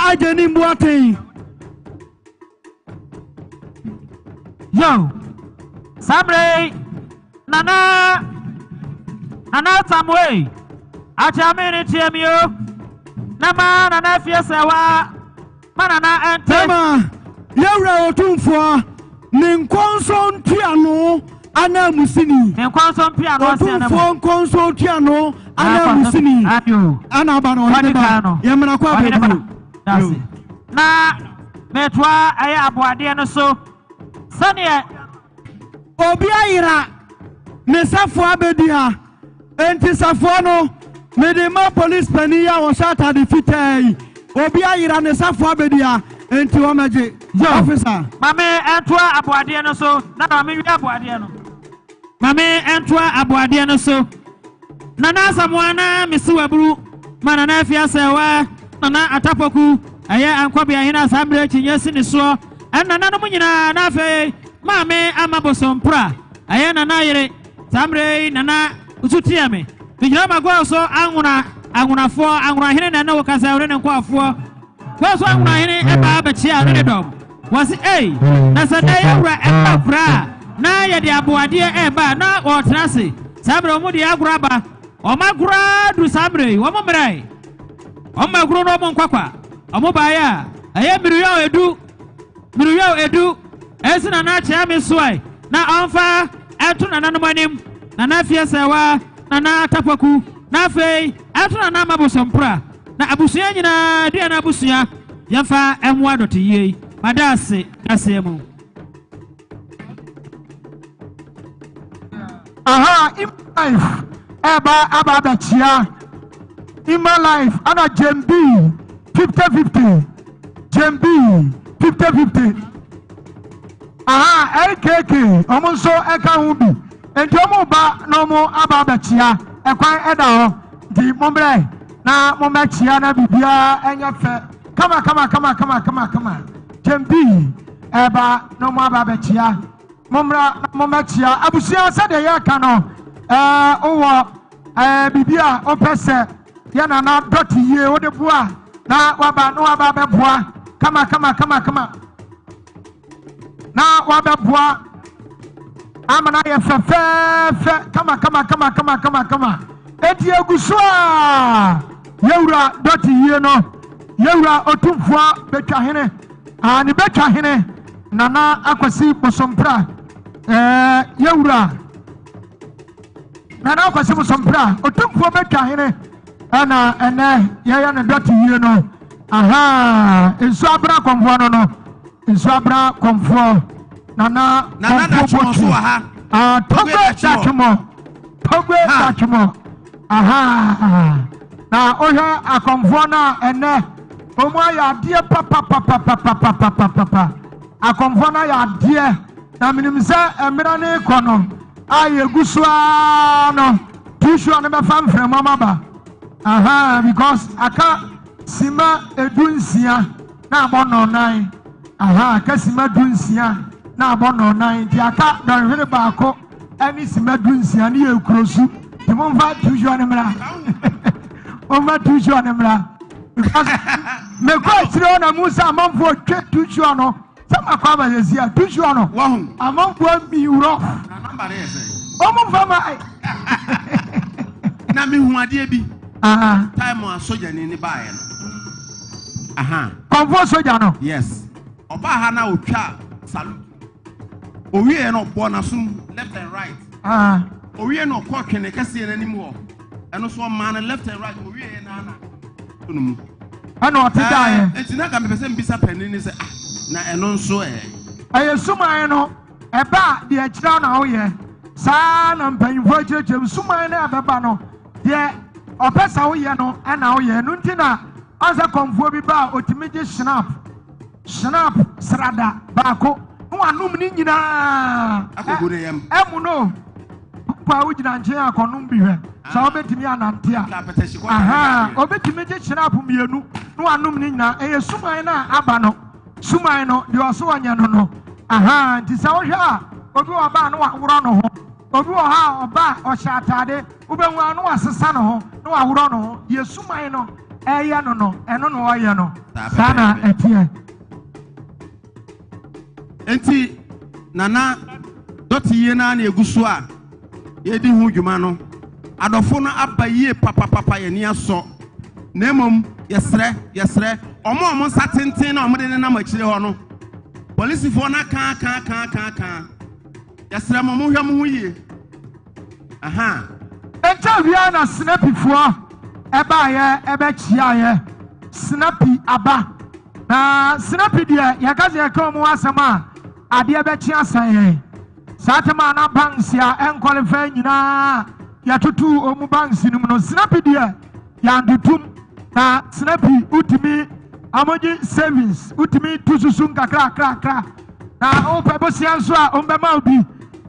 ajeni mbuaten yo sabre nana tamwe achamini tiemio nama nana fiesewa manana ente tema yewra otumfo ni nkonso ntuano ana musini nkonso mpiano otumfo nkonso ntuano ana musini ana ba no hene ba yemra kwa bedu That's it. Na metwa aye aboade no so. Sane obi ayira ne safo abedia enti safo no me de ma police paniya wo shata de fitai obi ayira ne safo abedia enti wo meje officer mame entwa aboade no so na mame wi aboade no mame entwa aboade no so na na samoana mesiwaburu mana na afia sewa na atapoku aye ankwabe ahina sambre chinyesi ne so enna na no nyina na afi mame amabosompra aye na na yire sambre nana ututia me bigira magwa so angunafo angurahene na wo kasa ore ne kwafo kwa so angurahene e ba bachi a ne dom wasi na sada yawra e ba bra na ye de aboade e ba na o trase sambre omu de aguraba o magura du sambre wo momrai o maguro no mo nkwakwa o mo ba ya aye miruyo edu esina na chia me soai na onfa etu na nanomanim na na fie sewa na na tapaku na fei etu na na mabosompra na abusuya nyina dia na abusuya yafa emwa dot yie madase asemu aha in life eba abada chia in my life ana jembi 50-50 jembi 50-50 aha AKK omo so eka hu bi enti omo ba no mo abada chia ekwan eda ho di mombre na mo machia na bibia enya fe kama jembi eba no mo abada chia momra mo machia abusia se de ya ka no owo bibia opese ya na dot ye wo de bua na waba no waba be bua kama na waba bua amana ye fe kama eti egusua yewura dot ye no yewura otumfua betwa hene ani betwa hene nana akwasi bosompra yewura nana akwasi bosompra otumfua betwa hene ana ene yaya na dot ye no aha enso abra konfo no enso abra konfo nana da chumo so ha Togwe Tachmo. Aha. Na oya akonfo na ene omo ya die papa. Akonfo na ya die na minimse emira ne kono aye gusua no tishu na be fam frem mama. Aha, because aka sima edunsia na abono nan. Aha, aka sima dunsia na abono nan di aka donhwere baako ani sima dunsia ne ekrosu di momfa tishu na mra. Oma tishu na mra. Because me ko tiro na Musa amamfo twa tishu no sama kwa ba yesia tishu no wahu amamfo mi uro na number dey say omo fama na me hu ade bi aha time a soja ni baaye no aha konfo soja no yes oba ha na otwa salute owie no bo na sum left and right aha owie no ko twene kase na nim wo eno so man left and right owie na na tunum ana otida enti na ka me pese mbisa pani ni se na eno nso aye suman no eba de akira na woye sa na mpanyimfo akirachem suman na abeba no de opesa woye no ana woye no ntina anza konfo bi ba otimije snap srada baako no anum ni nyina akogo ne yam emu no pa wujina nche akonum bi hwe sa obetimi anante a aha obetimije snap mienu no anum ni nyina eye suman na aba no suman no de oso anya no aha nti sa wohwe a obi oba no waworo no ho obi wo ha oba o shatade ubenwu anu asesa no ho no waworo no ho ye suman no eya no eno no oye no sana etie enti nana doti ye na egusu a ye di hu dwuma no adofo no abaye papa ye ni aso na emom yesre omo satenten na omo de na makire ho no police fo na kan yesre mo hwe mo hu ye aha enta na snappy fo eba ye ebe chia ye snappy aba na Snappy deɛ yɛka sɛ yɛka ɔmo asɛm a adeɛ bɛkye asan yɛn saa tema na banks a ɛnkwalifɛ nyinaa yɛtoto ɔmo banks no mu no Snappy deɛ yɛantotom na Snappy utumi amogye savings utumi tu susu nkakrakrakra na wopɛ bosia nso a ɔmbɛma obi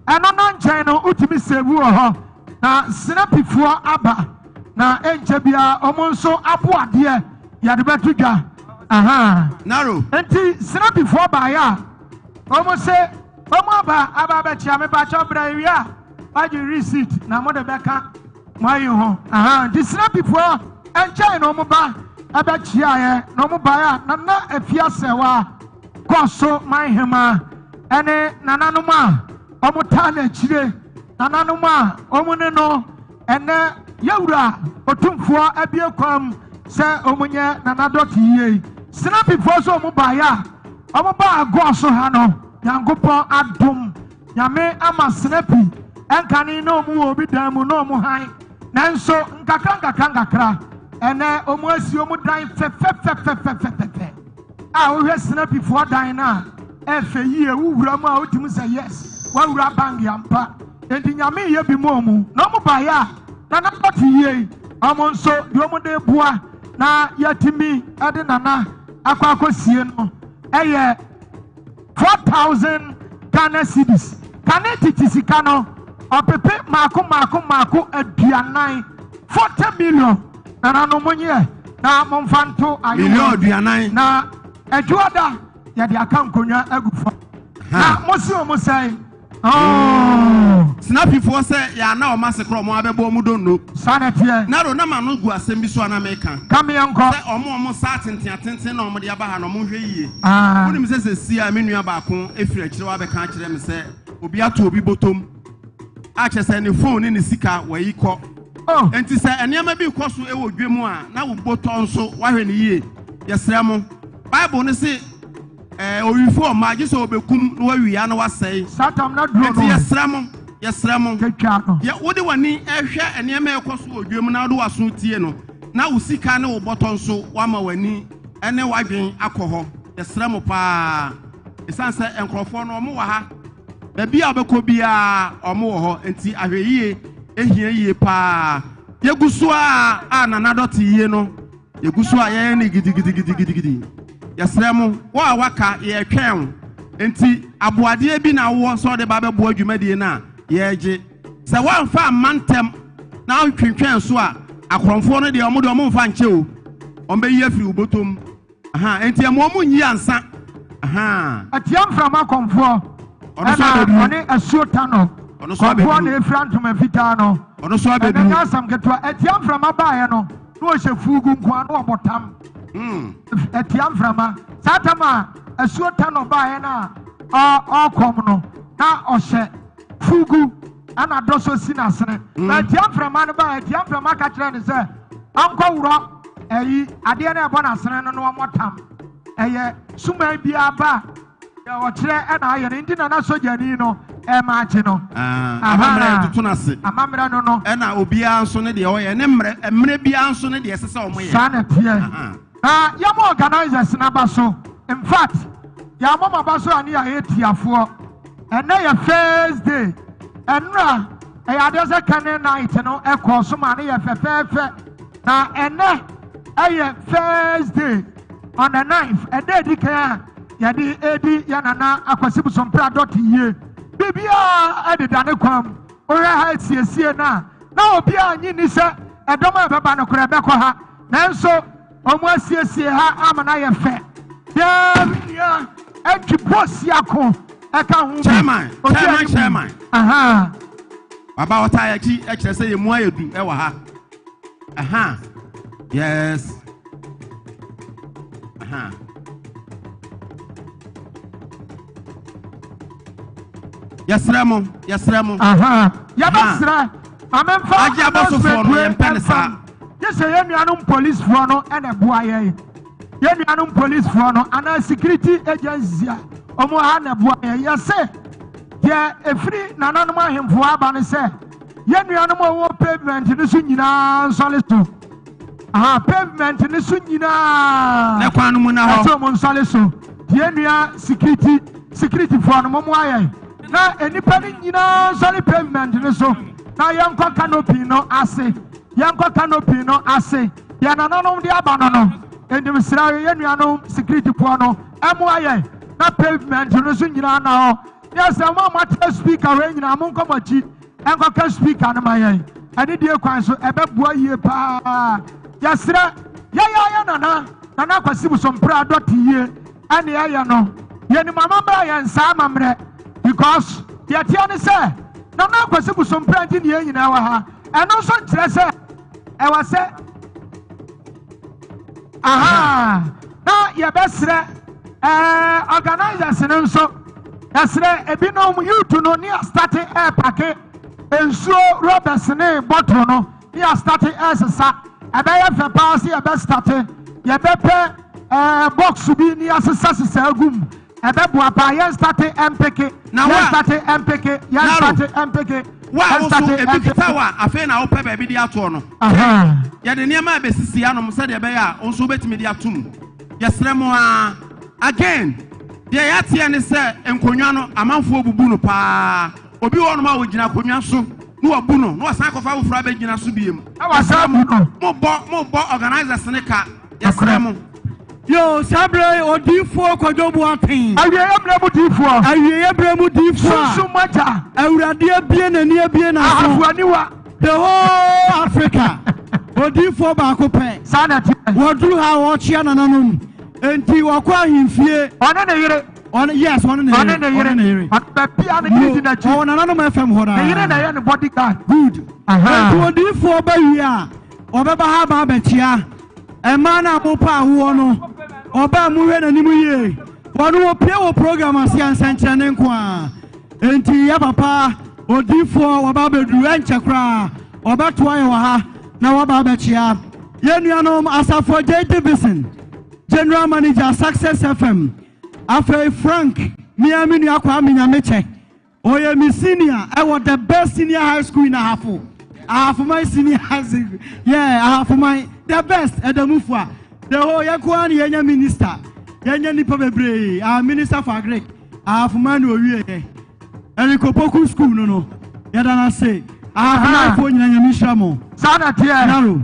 ɛno no nkyɛn no utumi save wɔ hɔ na Snappyfoɔ aba na enche bia omo nso abo ade ya de betu dwa aha naro enti Snappyfoɔ ba ya omo se omo aba be chia me ba cho bra wi a ba ji receipt na mo de beka mo ayi ho aha di Snappyfoɔ enche no mo ba aba chia ye no mo ba ya na afia sewa koso man hema ene nananom a omo ta na chire nananom a omo ne no ene yawura otumfoɔ abie kwam sɛ omunye nanadɔte yie Snappyfoɔ so omu ba ya omu ba agɔ so ha no Nyankopɔn adom nyame ama Snappy enkane na omu wo bi dan mu na omu han nanso nkakra ene omu asi omu dan fefefefefefefe a wo hwɛ Snappyfoɔ dan na efe yie wuwura mu a otimu sɛ yes wawura bang yampa enti nyame ye bi mu omu na omu ba ya nana pati ye amo nso di omo de bua na yatimi ade nana akwakosie no eye 4,000 Ghana cedis kane titisika no opepe mako aduanan 40 million nana no monye na momfanto ayo million aduanan na adwoada ya de aka nkonwa agufo na mosi omo sai Snappyfoɔ sɛ ya na o masekro mo abɛbɔ mu donno sanetie naro na ma no gu asɛm bi so ana meka kamienko sɛ omo sa tenten na omo de aba ha no mo hwɛ yie wonim sɛ si a me nua baako efiri akyire wa bɛka akyerɛ me sɛ obi ato obi botom a kyɛ sɛ ne phone ne sika wayi kɔ enti sɛ enema bi kɔ so ɛwɔ dwemu a na wo botɔ nso wahwɛ ne yie yɛsrɛ mo Bible ne se oyifo ma gye so obekum no wawia na wasɛe satam na duro no yɛsrɛ mo ketwa no ya wode wani ɛhwɛ enema ɛkɔ so odwem na do waso tie no na wo sika ne wo bɔtɔ nso wama wani ɛne wadwen akɔ hɔ yɛsrɛ mo paa esan sɛ enkrɔfo no ɔmo wɔ ha baabi a bɛkɔ bia ɔmo wɔ hɔ enti ahwɛyie ehia yie paa yeguso a nanadɔte yie no yeguso a yɛyɛ ne gidigidi yɛsrɛ mo wa waka yɛtwɛn enti aboade bi na wo so de ba bɛbo adwumadie na yɛgye sɛ wɔmfa amantem na twentwɛn so a akrɔmfo no de ɔmo mfa nkyɛ o ɔmo bɛyi afiri ubotom aha enti amo nyi ansa aha atiam frama konfo ɔno so abedu ɔne asuota no ɔno so abedu konfo na efrantoma fitaa no ɔno so abedu ɛna asam ketwa atiam frama bae no no hye fugu nko no ɔbotam atiam frama satama asuota no bae na ɔkom no na ɔhye fugu ana doso sinasene na atiam frama no bae atiam frama ka kyerɛ ne sɛ ankɔ wuro ayi adeɛ na ɛbɔ nasene no no ɔmotam ɛyɛ suma bia ba ya wɔkyerɛ ɛna ayɛ no nti na sojani no ɛma akye no amammerɛ tutu nase amammerɛ no no ɛna obiara nso ne deɛ ɔyɛ ne mmerɛ biara nso ne deɛ ɛsɛ sɛ ɔmo yɛ saa na teɛ na yɛma organizers na ba so in fact yɛama ma ba so a ne yɛayɛ tiafoɔ ɛnɛ yɛ first day ɛnora ɛyɛ adeɛ sɛ kane night no ɛkɔɔ so ma ne yɛ fɛfɛɛfɛ na ɛnɛ ɛyɛ first day on the 9th ɛdɛ di kan yɛde edi yɛnana akwasibu sompra dɔte yie bibia ɛdeda ne kwam ɔhwɛ ha siesie na obiara nyi ni sɛ ɛdɔm a ɛbɛba no korɛ ɛbɛkɔ ha nanso ɔmo asiesie ha ama na yɛ fɛ yɛbia ɛtwi bosi ako ɛka ho chairman aha baba ɔta yɛkyi ɛkyerɛ sɛ yɛ mu ayɛdu ɛwɔ ha aha yes aha yɛsrɛ mo aha yɛbɛsrɛ amemfa agye abɔsofoɔ no yɛmpɛ ne saa yɛsɛ yɛnuanom policefoɔ no ɛna boa yɛnuanom policefoɔ no anaa security agency a ɔmo ha na boa yɛsɛ yɛ efiri nananom ahemfoɔ aba no sɛ yɛnuanom a wɔwɔ pavement no so nyinaa nsɔle so pavement ni so nyina na kwanu mu na ho so mo nsale so die nua security for no mo ayen na enipa ni nyina nsale pavement ni so na yanko canopy no ase ya nananom de aba no endim sra ye nua no security for no emo ayen na pavement ni so nyina na ho yes am ma speaker we nyina mo nkomachi enko ka speaker na mayen ani die kwan so ebebua yie pa yasra ya nana kwasi bu sompra dot yie ani ya no ye ni mama bra ya nsa amamre because ye tia ni se nana kwasi bu sompra nti ne nyina wa ha eno so kire se e wa se na ye besre organizers ne nso yasre ebinom youth no ni start pake ensuo Roberts ne bottle no ni start sesa abaya fe pass ye be start ye be pe box bi ni asesa agum ebe bo apa ye start MPK na ye start MPK ye start MPK wa also ebikita wa afa na wo pe ba bi di ato no ye de niam abesisi anom se de be ya onso betimi di atum yesre mo again de ya tie ne se enkonwa no amanfo obubu no pa obi won ma wo gina konwa so no wabu no no wasan kofa wo fra be gina so biem awasa mu no mo bo organizers ne ka yesre mo yo sabre odifo kojobu atin awiye bremu difo susumaja awurade abie na afuaniwa the whole Africa odifo ba ko pe sanati woduru ha wo chia nananom enti wakwa ahimfie ona ne yire yes one ne yire bapia ne kidi na chi ona nananom FM hora ne yire na ye ne bodyguard good enti odifo ba wi a obeba ha ba bechia ema na mopa awo no oba mu hwe na nimu ye wonu wo pie wo program ase ansankyere ne nko a enti ya papa odifo waba bedu enchekra obeto aye wa ha na waba bechia ye nuanom asafo J Division General Manager Success FM Afe Frank Miami nu akwa Minyameche oye mi senior I was the best senior high school in Ahafo my senior high school Ahafo my the best Edamufua the whole yakwa ni yenya minister yenya nipa bebre minister for agric Ahafo man owie Elikopoku school no yada na say Ahafo my fo nyanya mishramo sana tie naro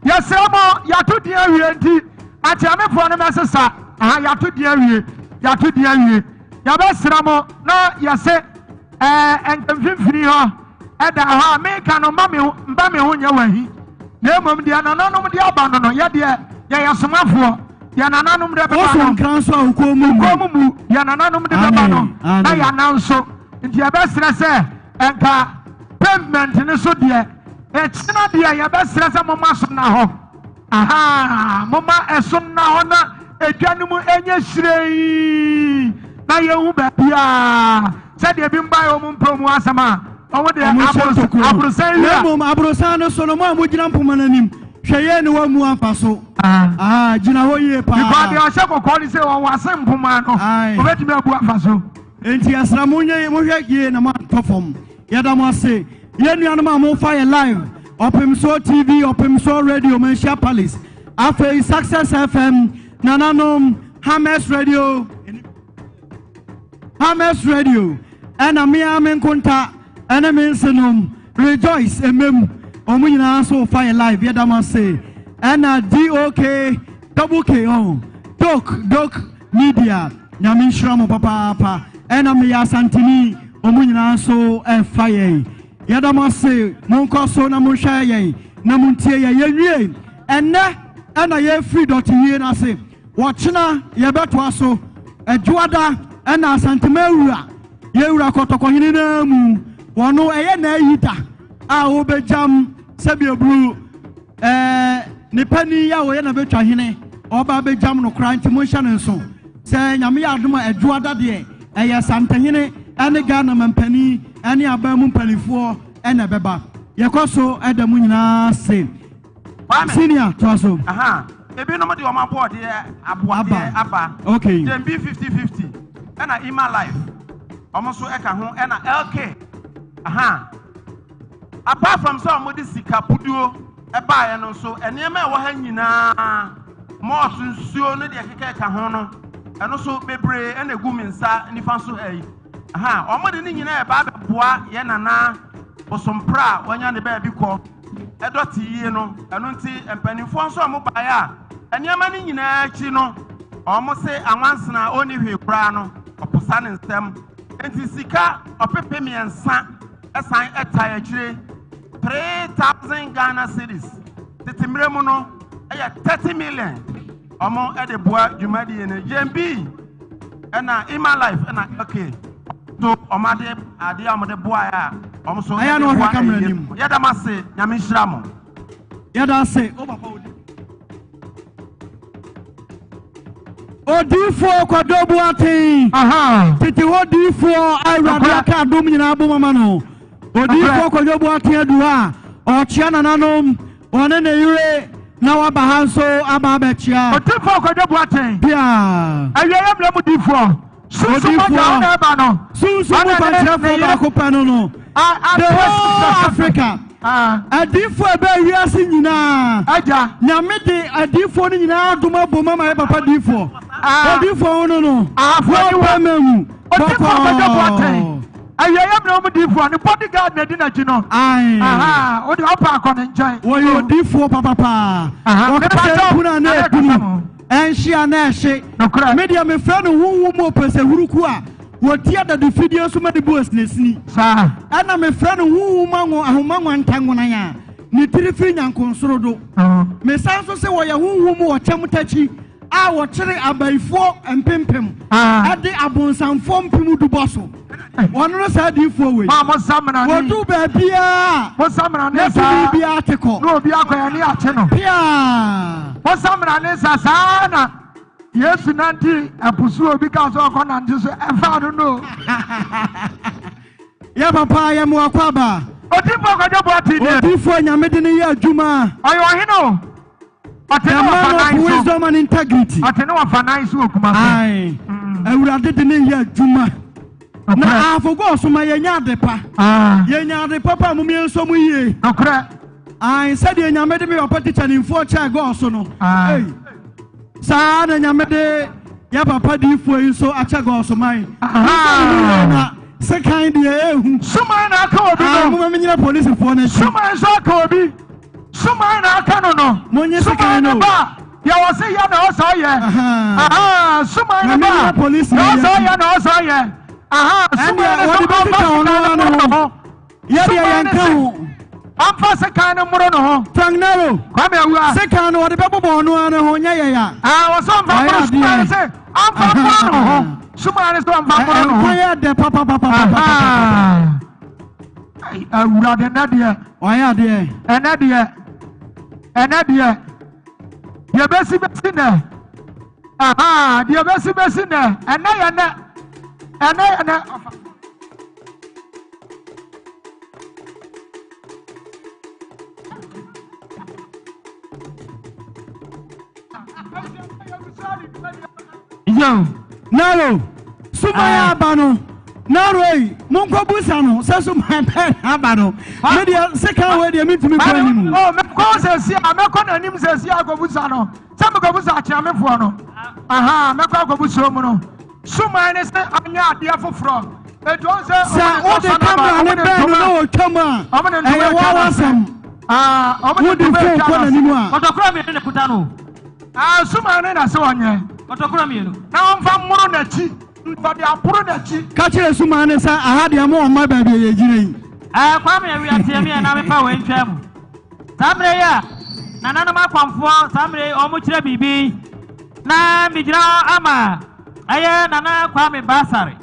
yesemo yato dia wienti ati amefo no mesesa yato dia wie ya besramo na yase enkamfimfini ho eda ha me ka no mba me ho nya wahi na emom dia nananom dia aba no ye de ye yasomafo ya nananom de beba no kranso akomu ya nananom de beba no na ya nanso nti ya besra se enka pavement ne so de echina de ya besra se moma so na ho moma esom na ho na edwanum enye sirei na yehu ba bia se de bi mba yo mpromu asama owo de abrosan abrosan so no mo amugina mpomananim hweye ne wa mu afaso gina ho ye pa because de ohye kokko ni se won wase mpoma no obetimi abu afaso enti asramunye mo hwege na ma tofom yada mo ase ye nuanom am fire live Opimso TV Opimso Radio Mensia Palace Afe Success FM nananom Hames Radio ena miame nkonta ena mensenom rejoice emem omunyina so fire live yadama say ena DOK double K on Doc Media nyame nshiramo papa ena meya santini omunyina so fire yadama say monko so na monhwa ye na montie ye yenwie ena ye free dot ye na say watchna ye beto aso adwada ena santimawura yewura kotokohini na mu wono eye na yita a obejam sebiebru ne pani ya wo ye na betwa hene oba bejam no kra nti mo hya ne nso se nyame ya adoma adwada de eye santahene ene Ghana mampani ene abamu mpanifo ene beba yekoso edamu nyina se senior toso ebi no mo de o ma board aba okay dem be 50-50 ena Ima Life almost eka ho ena LK apart from some modi sika puduo ɛbaa yɛ no so nneɛma ɛwɔ ha nyinaa mɔɔso nsuo ne deɛ keka ka ho no ɛno so bebree ɛna egu mi nsa nifa so ɛyi ɔmo de ne nyinaa ɛbaa bɛboa yɛ nana bosompra a wɔnya ne baabi kɔ ɛdɔte yie no ɛno nti mpanimfoɔ nso a mo baeɛ a nneɛma ne nyinaa akyi no ɔmo se awansena ɔni hwee koraa no ɔposa ne nsɛm nti sika ɔpepe mmiɛnsa ɛsan ɛta akyire 3,000 Ghana cedis tete mmerɛ mu no ɛyɛ 30 million ɔmo ɛde boa dwumadie no yɛmbi ɛna ima life ɛna okay so ɔmo ade a ɔmo de boa a ɔmo so ɛyɛ no ɔhwɛ kamera nim yɛda ma se nyame nhyira mo yɛda se odiifoɔ kɔdɔbu aten tete hɔ diifoɔ awurade aka adom nyinaa bɔ mama no odiifoɔ kɔdɔbu aten adu a ɔkyea nananom ɔne ne yere na waba ha nso aba abɛkyea odiifoɔ kɔdɔbu aten pia ayɛyɛ mmerɛ mu diifoɔ odiifoɔ sunsumu pakyerɛfoɔ baako pɛ no no the whole Africa adiifoɔ ɛbɛ wiase nyinaa nyame de adiifoɔ no nyinaa adom abɔ mama yɛ papa diifoɔ odiifoɔ no no wɔbɛ ma mu bɔkɔɔ ayɛyɛ mmerɛ mu diifoɔ ne bodyguard na di n'akyi no wode ɔpa akɔ ne nkyɛn wɔyɛ odiifoɔ papapaa wɔka sɛ kuna na ekunu ɛnhyia na ɛhye media mefrɛ no huhu mu ɔpɛsɛ huruku a wɔti adade fidie nso ma de bu asinesini ɛna mefrɛ no huhu mu ahoma nwantanwonan a ne tiri firi nyankonsoro do mesan nso sɛ wɔyɛ huhu mu wɔkyɛm takyi a wɔkyere abayifoɔ mpempem ɛde abonsamfoɔ mpem dubɔ so wɔno no saa diifoɔ wei wɔdu baabiaa na biribiaa te kɔ na obi akɔyɛ ne akye no pia wɔsamena ne sa saa na yesu nante apusu obi ka so ɔkɔ nante so ɛfa no no yɛ papa yɛ mmoakɔ aba odiifoɔ kɔdɔbu ate deɛ odiifoɔ nyame de ne yɛ adwuma ɔyɛ ɔhene o ɔte ne wɔfa nan so wisdom and integrity ɔte ne wɔfa nan so okuma so awurade de ne yɛ adwuma na afogɔ ɔsoma yɛnya adepa yɛnya adepa pa mu miɛnso mu yie sɛdeɛ nyame de me papa teacher nimfoɔ kyɛ gɔɔ so no saa na nyame de yɛ papa diifoɔ yi nso akyɛ gɔɔ so man na sekan deɛ ɛhu suman na aka obi no moma menyina polisifoɔ no akyi suman nso aka obi suman na aka no no monye sekan no yɛwɔ se yɛ na ɔsɛ ɔyɛ suman no ba yɛwɔ sɛ ɔyɛ na ɔsɛ ɔyɛ suman no so ɔmfa yɛdeɛ yɛnka ho ɔmfa sekan no mmoro no ho tangnaro kwame awura sekan no wɔde bɛbobɔ ɔno ano ho nyɛ yɛya wɔsɛ ɔmfa mmoro suman no sɛ ɔmfa mmoro no ho suman no sɛ ɔmfa mmoro no ho ɛnkɔyɛ dɛ papapapapapa awura de ɛnɛ deɛ ɔyɛ adeɛ ɛnɛ deɛ deɛ bɛsi nɛ deɛ bɛsi nɛ ɛnɛ yɛ nɛ yo naro sumaya aba no naro yi monkɔ busa no sɛ sumaya bɛɛ aba no medeɛ sekan wei deɛ mentumi kɔ anim mɛkɔ sɛsi a mɛkɔ n'anim sɛsi a akɔbusa no sɛ mekɔbusa akyeamefoɔ no mɛkɔ akɔbusa mu no sumaya ne sɛ anyɛ adeɛ foforɔ ɛtuɔ sɛ wode kamera ne bɛɛ no na wɔtwa mu a ɛyɛ wawasɛm wode fon kɔ n'anim a ɔtɔkora mmienu ne kuta no sumaya ne na sɛ ɔnyɛ ɔtɔkora mmienu na ɔmfa mmoro n'akyi mfade aporo n'akyi ka kyerɛ sumaya ne sɛ aha deɛ ma ɔma baabi a yɛgyina yi kwame awia teɛ mi na mefa wɔ ntwa mu saa mmerɛ yi a nananom akɔmfoɔ saa mmerɛ yi ɔmo kyerɛ biribi na megyina hɔ ama ɛyɛ nana kwame basare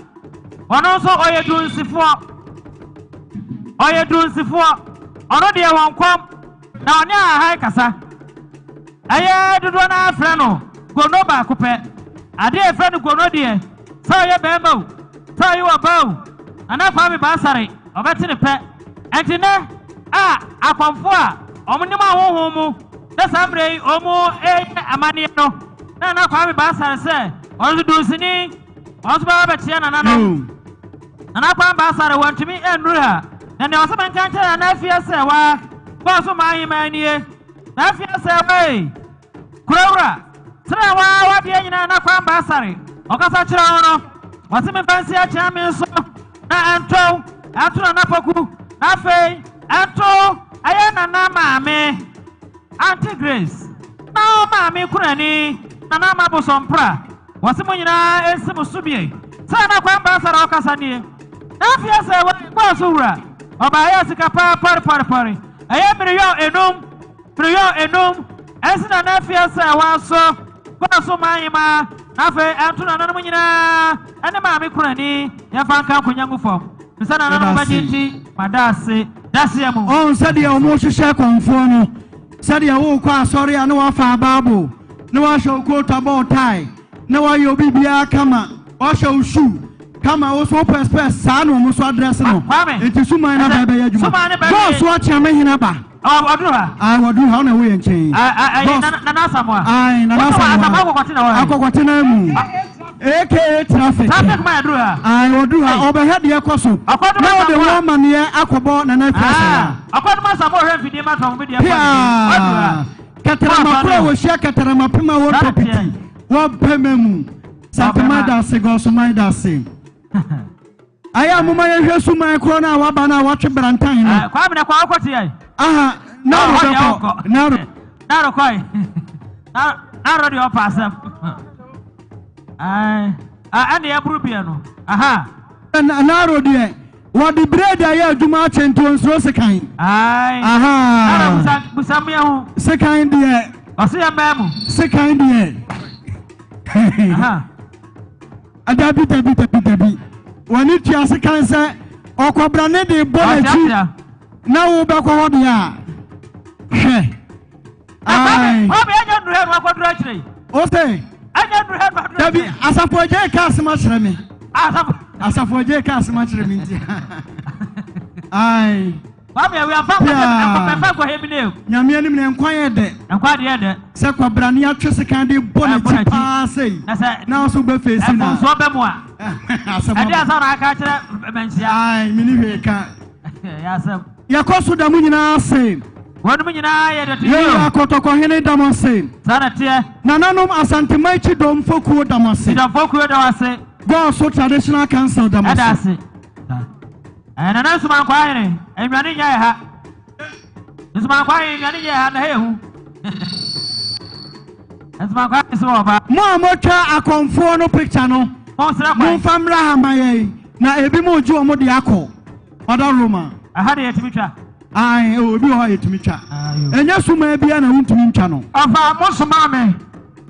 ɔno nso ɔyɛ dunsifoɔ ɔno deɛ wɔn kɔm na ɔne aha kasa ɛyɛ dodoɔ no afrɛ no gono baako pɛ adeɛ ɛfrɛ no gono deɛ sɛ ɔyɛ bɛrima o sɛ ɔyɛ ɔbaa o nana kwame basare ɔbɛte ne pɛ ɛnti nɛ a akɔmfo a ɔmo nim ahohom mu na saa mmerɛ yi ɔmo ɛyɛ amanneɛ no na nana kwame basare sɛ ɔno dunsini ɔno nso bɛba bɛkyea nana no nana kwame basare wɔntumi ɛnnuru ha na nea ɔsɛ bɛnka nkyerɛ nana afie sɛ waa bɔɔ so maa yi maa nie na afia sɛ wei kurawura sere wa de nyina na kwa ambasare ɔkasa kyerɛ ho no wɔse me fansi akyerɛ me nso na ɛnto na napoku na afei ɛnto ayɛ nana maame Auntie Grace na maame kunani nana mabosompra wɔse mo nyinaa esi mo subie sɛ na kwa ambasare ɔkasa nie na afia sɛ wei bɔso wura ɔba ayɛ sika pare ɛyɛ miriyo enum ɛsi na afia sɛ waso bɔso mayima na afei ɛnto na nanom nyinaa ɛne maame kunani yɛfa nka konyangu fam bisa na nanom bɛgyegye madase daseɛ mu sɛdeɛ ɔmo hyehyɛ kɔnfoɔ no sɛdeɛ wokɔ asɔre a ne wafa baabo ne wahyɛ wo kota bɔɔ tae ne wayɛ obi biara kama wahyɛ wo shoe kama wo so pɛspɛs saa na ɔmo so adrɛse no enti suman na bɛbɛyɛ adwuma bɔɔso akyea me hena ba ɔduru ha ɔduru ha ɔna woyɛ nkyɛn nana asamoa nana asamoa akɔkɔte na mu aka traffic ma yɛduru ha ɔduru ha ɔbɛhɛ deɛ kɔ so na ɔde wɔ maneɛ akɔbɔ nana fiasa ɔkɔdoma asamoa hwɛ mfidie ma tɔn bi deɛ kɛtɛrɛma koro a wɔhyia kɛtɛrɛma pema wɔtɔ piti wɔpɛma mu sapema dase gɔsoman dase ayɛ amoma yɛhwɛ suman korɔ no a waba no a wɔtwe brantan no kwamene kwa wokɔte yɛ naro deɛ ɔpa asɛm ɛne yɛboro bia no naro deɛ wɔde bread a yɛ adwuma akyɛ nti ɔnsuro sekan busameɛ ho sekan deɛ ɔse yɛ mmaa mu sekan deɛ dabi wɔne tua sekan sɛ ɔkɔbra ne de bɔ n'akyi na wobɛkɔ hɔ deɛ a hwɛ ose dabi asafo agye ka asɛm akyerɛ me asafo agye ka asɛm akyerɛ me nti nyame anim ne nkwa yɛ dɛ sɛ kɔbra ne atwe sekan de bɔ n'akyi paa sei na wo so wobɛfɛsi na mene hwee ka yɛkɔ so da mu nyinaa se yɛyɛ akɔtɔkɔhene da mo se nananom asantema akyi dɔm fokuo da mo se gɔɔso traditional council da mo se nana nsumankwa ahene enwane nya yɛ ha nsumankwa ahene enwane nya yɛ ha na ha ehu nsumankwa ahene so ɔba mo a motwa akɔmfoɔ no picture no momfa mmra ha ma yɛn na ebi mo gye ɔmo de akɔ ɔda roma aha de yɛtumi twa obi wɔ hɔ yɛtumi twa ɛnyɛ suma bia na wontumi ntwa no afa mo soma me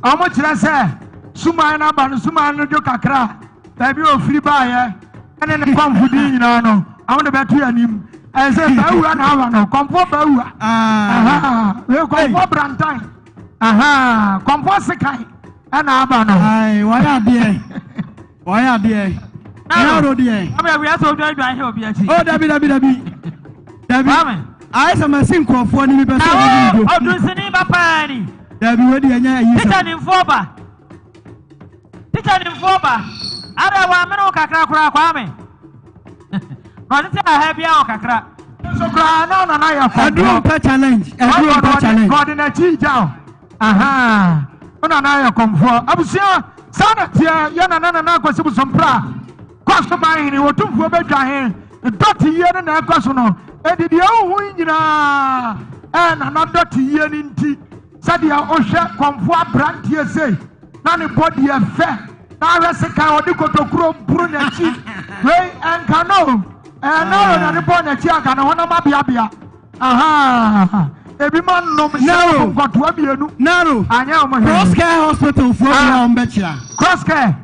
ɔmo kyerɛ sɛ suma no aba no suma no dwo kakra baabi ofiri baayɛ ɛne ne kɔmfodi nyinaa no ɔmo de bɛto anim ɛsɛ baawura na aba no kɔmfo baawura kɔmfo brantan kɔmfo sekan ɛna aba no wɔyɛ adeɛ naro deɛ dabi ayɛ sɛ masi nkurɔfoɔ ne mebɛ sɛ ɔdunsini ba paa ni dabi wadi ɛnyɛ ayi tikya nimfoɔ ba ada wɔamene wo kakra koraa kwame na ɔde te aha bia wɔ kakra so koraa na ɔnana yɛ ɛduro mpɛ challenge kɔde n'akyi gya wo ɔnana yɛ kɔmfoɔ abusua saa na teɛ yɛ nana akɔsi busompra kɔso ma hene wɔtumfoɔ bɛdwa he dɔte yie no na ɛkɔ so no ɛdidi ɛwohu nyinaa nana dɔte yie no nti sɛdeɛ ɔhwɛ kɔmfoɔ aberanteɛ sei na ne bɔdeɛ fɛ na ahwɛ sekan ɔde kotokuro mpuru n'akyi wei ɛnka no ɛnaro na ne bɔ n'akyi anka ne honam abeabea ebi ma nom hyɛ nkɔtoa mmienu naro anyɛ ɔmo crosscare hospital foɔ bi a ɔmo bɛkyia crosscare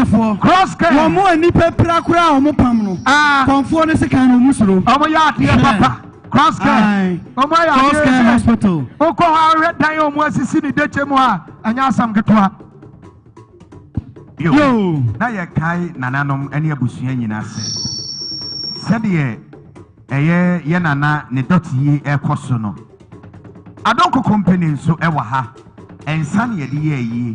foɔ wɔn mo nipa pira kora a ɔmo pam no kɔnfoɔ ne sekan na ɔmo soro ɔmo yɛ adeɛ papa crosscare ɔmo yɛ adeɛ crosscare hospital okɔ hɔ ahwɛ dan ɔmo asisi ne dekyɛ mu a ɛnyɛ asam ketewa yo na yɛ kae nananom ne abusua nyinaa sɛ sɛdeɛ ɛyɛ yɛ nana ne dɔte ɛkɔ so no adonko company nso ɛwɔ ha ɛnsa ne yɛde yɛ yie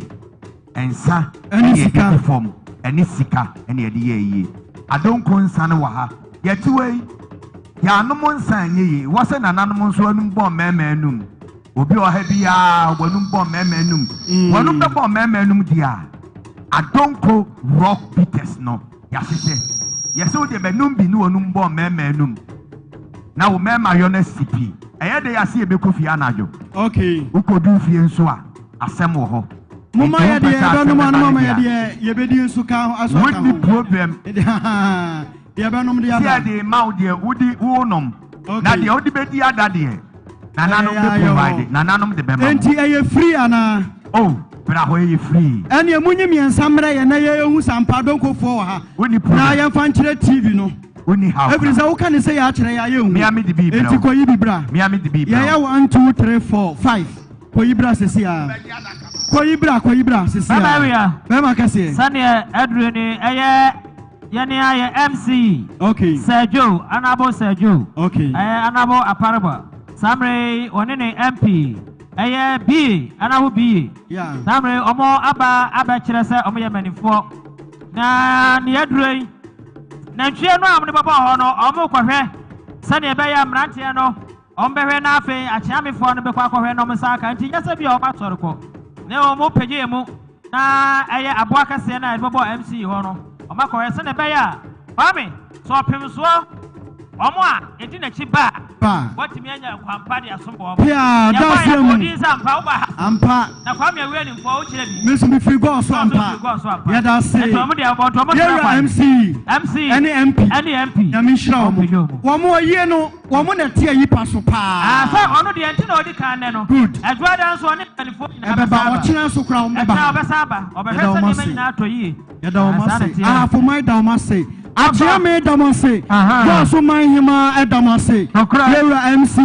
ɛnsa ne yɛde fam ɛne sika ne yɛde yɛ yie adonko nsa ne wɔ ha yɛte wei yɛanom nsa nyɛ yie wɔsɛ nananom nso anum bɔ mmarima anum obi oha bia wanum bɔ mɛmɛ num wanum bɔ mɛmɛ num dia Adonko Rock Peters no yahyehyɛ yɛsɛ wo de bɛnum bi ne wanum bɔ mɛmɛ num na wo mɛma yɔ na sipi ɛyɛ de yɛse yɛbɛkɔ fie anadwo okay wokɔdu fie nso a asɛm wɔ hɔ mama yɛ deɛ ɛbɛnom anoma yɛ deɛ yɛbɛdi nso ka ho aso ka ho wodi problem yɛbɛnom de ada deɛ ma wo deɛ wodi wonom na deɛ wodi bɛdi ada deɛ nananom de provide nananom de bɛma enti ɛyɛ free ana oh bra ho yɛ free ɛne munyi miɛnsa mmerɛ yɛ na yɛhu sampa donkofoɔ wɔ ha na yɛmfa nkyerɛ tv no Uni how? Every say woka ne say ya kyerɛ ya yɛ hu. Miami de bibra. Enti koyi bibra. Miami de bibra. Ya 1 2 3 4 5. Koyi bibra sesi ya. Koyi bibra sesi ya. Baba Bema kase. Sane Adrian eye yene aye MC. Okay. Sergio, Anabo Sergio. Okay. Anabo Aparaba. Samre onene MP. Eye B, Anabo B. Yeah. Samre omo aba kyerɛ sɛ omo yɛ manifo. Na ne Adrian na ntwe no amne baba ho no omo kɔhwɛ sane ɛbɛyɛ amranteɛ no ɔmbɛhwɛ na afi akyeamefo no bɛkɔ akɔhwɛ no msaka nti nyɛ sɛ bia ɔbatɔre kɔ ne ɔmo pɛgye mu na ɛyɛ aboa kɛseɛ na ɛbɛbɔ MC hɔ no ɔmakɔhwɛ sane ɛbɛyɛ a ɔme so ɔpem so ɔmo a ɛdi n'akyi ba wɔtumi anya kwampa de asombo ɔmo ya dasia mu ampa na kwame awie ni mfo wo kyerɛ bi mesu mi fi go so ampa ya dasia ɔmo de ɔmo ya MC any MP ya mi shira ɔmo wɔmo yie no wɔmo na tie yi pa so pa sɛ ɔno de enti na ɔdi kan ne no adwua dan so ɔne panifo nyina ba ɔkyena so kra ɔmo ba ɔbɛsa ba ɔbɛhwɛ sɛ ne nyina atɔ yie ya da ɔmo se afomai da ɔmo se Ajiame damase, Bosu Mahima Edamase, Yera MC,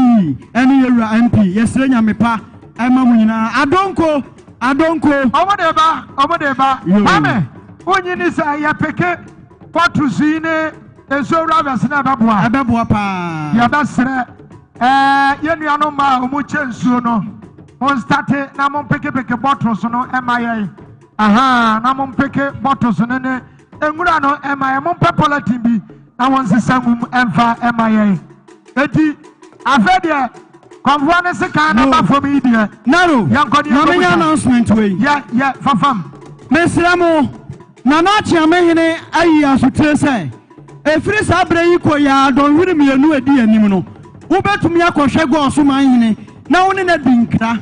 any Yera MP, Yesrenya Mepa, Emma Munina, Adonko, Omodeba, Mame, Unisa, Yapeke, Quatruzine, and so Ravas Nababua, Ababuapa, Yabasre, Yenianoma, Umuchen Suno, Monstate, Namon Peke bottles, no MIA, Namon Peke bottles, and Engura no MIA mon popular team bi na won sesam emfa MIA eti afedia konfo ne se kan na ba fo mi dia naro na me announcement we ya fafam mesramo na na chia me hene ayi asotre se efiri sabre yi ko ya don hiri mienu edi anim no wo betumi akohwe go so man hene na woni na dinkra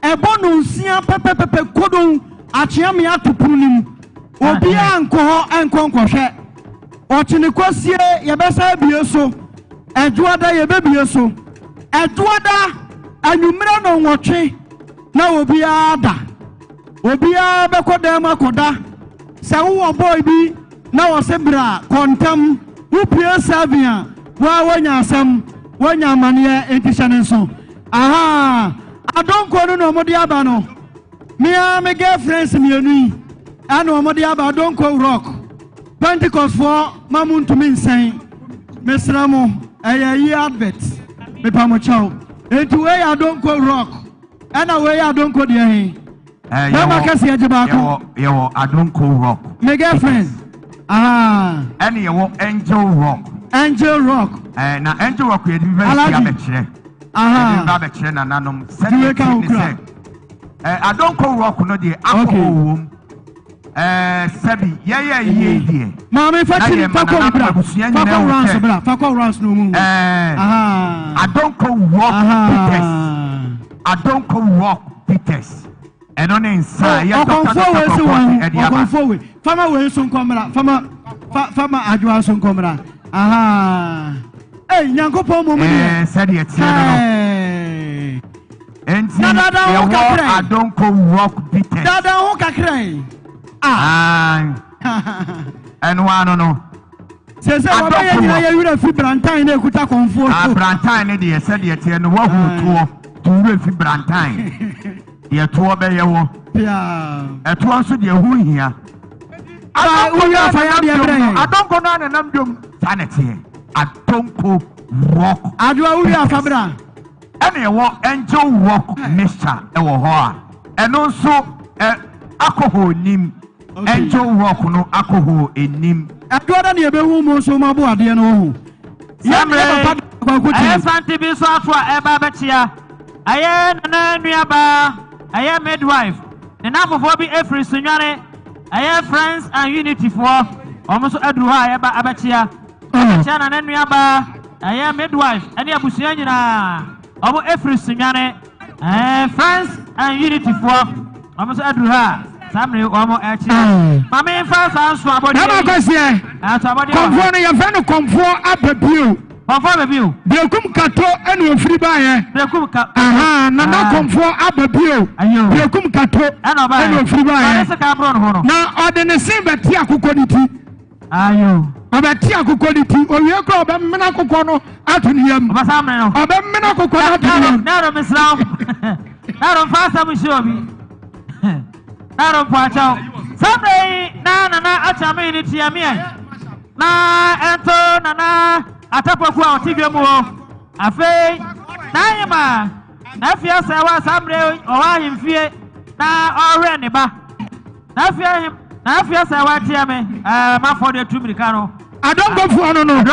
ebo no nsia pepepepe kodon achia me atopuru nim obi anko enkonkohwe ochinikwsie yebesa bie so eduada yebebie so eduada anwumira no nwotwe na obi ada obi a bekoda makoda se wo boy bi na wo se bra kontam wo pie savia wa wanya asam wanya mane entishane so adonko no modi aba no me girlfriends mienu and omodi aba Adonko Rock Pentecost for mamuntu minsen mesramo yi advert me pamochao etu we Adonko Rock ana we Adonko de hin mama kasi ajiba ko yo Adonko Rock my girlfriend and yo Angel Rock na Angel Rock ye di very abekire abekire na nanom se Adonko Rock no de akọ Sabi, yeah, Mammy, Fakko rounds no moon. Adonko Rock Peters. And on inside, forward. Fama Wilson Comra, Fama Adjuason Comra. Hey, Yanko Pomo, said it. And Adonko Rock Peters. Dada Hoka Cray. And one no. Says I free Brantine, they could talk on 4 Brantine, they said yet, and what to free Brantine. Ye to obey your at once with your who here. I don't go down and I'm doing sanity. I don't go walk. I do Fabra. Any walk Angel Rock Mr. And also alcohol nim. Angel Rock no alcohol enim. Adwada ne be hu mo so mabo ade no hu. Ya me papa ko ko ti. Efanti bi so afo eba be chia. aye nana nuaba aye midwife ne nafofo bi efri sunwane aye friends and unity for omo aduru ha aye ba abachia abachia nana nuaba aye midwife ene abusuya nyina omo efri sunwane friends and unity for omo aduru ha samre omo echi mama fa sanso abodi na makosie konfo no ye fa no konfo ababio konfo babio bekum kato ene ofiri ba ye bekum ka na konfo ababio bekum kato ene ofiri ba ye na odene sin beti akoko niti ayo obeti akoko niti owie ko obemmena akoko no atoniyam obasamre no obemmena akoko no atoniyam na ro mislam na ro fa samu shobi na ro pacho samre na achame ni tiamie na ento na atapoku a otivie mu afei na yima na afia se wa samre owa himfie na ore ne ba na afia se wa tiame ma for the tumrika no adongofu ono no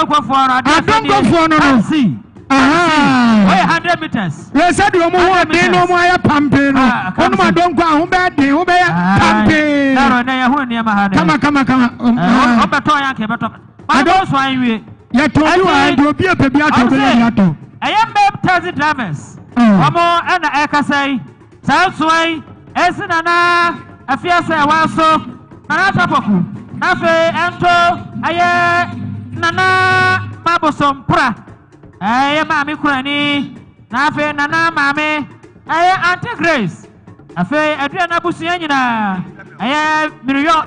see 100 meters we said you mo ho de no mo aye pampe no onu ma donko ahun be de ho be pampe na ro na ya hu ne ma ha kama o beto ya ke beto ma do so anwie ye to ni wa de obi epebi ato be ya to ayembe taxi drivers omo na ekasai sansuai esina na afia se wa so na tapoku na fe ento aye nana mabosom pra aye mami kurani na fe nana mami aye Auntie Grace afe aduana busuya nyina aye miriyo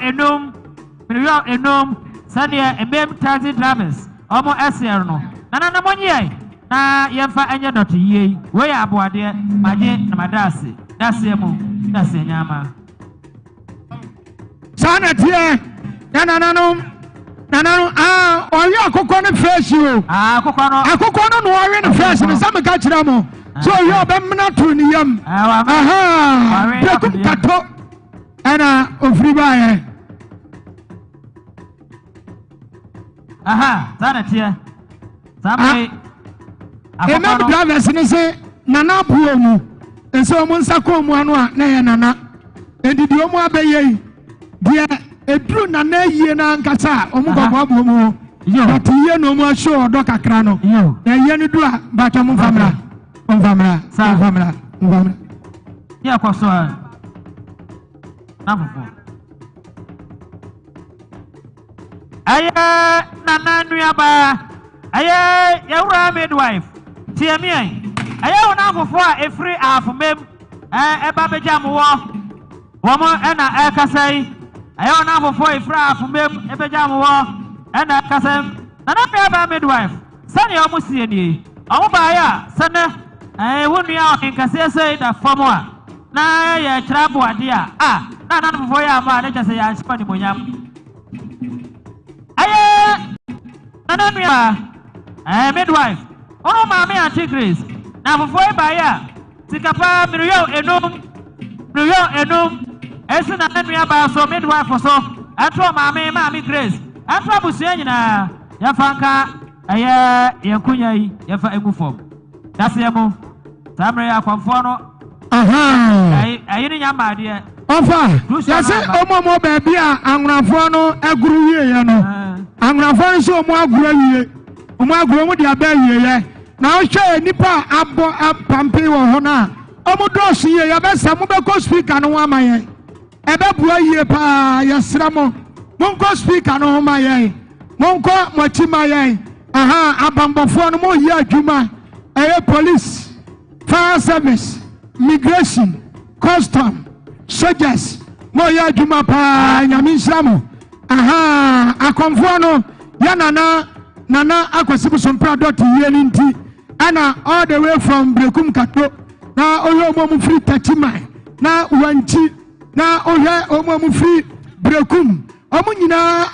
enum sania emem taxi drivers omo SR no nana monye na yemfa enye dot yie we ya aboade maje na madase dase nyama sana tie nananum oyo akoko no fresh o akoko no no oyo no fresh me sam ka kira mo so yo be mna to ni yam bekum kato ana ofri baaye sana tie sambe akoko no drivers ni se nana buo mu enso mo nsako mu anu a na ye nana endidi omu abeye dia edru nana yie na nkasa omu gogo abu mu but yie no mu show odo kakra no na yie ni du a ba cha mu famra ya kwa so na fufu aye nana nuaba aye yawra midwife tiemi aye wona fufu a efri afumem eba beja mu wo mo na ekasai aye wona fufu efri afumem ebeja mu wo na kasem nana nuaba midwife sani omu sie ni omu ba ya sene wonua nkase sei da famwa na ye trabo ade a na nana fufu ya ma na chese ya chipa ni monyam aye nana nuaba midwife ono ma me Auntie Grace na fufu ba ya tikapa miriyo enum esi na nanu aba so midwife so atro ma me Grace atro busuya nyina ya fanka aye yankunya yi ya fa egu form dase yemo tamre akwamfo no ayi ni nyama ade ofa yase omomo ba bia anwrafo no aguru wie ye no anwrafo nso omo aguru wie omo aguru mu dia ba wie ye na o hwe nipa abo apampe wo ho na omo dos ye ya be samu be ko speaker no wa maye ebe bua ye pa yasra mo monko speaker no ho maye monko mochi maye abambofo no mo yi adwuma police fire service migration custom soldiers mo yi adwuma pa nyame nhyamo akomfo no ya nana akwasibu sompra dot ye nti ana all the way from Brekum Kato na oyo omo free Tachiman na wanchi na oye omo free Brekum omo nyina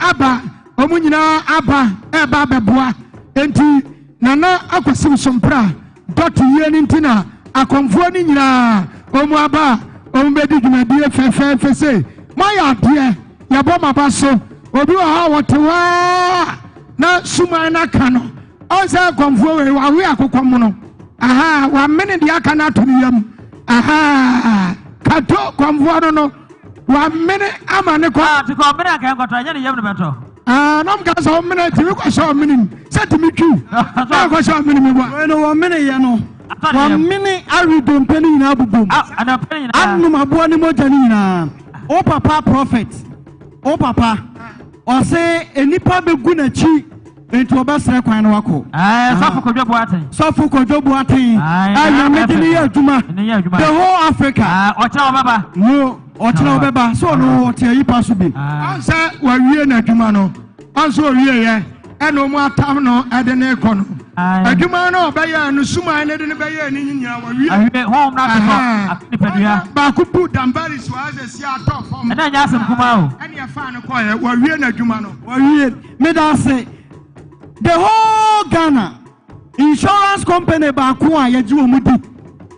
aba eba beboa enti nana akwasibu sompra dot ye nti na akomfo ni nyina omo aba omo bedi dwumadie fefe se moya de ya bo maba so obi wa wotewa na suma na kano onse akomfo we wa we akokom no aha wa mene dia kana to yam aha kato kwamfo no wa mene ama ne kwa ti ko mene kan koto anya ne yam ne beto nam ka so mene ti ko so mene se ti mi twu na ko so mene mi bo no wa mene ye no wa mene arido mpeni nyina bubum ana mpeni nyina annum abo ni moja ni nyina o papa prophet o papa o se enipa begu na chi enti obesere kwan no wako sofo kodwobo aten sofo kodwobo aten aya medini ya adwuma the whole Africa ochira obaba no ochira obaba so no ote yi paso bi ansa wa wie na adwuma no anso wie ye eno mu atam no ede ne ko no adwuma no obeya no suma ne de ne beya ni nyinya wa wie home na to nipadua ba ku pu dambari so azesi atọ fom ena nya asem kuma o ene ya fa no ko ye wa wie na adwuma no wa wie me da say the whole Ghana insurance company ba ko a ye ji wo mu di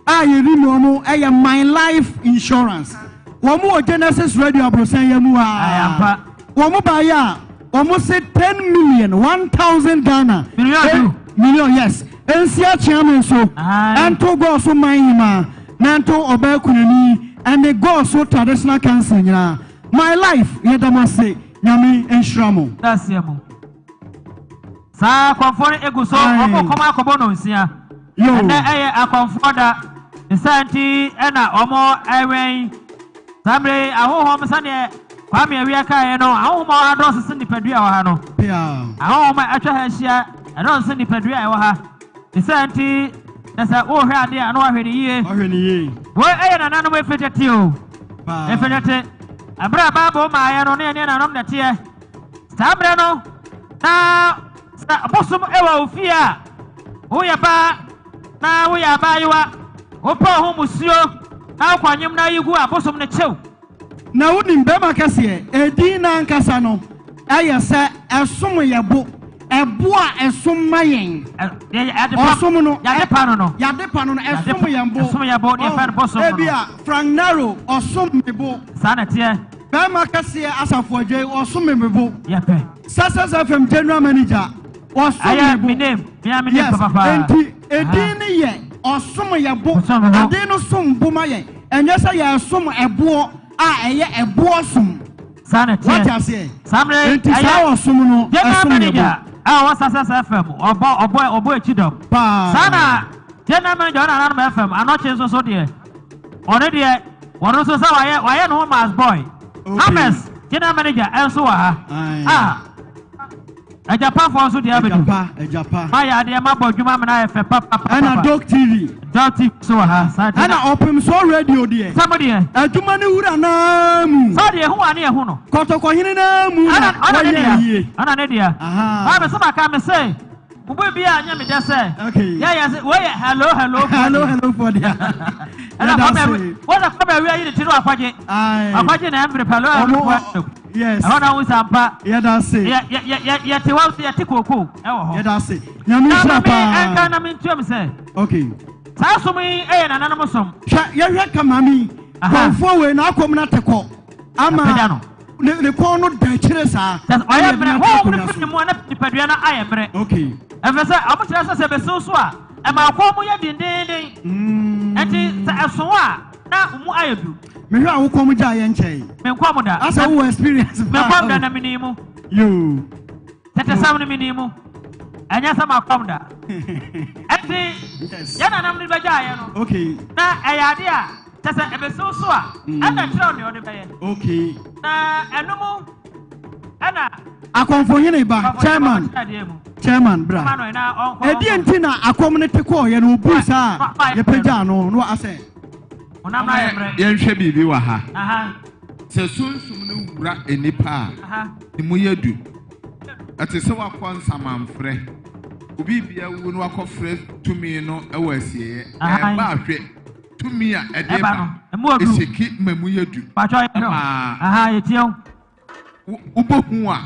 a ye ri mo mo e my life insurance wo mu o Genesis radio abrosan ya mu a wo mu ba ya wo mu say 10 million 1000 Ghana million yes ensia chairman so ento go so manima nanto oba kunani and the go so traditional cancer nyina my life ye da mase nyame enhramo that's yemo sa konfore eguso omo koma akobo no nsia na eye akonfoda nsanti ena omo ewen samre ahohom sane kwame awia kae no ahohom adose nipadua wa ha no ahohom atwa ha hia adose nipadua e wa ha nsanti nasa o hwe ade anu ahwe ni ye wo eye na nanu efetete o efetete abra babo ma ye no ne nanom nete samre no na bosom ewa ofia wo ya ba na wo ya ba yiwa wo pa ho musuo na kwanyem na yigu abosom ne chew na wonim be makase edi na nkasa no aye se esom yebo ebo a esom mayen osom no ya de pano no esom yebo ne fa bosom no ebia Frank Naro osom mebo sanete be makase asafo adwe osom mebo yepe sasa FM general manager osom mebo yes papa enti edi ne ye osom yebo ade no som boma ye enye se ye som ebo a eye ebo som sanete what you say samre enti sa osom no general manager sasa FM obo echidom sana general manager na na FM anoche so de one de one so sa waye no mas boy Ames general manager enso wa ha Japan for so dia bedu Japan maya de ma bodwuma me na efe papa ana Doc TV so ha ana opim so radio de somebody aduma ne wura na mu so de hu ane hu no kotoko hine na mu ana ne dia ba me so maka me say Ubu bia anya me de say okay yeah we hello for dia ana come we are you tiro akwaje na embre palo yes ana wo sampa yeah that's it ya te wa ya te koko e wo ho yeah that's it nyame shapa enka na me ntuam say okay sa so mi e na nanom som ya hwe kamami konfo we na akom na teko ama ne ko no da kire sa aye bre ho ne mo na nipadua na aye bre okay efese amukyerɛ sɛ beso so a ɛma akɔ mu yɛ dindindin enti sɛ ɛso a na mu ayɛ du me hwɛ a wokɔ mu gya yɛ nkyɛn me nkɔ mu da asa wo experience me nkɔ mu da na mini mu yo tete sam ne mini mu ɛnyɛ sɛ ma kɔ mu da enti yɛ na nam ne bɛgya ayɛ no okay na ɛyɛ ade a tɛ sɛ ɛbeso so a ɛna kyerɛ ne ɔde bɛyɛ okay na ɛno mu ɛna akɔmfo hene ba chairman bra edi enti na akom ne te kɔ yɛ no obu sa yɛ pagya no no asɛ onam na yɛ bre yɛn hwɛ bibi wa ha sɛ sunsum no wura enipa a ne mu yɛ du ɛte sɛ wakɔ nsamanfrɛ obi bia wu no wakɔ frɛ tumi no ɛwɔ asieɛ ɛba ahwɛ tumi a ɛde ba eseki mamu yɛ du yɛtiɛw ubohu a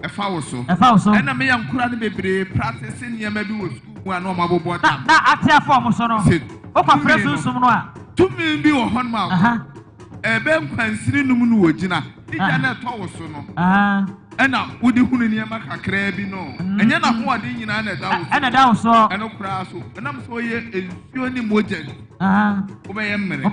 ɛfa wo so ɛna me yɛ nkura ne bebree practice nneɛma bi wɔ school mu a na ɔmo abobɔ tam na atia form so no okɔ frɛ sunsum no a tumi bi wɔ hɔ no ma ɛbɛ nkwansiri num no wɔ gyina dija na ɛtɔ wo so no ɛna wodi hunu nneɛma kakra bi no ɛnyɛ na ho ade nyinaa na ɛda wo so ɛna da wo so ɛno koraa so ɛnam so yɛ nsuo ne mogya wobɛyɛ mmerɛ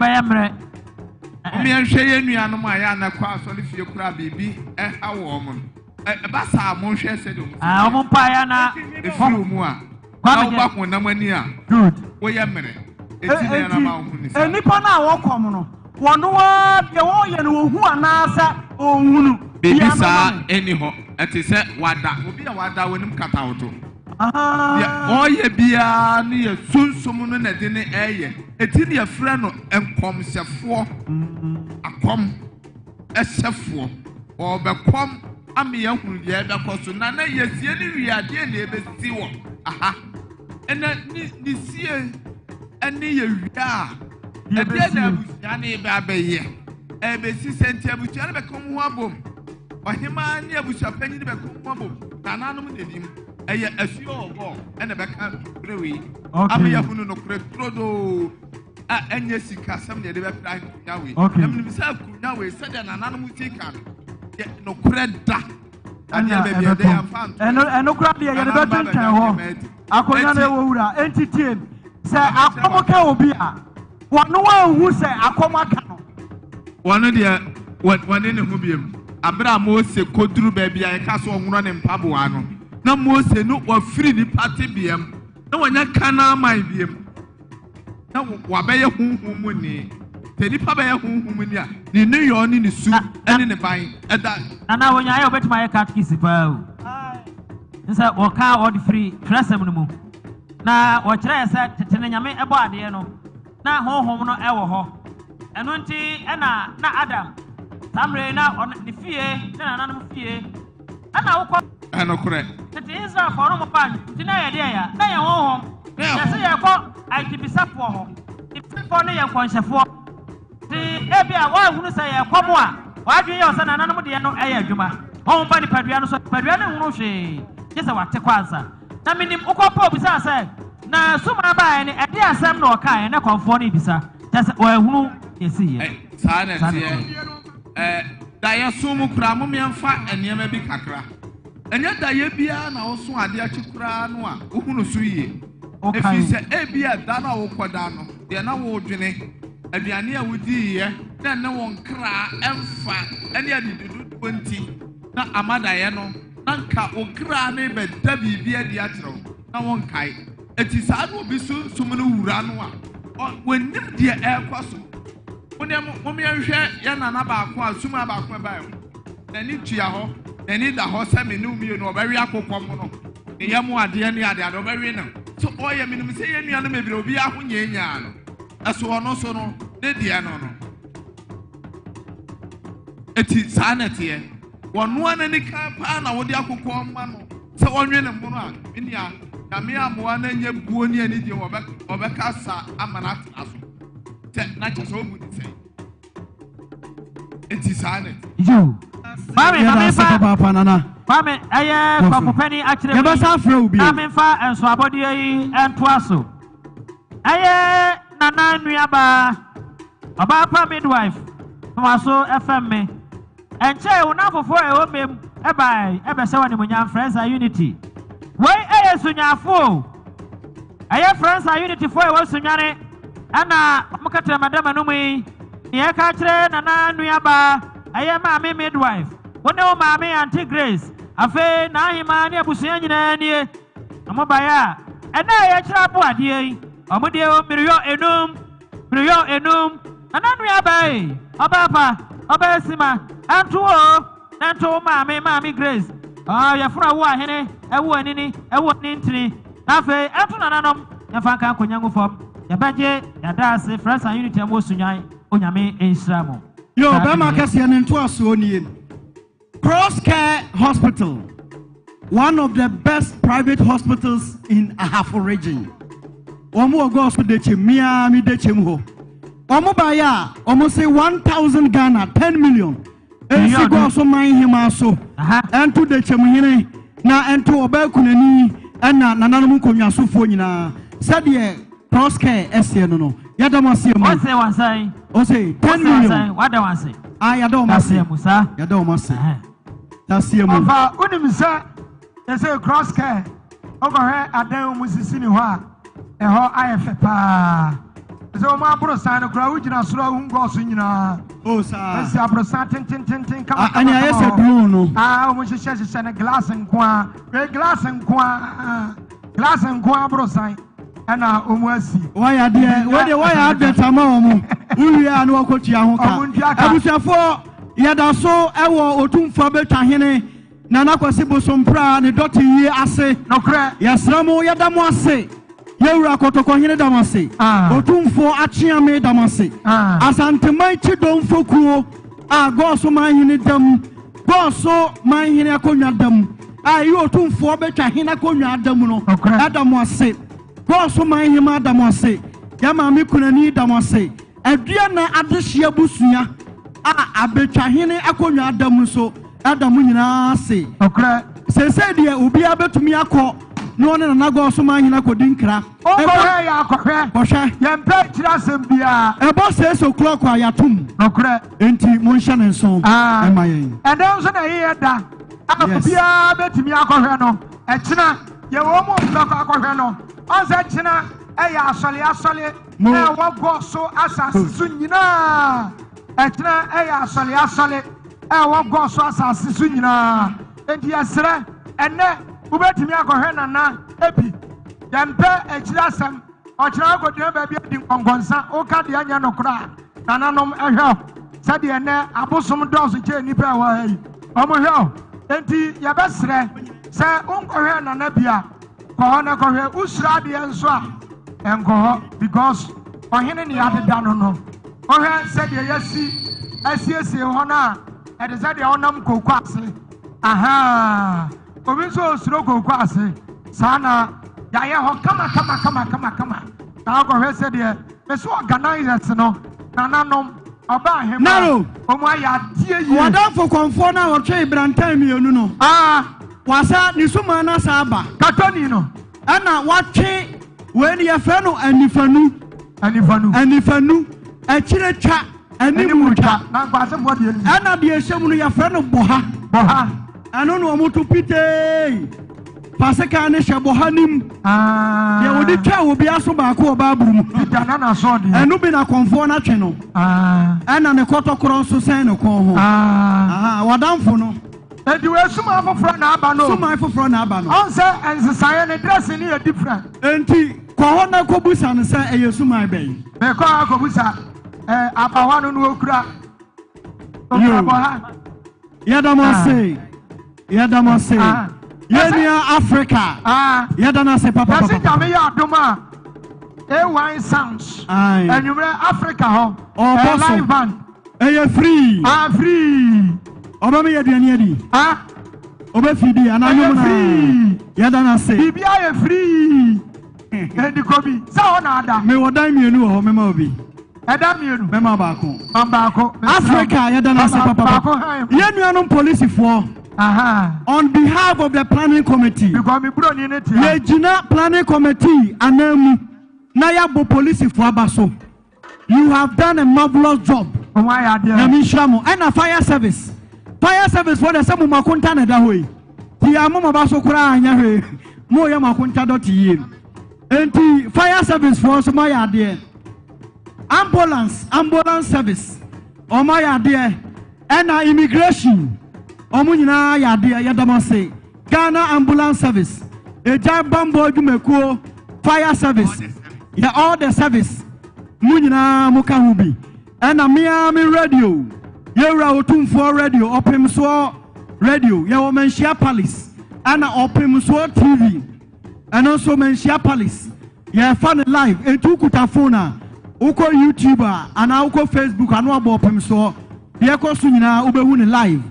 ɔmeɛnhwɛ yɛ nnuanom a yɛ ana kɔ asɔre fie koraa biribi ɛha wɔ mo no ɛba saa monhwɛ sɛdeɛ ɔmo mpa ya na ɛfiri mu a na woba honam ani a woyɛ mmerɛ ɛti ne ɛnama wo hu ne sa nnipa no a wɔkɔm no wɔno wa deɛ wɔyɛ no wɔhu anaasɛ ɔnhunu biribi saa ɛni hɔ ɛte sɛ wada obi a wada w'anim kata wo to ɔyɛ biara ne yɛ sunsum no na de ne ɛyɛ ɛti ne yɛfrɛ no nkɔmhyɛfoɔ akɔm ɛhyɛfoɔ ɔbɛkɔm ama yɛhunu deɛ ɛbɛkɔ so na yɛsie ne wiadeɛ na ɛbɛsi wɔ ɛna ne sie ɛne yɛ wie a ɛdeɛ na abusua ne ɛbɛyɛ ɛbɛsi sɛ nti abusua no bɛka ho abom ɔhemaa ne abusua panyin bɛka ho abom nananom n'anim ɛyɛ asuo ɔbɔ ɛna bɛka brɛwei ama yɛhunu no korɛ turodoo a ɛnyɛ sika sɛm deɛ de bɛpra akunya wei ɛmenim sɛ akunya wei sɛdeɛ nananom sika no nokorɛ da ɛno kora deɛ yɛde bɛtwentwɛn hɔ akonnwa no ɛwɔ wura ɛnti tie sɛ akɔm ka obi a wɔno wanhu sɛ akɔm aka no wɔno deɛ wɔne ne ho biam aberɛ a mose kɔduru baabi a yɛka so ɔnworɔ ne mpaboa no na mose no wafiri nipa te biam na wɔnyɛ kana man biam na wabɛyɛ honhom mu ni te nipa bɛyɛ honhom ni a ne ne yɔ ne ne su ɛne ne ban ɛda ana wonya ayɛ obɛtuma ayɛ katkisi paa o nsa wɔka wɔde firi twerɛsɛm no mu na wɔkyerɛ sɛ tete ne nyame ɛbɔ adeɛ no na honhom no ɛwɔ hɔ ɛno nti ɛna na adam samre na ne fie ne nananom fie ɛna wokɔ ɛno korɛ tete israel fɔ no mo pa nti na yɛ deɛ ya na yɛ honhom yɛsɛ yɛkɔ agyibisafoɔ hɔ ibisafoɔ ne yɛ nkɔnhyɛfoɔ nti ebi a wɔahunu sɛ yɛkɔ mo a wɔadwene yɛ sɛ nananom deɛ no ɛyɛ adwuma honhom ba nipadua no so nipadua no nhunu hwee gye sɛ wate kɔ ansa na menim wokɔpɔ obisa sɛ na suma baeɛ ne ɛde asɛm na ɔkaeɛ ne kɔmfoɔ no ibisa kyɛ sɛ wɔahunu yɛsiyɛ saa na ɛteɛ dayɛ so mu koraa momeɛmfa nneɛma bi kakra ɛnyɛ dayɛ biara na woso adeɛ akyi koraa no a wohunu so yie ɛfiri sɛ ebi a da no a wokɔda no deɛ na wodwene aduane a wodiiɛ na ɛne wo nkraa ɛmfa ɛne adedododoɔ nti na amadayɛ no na nka wo kraa ne bɛda biribi adi akyerɛ wo na wonkae ɛti saa na obi sunsum no wura no a wɔnim deɛ ɛrekɔ so momeɛnhwɛ yɛ nana baako a suma baako ɛbaeɛ ho n'ani tua hɔ n'ani da hɔ sɛ me ne mmienu ɔbɛwe akokɔ mu no ne yɛ mu adeɛ ne adeade ɔbɛwe no so ɔyɛ menim sɛ yɛ nnua no bebree obi aho nyaanyaa no ɛso ɔno so no ne deɛ no no ɛti saa na ɛteɛ wɔnoa n'ani ka paa na wode akokɔ ma no sɛ ɔnwe ne mmono a menea nyame amoa no nyɛ buo ne ani deɛ ɔbɛka sa ama no atena so sɛ na kyɛ sɛ ɔbu ne sɛn ɛti saa na Mami, ɛyɛ kɔpɔpɛni akyerɛ mi. Yɛbɛsa afrɛ wo bi. Na memfa nsoabɔdeɛ yi ɛntoa so. Ɛyɛ nana nuaba ɔbaa pa midwife ma so ɛfɛm me. Ɛnkyɛn wo na foforɔ ɛwɔ mem ɛbaa ɛbɛhyɛ wɔ nimonyam Friends Unity. Wei ɛyɛ sunyafo. Ɛyɛ Friends Unity fo ɛwɔ sunyane ɛna ɔmo kɛtɛ madama no mu yi. Yɛ ka kyerɛ nana nuaba ɛyɛ maame midwife. Wone wo maame Auntie Grace afe na ahima ne abusua nyinaa nie amobaya ɛna yɛ kyerɛ abo adeɛ yi ɔmode o miriyo enum nanu abai ɔbapa ɔbɛsima anto o nanto maame Grace yɛfora wo ahene ɛwo anini ɛwo nintini afe anto nananom yɛfa nka konyango fam yɛbɛgye yɛda ase Friends Unity mo sunyan onyame enhyira mo yo bɛma kɛseɛ ne nto aso nie Cross Care Hospital, one of the best private hospitals in Ahafo region. Omo go so de chemia mi de chemho. Omo baya, omo say 1,000 Ghana, 10 million. Esi go so man him aso. Ento de chemhine na ento oba kunani na nananom konwa sofo nyina. Said Cross Care ese no no. Yada masie mo. O say wansai. O say 10 million. Wada wansai. Yada masie musa. Yada masie. Tasiemu. Ofa unim say they say cross care. Ogo he adan mu sisi ni ho a. Eho ayefe pa. So ma bro san no kra ugina soro hu ngo so nyina. Oh sa. Esi abro san tin kama. Ani ayese blue no. Omo hye na glass nko a. We glass nko a. Glass nko a bro san. Ana omo asi. Why de why advert ama omo. Uwie anu okotua ho ka. Abusuafo yada so ewo otumfo betwa hene Nana Kwasi Bosompra ne doti yi ase. Nokre. Yasramo yada mo ase. Yewura kotoko hene damase. Otumfo achiame damase. Asantemai chidom fokuo. Goso man hene dam. Goso man hene akonwa dam. Yi otumfo betwa hene akonwa dam no. Adamo ase. Goso man hene adamo ase. Yama mi kunani damase. Adua na adehia busunya. Abetwa hene akonwa dam so. Adamu nyina ase. Okra. Sese de obi abetumi akọ no ne na Goso man hina kodi nkra. Okra ya akọhwe. Kọhwe. Yempe kira asem bia. Ebo se so clock a yatum. Okra. Enti monhya ne nso. Emayen. Edem so na ye da. Akobia betumi akọhwe no. Ekina ye wo mo clock akọhwe no. Onse kina eya asole. E wo Goso asase su nyina. Ekina eya asole. Ewa Goso asase su nyina. Enti yesre enne ubetimi akọhwe nana ebi. Yempe ekira asem. Ochira agodie ba bia di nkonkonsa. Oka de anya no kra. Nananom ehwe. Sade enne abosom dọọso che nipa wa yi. Omo hwe. Enti yebesre se onkọhwe nana bia. Ko na kọhwe usra de enso a. Enko because ohene ne yadeda no no. Ohwe sade yesi asiesie ho na it is that the onam kokwase. Aha. Obi so osuro kokwase. Sana ya ye ho kama. Na go he said there. Me so organize no. Nananom oba hema. Naro. Omo aya die yi. Wadan for konfo na wo twe Brantan mienu no. Wasa ni suma na sa aba. Katoni no. Ana watwe we ni yefe no anifanu. Akire twa animuta na kwase bo de ni ana de ehemu no ya fra no boha ano no omoto pite paseka ne hye boha nim ye wodi twa obi aso ba ko oba aburu dana na so de enu bi na konfo na twe no ana ne kotokoro so sen no kon ho wadamfo no edi we suma afoforo na aba no on say ensesaye ne dress ni e different enti ko ho na kobusa ne say eye suma be me ko akobusa Abawanu no okura. Yadamase. Yenia Africa. Yadanase papa. Yasi jame ya adoma. Wine sounds. And you Africa ho. Live band. Free. Free. Obama yadi. Obefidi ananyo free. Yadanase. Bibia free. Endi kobi. Sa ona ada. Me wodan mienu ho mema obi. Edamienu mema baako Africa yadana se papa yenuanom police for on behalf of the planning committee because me bro ni neti ye gina planning committee anamu na ya bo police for abaso you have done a marvelous job na mi shramo and fire service for the same makonta na da hoyi ti amoma baso kura anya hwe mo ye makonta dot yi enti fire service for so my ade ambulance service omo ya de and immigration omo nyina ya de yadamase Ghana ambulance service eja bambo adwumekuo fire service ya all the service mu nyina muka hubi and Miami radio yewra otumfo radio opemso radio ye wo menhia palace and opemso TV and also menhia palace ye fan live etu kuta phone uko YouTuber ana uko Facebook anu abopem so de ekosu nyina ubehu ni live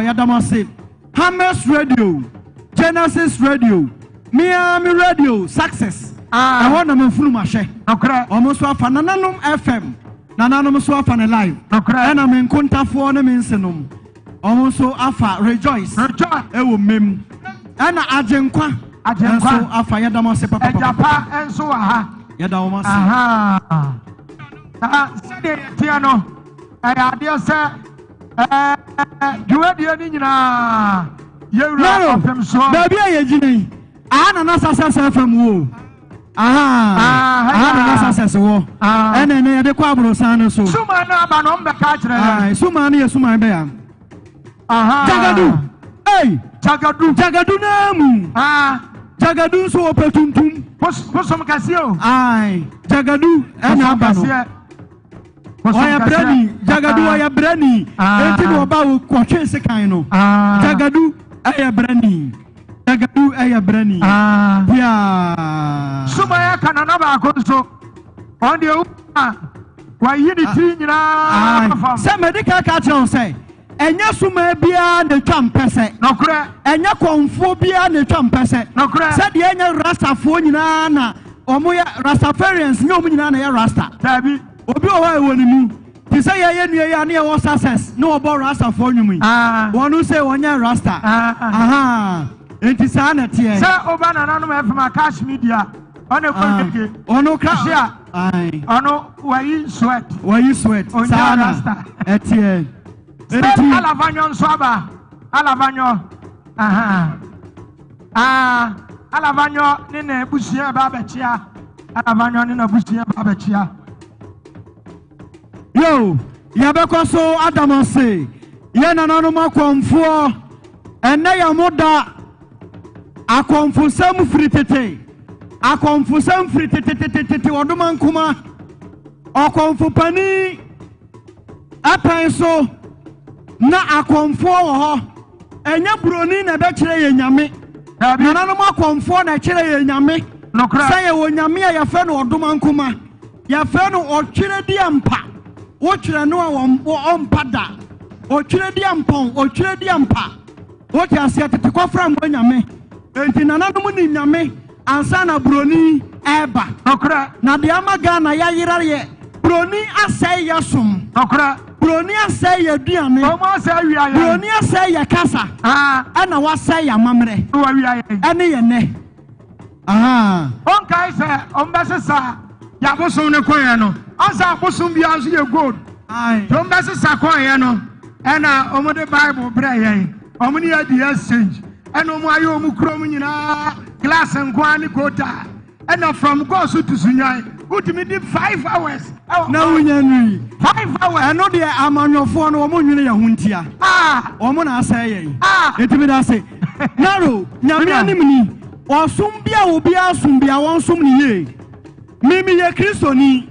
yadamase Hammers radio Genesis radio Miami radio success I na mfunu mahwe omo so afa nananom FM nananom so afa ne live na me nkontafo ne me nsenom omo so afa rejoice ewo mem na agenkwa so afa yadamase papa ejapa enso aha yada o mase sede tiano ade se Juwadia Nina, you know, baby, I Jimmy. I na sasa FM wo. Na sasa wo. Ene de kwabro san so. Suma na ba no mbe ka kire. Suma na ye suma be ya. Jagadu. Hey, Jagadu na mu. Jagadu so opetuntum. Posom kasio. Jagadu ena ba no. Oya brani, Jagadu oya brani. Enti no ba wo kwotwe sekan no. Jagadu oya brani. Jagadu oya brani. Yeah. Suma ya kanana ba ko so. On the wa yidi tri nyina. Se medical ka tell say enya suma bia na twampese. Nokure. Enya konfo bia na twampese. Nokure. Se de enya rastafo nyina na omo ya rastafarians nyom nyina na ya rasta. Tabi. Obi o wa ewoni mu. Ti say ye nue ya na e wo success na obo rastafo nyum yi. Wonu say wonya rasta. Enti sa na tie. Say oba na nanu me fema cash media. Ono kweke. Ono ka. Ono wayi sweat. Wayi sweat. Sa na. Etie. Alavanyo nswaba. Alavanyo. Alavanyo nene busia babechia. Alavanyo nene busia babechia. Yo, yabeko so Adamose. Ye nananu makwamfo. Ene ya moda akwamfusam fritete. Akwamfusam fritete oduma nkuma. Akwamfupani apenso na akwamfo wo ho. Enya broni na be kire ye nyame. Nananu makwamfo na kire ye nyame. Say ye wo nyame ya fe no oduma nkuma. Ya fe no otwire di ampa. Otwire no a ompada. Otwire di ampon, otwire di ampa. Oti asia tete kwafra mbo nyame. Enti nananu ni nyame ansa na broni eba. Nokra. Na de amaga na ya yira ye. Broni asai yasum. Nokra. Broni asai ya duane. Omo asai wiya ye. Broni asai ya kasa. Ana wasai ya mamre. Wa wiya ye. Ene ye ne. Onkai se ombesesa ya bosom ne koye no. Ansa bosom bia anso ye gold. Ombesesa koye no. Ena omo de Bible bre ye. Omo ni adi exchange. Ena omo ayo omo krom nyina glass nkwani kota. Ena from go so to sunyan. Utimi di 5 hours. Na wunya nui 5 hours. Eno de amanyofo no omo nwene ya huntia. Omo na asai ye. Etimi da se. Naro, nyame anim ni. Osum bia obi asum bia won sum ni ye. Mimi ye Kristo ni.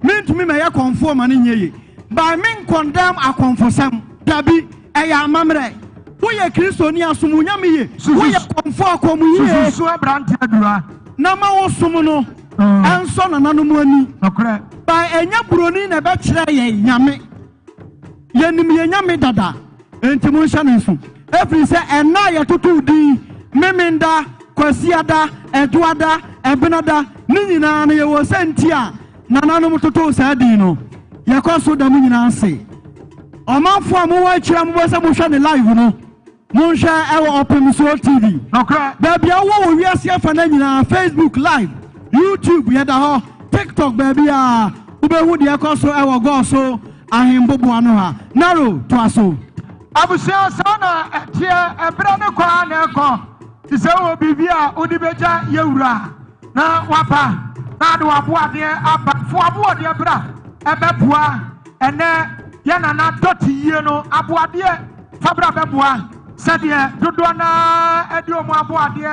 Mintumi me ye conform ani nye. By men condemn a confosam. Dabi eya mamre. Wo ye Kristo ni asum nyame ye. Wo ye conform akomu ye. Susu abrante adura. Na ma wo sum no. Enso na nanu ani. Nokre. By enya broni na be kire ye nyame. Ye nim ye nyame dada. Enti mo hya nenso. Every say ena ye tutu di memenda kwasiada eduada ebenada ni nyina na ye wo sentia na nanu tutu sa di no. Ye kwaso da mu nyina ase. Omanfo amu wa kire mu se mo hwa ne live no. Mo hwa ewo Open Soul TV. Nokre. Baby awo wo wiase afa na nyina Facebook live, YouTube ye da ho, TikTok baby a ubehu de kwaso ewo go so ahembobo ano ha. Naro to aso. Abusia sana tie ebra ne kwa na eko. Ise wo bibia odi beja yewura na wapa na de wabo ade aba fo abo ade bra ebeboa ene ye na doti yie no abo ade fabra beboa sede dodo na edi omo abo ade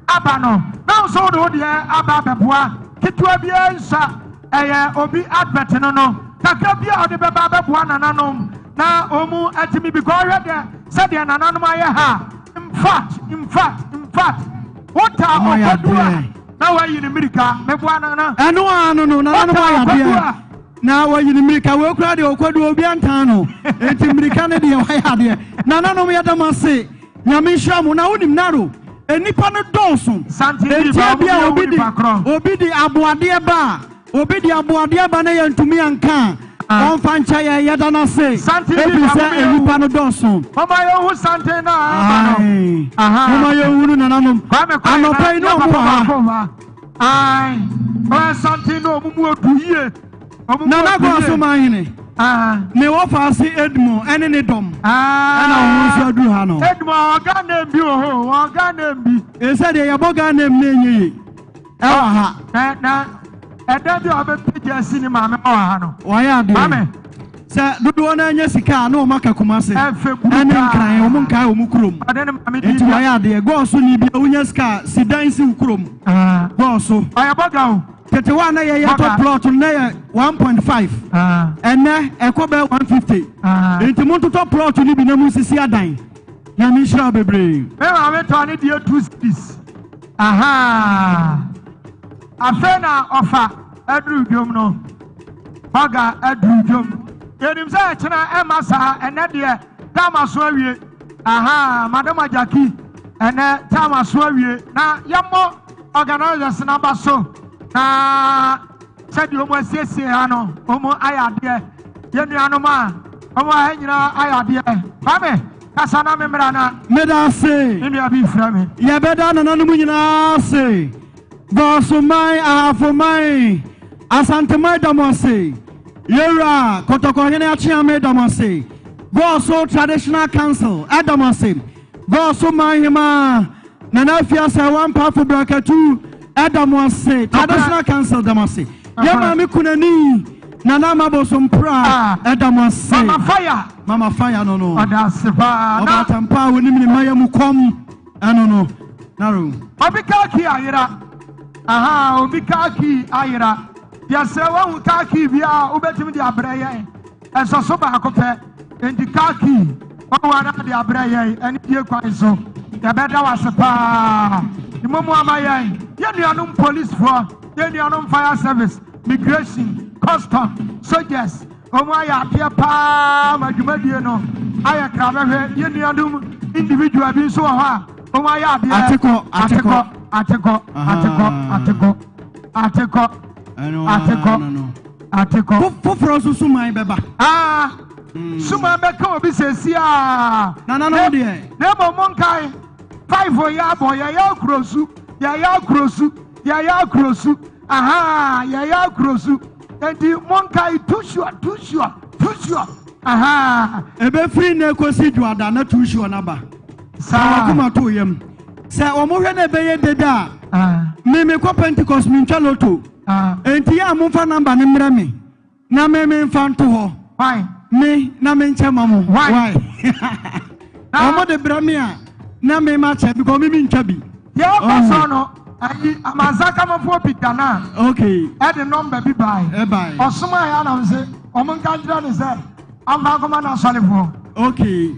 aba no na so do de aba beboa kitua bia nsa eye obi advert no kakra bia ode beba beboa nananom na omu atimi because de sede nananom aye ha in fact what are okodua na wa yin mirika meboa na eno anu no na no ya bia na wa yin mirika we kura de okodua obi antan no enti mirika ne de wa ya de na nanom ya damase nyame hyamu na wonim naro enipa no donson enti bia obi di aboade ba obi di aboade ba na ya ntumi anka on fancha ya yada na se ebi se enipa no donson mama yo hu sante na mama yo hu na nanom anopai no mo ha ai o sante no mu oduye na na go so mahine ne wɔfa ase Edmo ɛne ne dɔm ɛna wɔn nso aduru ha no Edmo ɔga name bi wɔ hɔ ɔga name bi ɛsɛ deɛ yɛbɔ ga name ne enye yi ɛwɔ ha na ɛda bi a ɔbɛpagya asi ne maame wɔ ha no wɔyɛ adeɛ maame sɛ dodoɔ no anya sika a na ɔma ka Kumase ɛne nkran ɔmo nkae ɔmo kurom nti wɔyɛ adeɛ gɔɔso ni bi a wonya sika si dan si wo kurom gɔɔso ɔyɛ bɔga o tete wa na yɛ yɛtɔ plot na yɛ 1.5 ɛnɛ ɛkɔ bɛ 150 nti mo ntotɔ plot ni bi na mo sisi adan nyame nhyira bebree me maame tɔ ne deɛ 2 cities afei na ɔfa aduru dwom no bɔga aduru dwom yɛnim sɛ ɛkyena ɛma saa ɛnɛ deɛ tama so awie madam Ajaki ɛnɛ tama so awie na yɛmmɔ organisers naba so na sɛdeɛ ɔmo asiesie ha no ɔmo ayɛ adeɛ yɛnnuanom a ɔmo ayɛ nyinaa ayɛ adeɛ mame kasa na memra na meda ase ne nua bi frɛ me yɛbɛda nananom nyinaa ase gɔɔsoman ahafoman asanteman da mo ase yɛwura kɔtɔkɔhene akyeame da mo ase gɔɔso traditional council da mo ase gɔɔso man hema nana afiasa wampafo brakatu da mo ase traditional council da mo ase yɛ maame kunani nana mabosom pra da mo ase mama fire no ɔda ase paa ɔba tampa wonim ne maya mu kɔm ɛno no naro obi kaaki ayera obi kaaki ayera yɛsɛ wahu kaaki bia wobɛtumi de abrɛ yɛn ɛsɛ so baako pɛ enti kaaki wahu ana de abrɛ yɛn ɛne die kwan so yɛbɛda wase paa imomu ama yɛn yɛnnuanom policefoɔ yɛnnuanom fire service migration custom soldiers ɔmo ayɛ adeɛ paa ma dwumadie no ayɛ krabɛhwɛ yɛnnuanom individual bi nso wɔ hɔ a ɔmo ayɛ adeɛ atekɔ foforɔ nso suman bɛba suman bɛka obi sɛsi a nananom deɛ na mmom monkae 5 yɛ abɔ yɛyɛ akurosu yɛyɛ akurosu enti monkae too sure ɛbɛfiri na ekosi dwada na too sure naba saa kuma to yam sɛ ɔmo hwɛ na ɛbɛyɛ deda a me kɔ Pentecost me ntwa loto enti ya momfa namba ne mmerɛ me na me mfa nto hɔ me na me nkyɛ ma mo why ɔmo de brɛ me a na me ma kyɛ because me ntwa bi yɛ ɔkɔ no ayi amazaka mafo pitana okay ɛde number bi bai ɔsoma ya na nse ɔmo nka nkyerɛ ne sɛ amba kɔma na asɔrefoɔ okay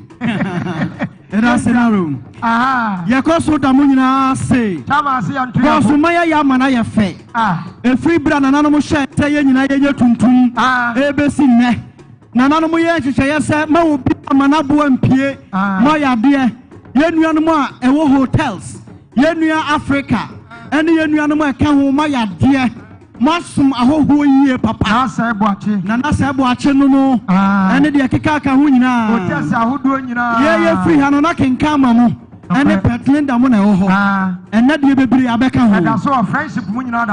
ɛda scenario yɛkɔ so da mo nyinaa se gɔɔso ma yɛyɛ ama na yɛ fɛ ɛfiri bra nananom hyɛ sɛ yɛ nyinaa yɛnyɛ tuntum ɛbɛsi nnɛ nananom yɛ nhyehyɛeɛ sɛ ma wo bi ama no aboa mpie ma yɛ adeɛ yɛnnuanom a ɛwɔ hotels yɛnnua Africa ɛne yɛnnuanom a ɛka ho ma yɛ adeɛ masom ahohoɔ yie papa nana sɛ boakye no ɛne deɛ keka aka ho nyinaa yɛyɛ firi ha no na kenka ma mo ɛne Petlinda mo na ɛwɔ hɔ ɛnɛ deɛ bebree abɛka ho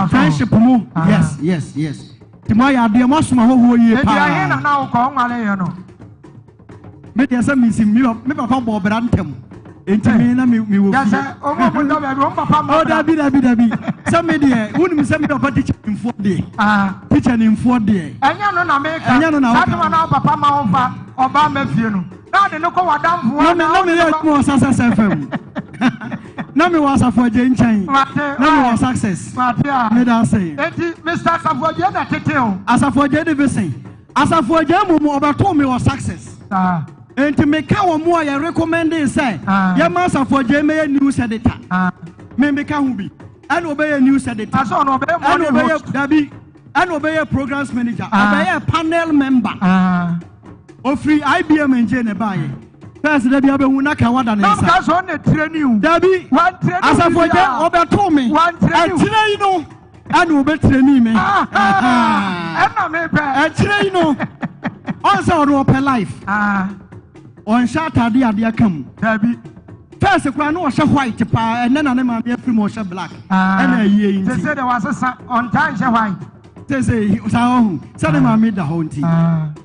friendship mu yes nti mo ayɛ adeɛ moasom ahohoɔ yie paa medeɛ sɛ mesim me papa bɔ ɔbra ntɛm enti me na me wo fi dabi sɛ me deɛ wonim sɛ me papa teacher nimfoɔ deɛ ɛnyɛ no na meka na papa ma ho fa ɔba ma fie no na de no kɔ wadamfoɔ na me yɛ mo success fm na me wɔ asafo agye nkyɛn na me wɔ success me da say enti Mr. Asafo agye na tete o asafo agye de besen asafo agye mo ɔbɛto me wɔ success enti meka wɔ mo a yɛ recommend say yɛma asafo agye me yɛ news editor me meka ho bi ɛna ɔbɛyɛ news editor ɛna ɔbɛyɛ dabi ɛna ɔbɛyɛ programs manager ɔbɛyɛ panel member ofiri IBM enje ne baayɛ first dabi abɛhu na ka wada ne nsa dabi asafo agye ɔbɛto me ɛkyerɛ yi no ɛna ɔbɛtrani me ɛna me pɛ ɛkyerɛ yi no ɔnsa ɔno ɔpɛ life ɔnhyɛ atade adeɛ ka mu dabi first kura no ɔhyɛ white paa ɛnɛ na ne maame afiri mu ɔhyɛ black ɛna ayie yi nti sɛ de wasesa ɔntan hyɛ white sɛ saa ɔho sɛ ne maame da hɔ nti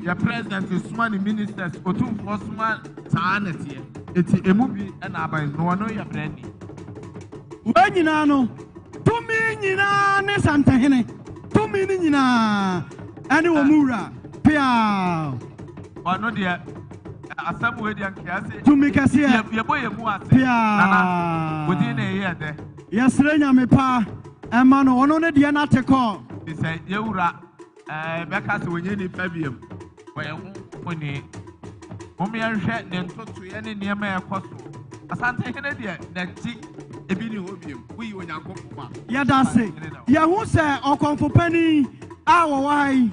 your president is smart ministers otum for smart saanete eti emu bi na aban no no your brandi we nyina no tumi nyina ne santahene tumi ni nyina ani wo mura pia ono de asamu we de ankiase tumi kase ye boye mu ase pia nana wodi na ye de yesre nyame pa ema no ono ne de na teko bi say ye wura beka se wonye ni fabiem wo ye hu oni momi anhwe ne ntoto ye ne niam e koso asantehene de na ti ebi ni hobiem wi onyankopoma ya dase ya hu se okonfo pani a wo wai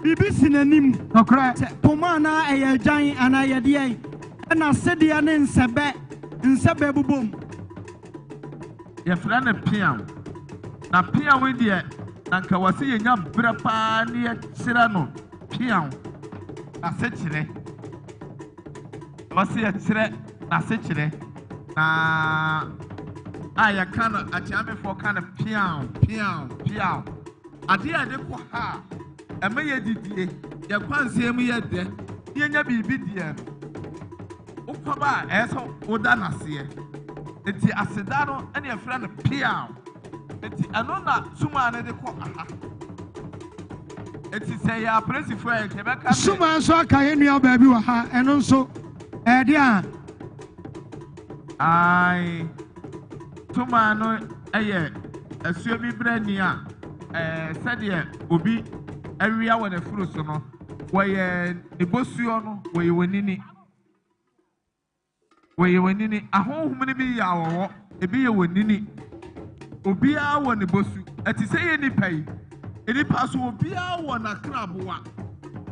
bibi sinanim okra toma na eye jan ana ye de na sede ne nsebe bubom ye fra na piam na piam we de na nka wase ye nya bra pa ne ye kira no piam asechire wase ye kire na asechire na aya kana atiame for kana piam ade ade ko ha ema ye didie ye kwanse mu ye de ye nya bibi die no ukoba eso oda nase eti aseda no ene ye fra no piam eti ano na suma na de ko aha eti say ya presi for e kebeka suma so aka ye nua baabi wa ha eno nso de a ai suma no eye asuo bi brani a sɛdeɛ obi awia wɔ n'afuru so no wɔyɛ ne bosuo no wɔyɛ wɔnini ahohom no bi yɛ awɔwɔ ebi yɛ wɔnini obiara wɔ ne bosu ɛte sɛ yɛ nipa yi nipa so obiara wɔ n'akraboa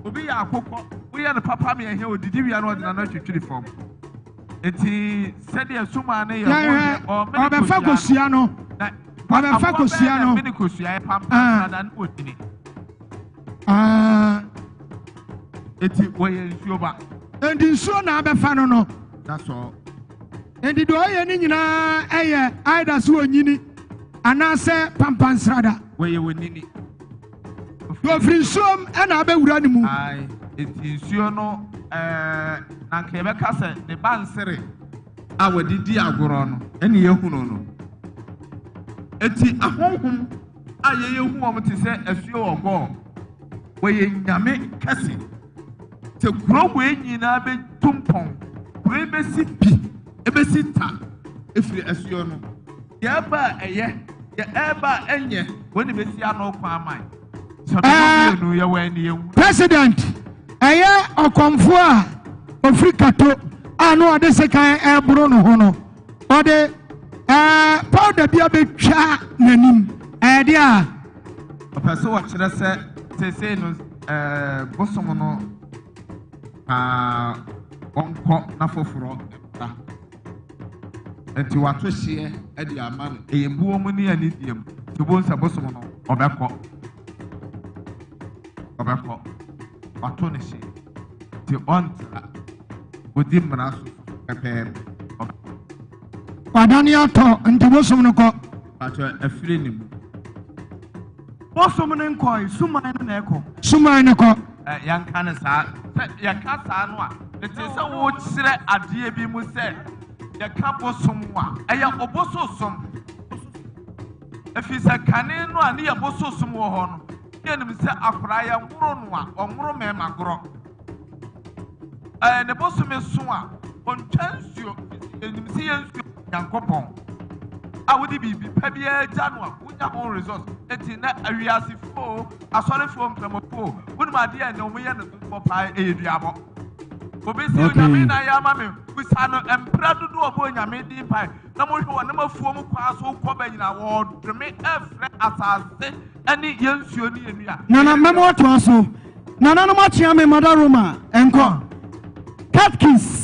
obi yɛ akokɔ woyɛ no papa mi ɛhɛ odidi wia no ɔde n'ano atwitwiri fam eti sɛdeɛ suma no yɛ ɔbɛfa kosua no ɔbɛfa kosua no mini kosua yɛ pampa na no odini eti wɔyɛ nsuo ba endi nsuo na abɛfa no no that's all endi do ɔyɛ ne nyinaa ɛyɛ aida so onyini anaasɛ pampa nsrada wɔyɛ wɔnini ofiri nsuom ɛna abɛwura ne mu ai eti nsuo no na nka yɛbɛka sɛ ne ba nsere a wɔde di agorɔ no ɛne yɛhunu no eti ahohom a yɛyɛhu wɔn te sɛ asuo wɔ gɔɔ wɔyɛ nyame kɛse te kuro wɔ nyinaa bɛtu mpɔn kuro bɛsi pi ebɛsi ta efiri asuo no yɛba ɛyɛ yɛba ɛnyɛ wɔn ne bɛsi ano kwan aman sɔdɔm mmienu yɛwɔ ɛni yɛwu. president ɛyɛ ɔkɔmfo a ofiri kato a no ɔde sekan ɛboro no ho no ɔde powder bi abɛtwa n'anim ɛde a ɔpɛ sɛ wɔkyerɛ sɛ sesei no bosom no ɔnkɔ na foforɔ da nti wato hyeɛ ɛde ama no ɛyɛ mbuo mu ne ani die mu nti bo nsa bosom no ɔbɛkɔ wato ne hyeɛ nti ɔntra ɔdi mmara so pɛpɛɛpɛ wadane atɔ nti bosom no kɔ atɔ afiri ne mu bosom no nkɔ suman no na ɛkɔ suman no kɔ yɛnka ne saa sɛ yɛka saa no a ɛte sɛ wokyerɛ adeɛ bi mu sɛ yɛka bosom a ɛyɛ ɔbososom ɛfiri sɛ kane no a ne yɛ bososom wɔ hɔ no yɛnim sɛ akwaraa yɛnworo no a ɔnworo mɛma gorɔ ne bosome so a ɔntwa nsuo ɛnim sɛ yɛ nsuo nyankopɔn a wode biribi pa biara gya no a wonya ho resource enti na awiasefo asɔrefoɔ nkramofo wonim adeɛ a ne ɔmoyɛ no dodoɔ paa ɛyɛ duabɔ obɛsi onyame na yɛ ama me busa no mpra dodoɔ ɔbɔ onyame din pae na mohwɛ wɔ ne mafuo mu kwaa so wokɔ ba nyina wɔdome ɛfrɛ asase ɛne yɛ nsuo ne yɛnua nana mɛma wɔtoa so nananom akyea me mada roma ɛnkɔ catkis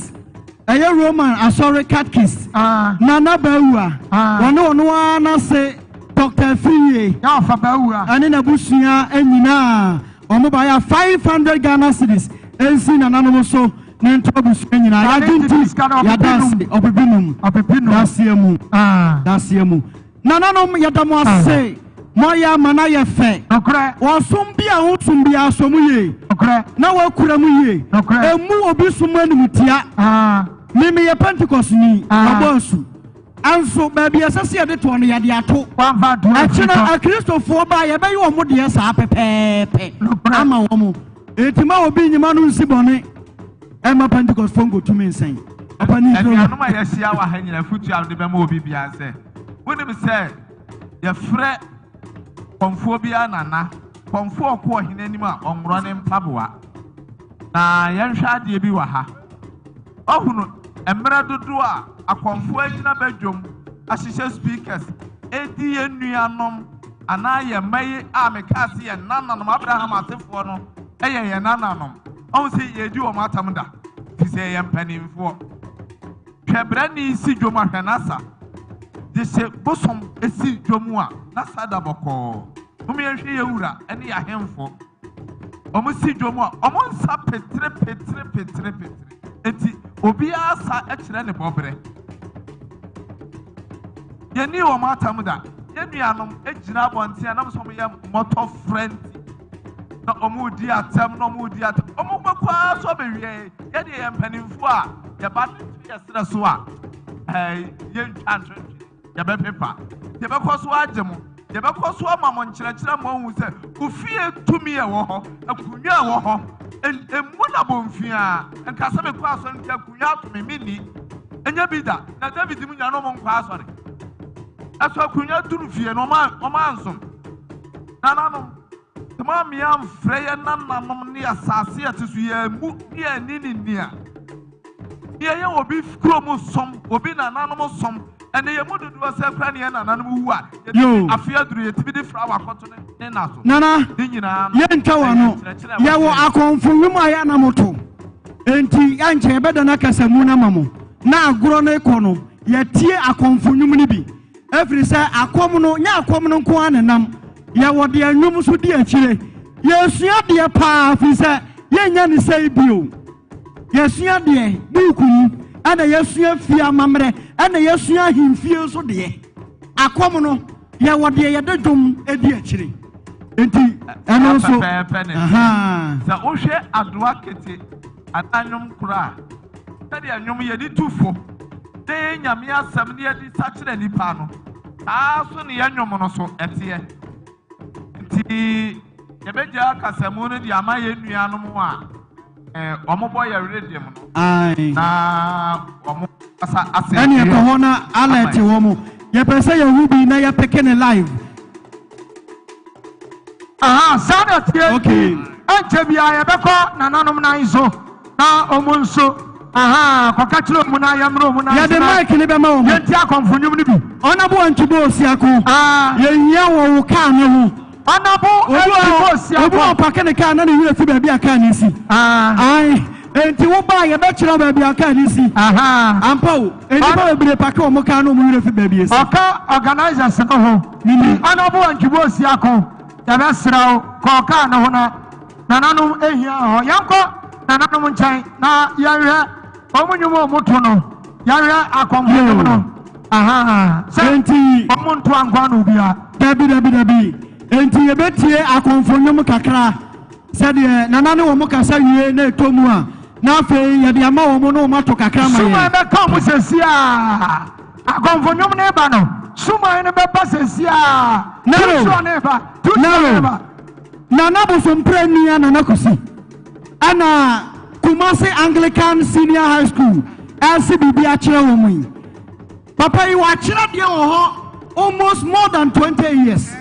ɛyɛ roman asɔre catkis nana baawua wɔne ɔno ara n'ase dr fiye yɛafa baawua ɛne n'abusua nyinaa ɔmo bayɛ 500 ghana cedis ɛnsi nananom so ne nto abusua nyinaa yɛagye nti yɛda ase daseɛ mu nananom yɛda mo ase moyɛ ama na yɛ fɛ wɔsom bi a wosom bi asɔ mu yie na wakura mu yie emu obi suma ni mutia meme ye Pentecost ni abonsu anso baabi asase de to no yade ato achina akristofo ba ye be yo mo de sa pepepe ama wo mo etima obi nyima no nsi bone ema Pentecost fongo tumi nsen apa ni no ma yesia wa ha nyina futu am de be ma obi bia se wonim se ye frɛ konfo bia nana konfo ko hinanim a onwro ne mpaboa na yenhwa ade bi wa ha ohunu emra dodo a akonfo agina badwom ahyehye speakers edi enuanom ana ye mai a mekase ye nananom Abraham asefo no eye ye nananom on se ye di o matamda ti se ye mpanimfo twebra ni si dwom ahwenasa de se bosom esi dwom a na sada boko omi ehwe ye wura ene ya hemfo omo si dwom a omo nsa petre eti obi asa ekire ne bobre ye ni o matamda ye nuanom ejina bonte anam so ye motor friend na omo di atam na omo di atam omo kwakwa so bewie ye de ye mpanimfo a ye ba ye sra so a ye ntwanto ye be pepa ye be koso agemo ye be koso amamo nkyerɛkyerɛ mo hu sɛ ofie tumi e wo ho akunwa e wo ho emu na bonfia nka sɛ me kwa so ntia akunwa atome mini enya bi da na David mu nya no mo nkwa asɔre aso akunwa duru fie no ma ansom nananom tama mi am frɛ ye nananom ne asase atisu ye mu ye ninia ye obi kuro som obi nananom som ene ye mu dudu sɛ kra ne nananom wu a afia duru ye tibi de fra wa kɔto ne na so nana ye ntawa no ye wo akonfunwum aya na moto enti anche beda na kasamu na mamo na agoro no ikono ye tie akonfunwum ni bi efiri sɛ akom no nya akom no nko anenam ye wo de anwum so di akire ye sua de pa fi sɛ ye nya ne sei bio ye sua de buku ana ye sua fi amamre ana ye sua himfie so de akom no ye wo de ye de dwom edi akire enti ɛno so sa o hwɛ adoa kete ananyom kura sɛde anwom ye di tufo de nyame asɛm ne ye di sakyerɛ nipa no so ne yanwom no so ɛteɛ nti ye begya kasamu no di ama ye nuanom a omobo ye redeem no na omo asa ase ani e ho na alert wo mo ye pese ye hubi na ye peke ne live sana tie okay anje bia ye beko nananom nan so na omo nso koka kire omo na ya mro omo na ye de mic ni be ma omo ye ti akonfonyum ni bi ona bo antubo osiako ye hia wo ka ne ho ona bo antubo osiako obo opake ne ka na ne wura fi ba bia ka ne si enti wo ba ye be kire ba bia ka ne si ampo enti ba be pake omo ka na omo wura fi ba bia si oka organizers no ho ni ona bo antubo osiako ya be srawo koka na ho na nananom ehia ho yanko nananom nkyɛn na yɛhwɛ omunyumo muto no yɛhwɛ akonfonyum no enti omuntu ankwa no bia dabi enti yebetie akonfonyum kakra sɛdeɛ nanane wo mo kasa wie na etomu a na afei yɛde ama wo mo no mato kakra ma suma be ka mo sesia akonfonyum ne ba no suma ne be ba sesia na so ne ba nana bosompre nua nana kosi ana Kumasi Anglican Senior High School LCBB achire wo mu papa yi wa achire de wo ho almost more than 20 years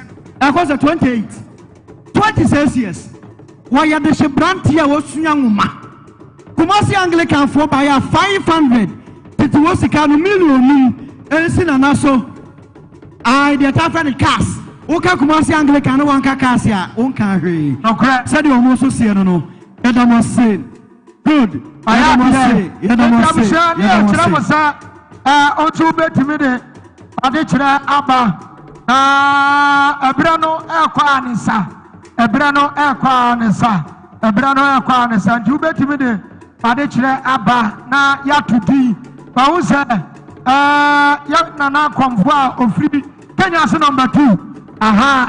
across the 26 years why ya de shebranti a wo sua nwoma Kumasi Anglican for by 500 titi wo sika no million ensi na so de tafra cars wo ka Kumasi Anglican no wan ka cars ya won ka hwe said you almost so see no edamo say good I otu betimi de ade kire aba ebra no ekwa anisa nti betimi de ade kire aba na yatudi ba wo se ya nana komfo a ofiri Kenya so number 2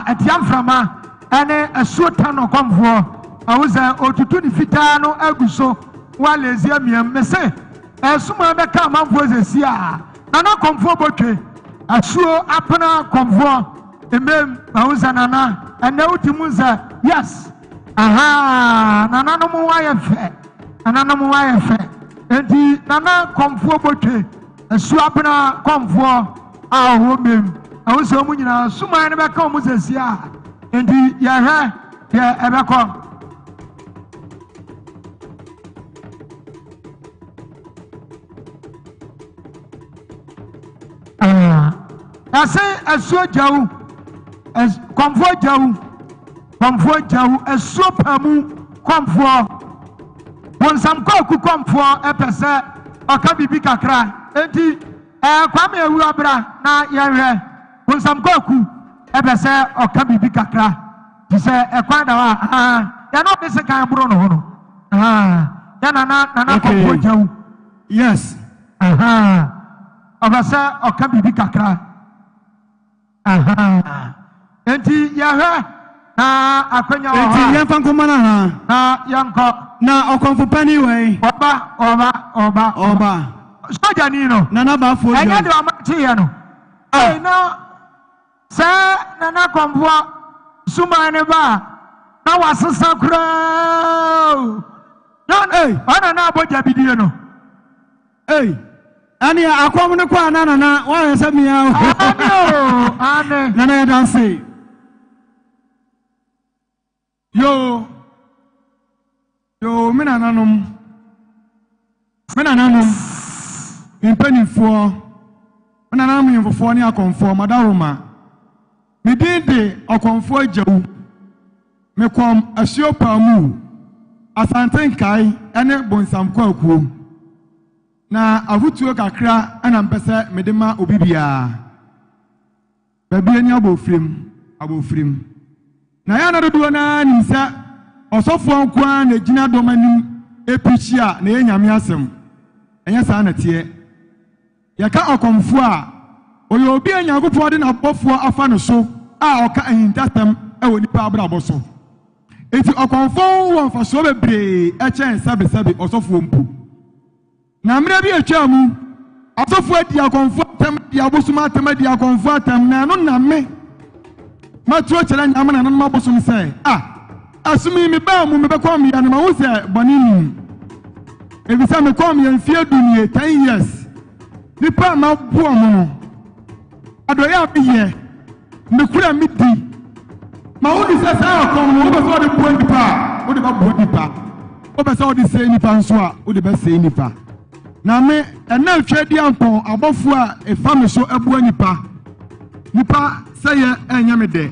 atiam frama ene asuota no komfo awuza otutu ni fitaa no aguso wale ezia miam me se esuma be ka manfo zesia na na komfo botwe asuo apena komfo emem awuza nana ene utimunza yes aha nana no mu waye fe nana mu waye fe enti nana komfo botwe asuo apena komfo aho mem awuza mu nyina suma ne be ka mu zesia enti ya he ya ebeko ase asuo jawu komfo jawu asuo pamu komfo bonsam koku komfo epese oka bibi kakra enti kwame ewu abra na yehwe bonsam koku epese oka bibi kakra dise ekwan da wa ya no dise kan bro no hono ya nana komfo jawu yes obasa oka bibi kakra enti yahwe na akwenya wa enti yemfa nkomana na yanko na okonfo pani we oba soja ni no nana ba fo enya de amachi ya no no sa nana komfo suma ne ba na wasesa kura no ona na aboja bidie no ani akwam ne kwa nana wa yesa mia ane nana ya danse yo mina nanom impanifo mina nanom yimfofo ne akonfo madaroma me dinde akonfo ajawu me kom asio pamu asantenkai ene bonsamko akuom na avutuo kakra ana mpese medema obibia babia ni abofrim na ya na dodo na nimsa osofo ankoa na gina domanim epichia na enyame asem enya saa na tie yaka okomfo a oyo obi anyagofo de na bofo afa no so a oka ahintasem ewo nipa abrabo so enti okomfo won fa so bebre echen sabe osofo mpu na mre bi etwa mu asofo adi akonfo tem di abosuma tem di akonfo tem na no na me matro chere nyama na no mabosum se asumi mi ba mu me be kom ya no ma wo se bonini ebisa me kom ya mfie dunie 10 years nipa ma buo mu no adoya biye me kura mi di ma wo di se sa kom wo be so de buo nipa wo de ba buo nipa wo be so de se nipa nso a wo de ba se nipa na me ena twedi ampon abofo a efame so abu nipa seye enya me de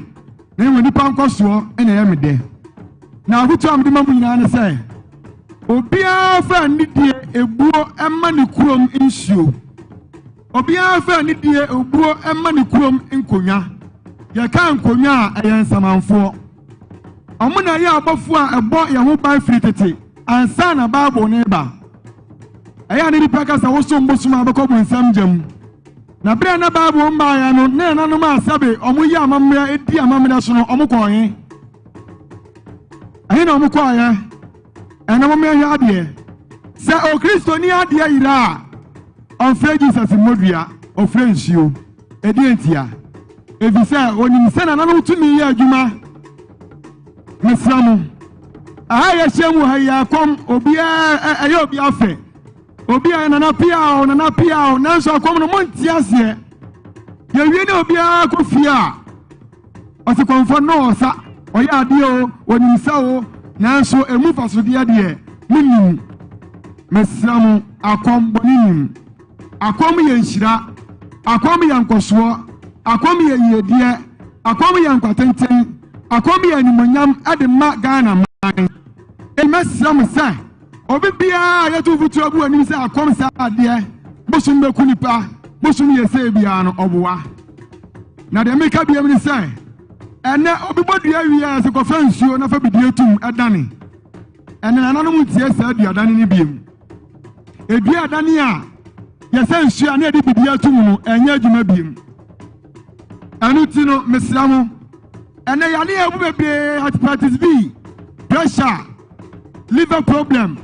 na we nipa nkoso ena ye me de na agutu am de mamu nyina ne se obia fa nidie ebuo emma ne kurom nsuo obia fa nidie ebuo emma ne kurom nkonya ye ka nkonya a eyen samanfo omuna ye abofo a ebo ye ho ban fritete ansa na bible ne ba aya ni paka sa woso mbosuma abako bonsam jam na bre na babu mba ya no na nanu ma sabe omuyi amamra edi amamra so no omukọ yin ayi na omukọ ya ena mo me ya de se o kristo ni ade ira on free Jesus modua o free nsio edi entia evisa onim se na nanu tumi ya adwuma mesramu aha ya shemu ha ya kom obi ayo obi afe obi nana pia na so akom no monti ase ye wie ne obi akofia o se konfo no sa o ya ade o onim sa o na so emu faso de ade minim mesramu akom boninim akom ye nhira akom ye nkoso akom ye yedie akom ye nkwatenten akom ye nimonyam ade ma Ghana man mesramu sa obi bia ya tu futu abu ani se akom sa ade bosum be kunipa bosum ye se bia no oboa na de meka bia mi se ene obi bodua wi se ko fa nsuo na fa bidie tum edane ene nananom tie se adua dane ni biem edua dane a ye se nsuo na de bidie tum no enye adwuma biem anu ti no mesramu ene ya ne ebu bebe at parties bi pressure, liver problem.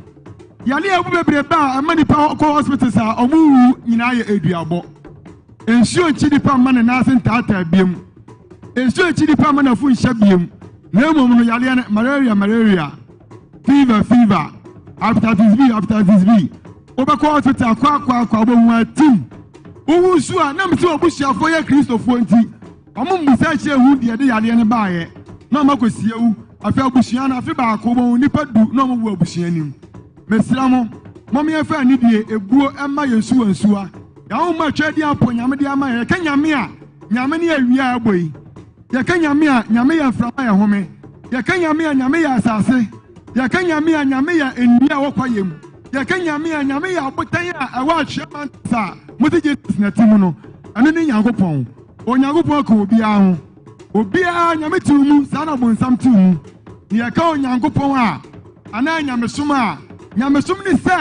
Yali ebu bebre ba amani pa ko hospital sa omu nyina ye eduabo. Ensuo nchidi pa man na asen tata biem. Ensuo nchidi pa man afu nhya biem. Na emom no yali malaria. Fever. Hepatitis B. Obako hospital kwa obo nwa team. Owu su a na mti obusiafo ye Kristofo nti. Omo mbisa che hu de yali ne baaye. Na makosie wu afi abusia na afi ba ko bo nipa du na omo wu abusia nim. Mesiramo mommy efa ani die eguo ema yesu ansuwa ya wo ma twedi apo nyame de ama ye kanyame a nyame ne awia aboyi ye kanyame a nyame ya frama ya home ye kanyame a nyame ya asase ye kanyame a nyame ya enua wokwayem ye kanyame a nyame ya abotan a awa ahwema sa moti Jesus na timu no anu ne Nyankopɔn Onyankopɔn ka obiara nyame tumu sa na bonsam tumu ye ka Onyankopɔn a ana nyame soma Nyamesum ni se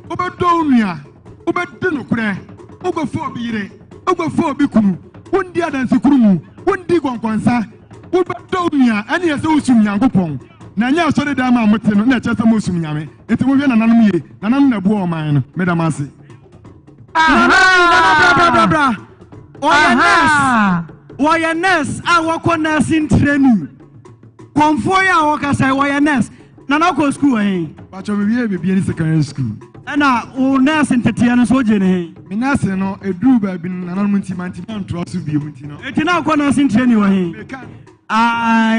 obedo onua obedo nokure ogofo obire ogofo obikunu wondi adanse kurumu wondi gonkonsa obedo onua ane yese usum Nyankopɔn na nya asore da ma mote no na chese mo usum nyame enti mo hwe nananom ye nananom na buo oman no medamase bra oya nurse a wako nursing training konfo ya waka say oya nurse Nana ko school eh. Bacho be ni secondary school. Na o nurse ntetia no so je ne. Me nurse no edu ba bi nana no nti manti man tro so bi mu nti no. Eti na ko nurse training wo he.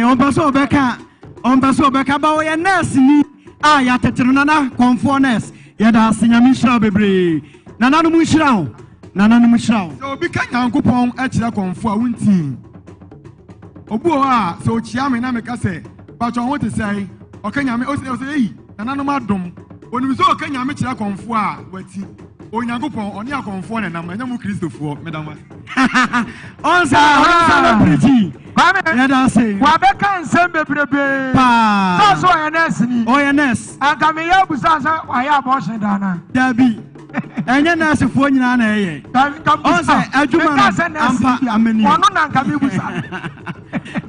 On paso obeka ba wo ye nurse ni ya tetero nana comfort nurse. Ya da senyame hira bebre. Nana no mu hira ho. So obi ka Nyankopɔn a kira comfort a wunti. Obu a so chia me na me ka se bacho ho te sai Okanyame o se yi nananom adom onimizo okanyame kira konfo a wati Onyankopɔn oni akonfo na nam enyamu Kristofo medama onsa preach ya da say wa be kan sem bebrebe so oyenes anga me ya busa sa wa ya abortion dana dabi enye nurse fo nyina na eye onsa adwuma no ampa amani ono na nka me busa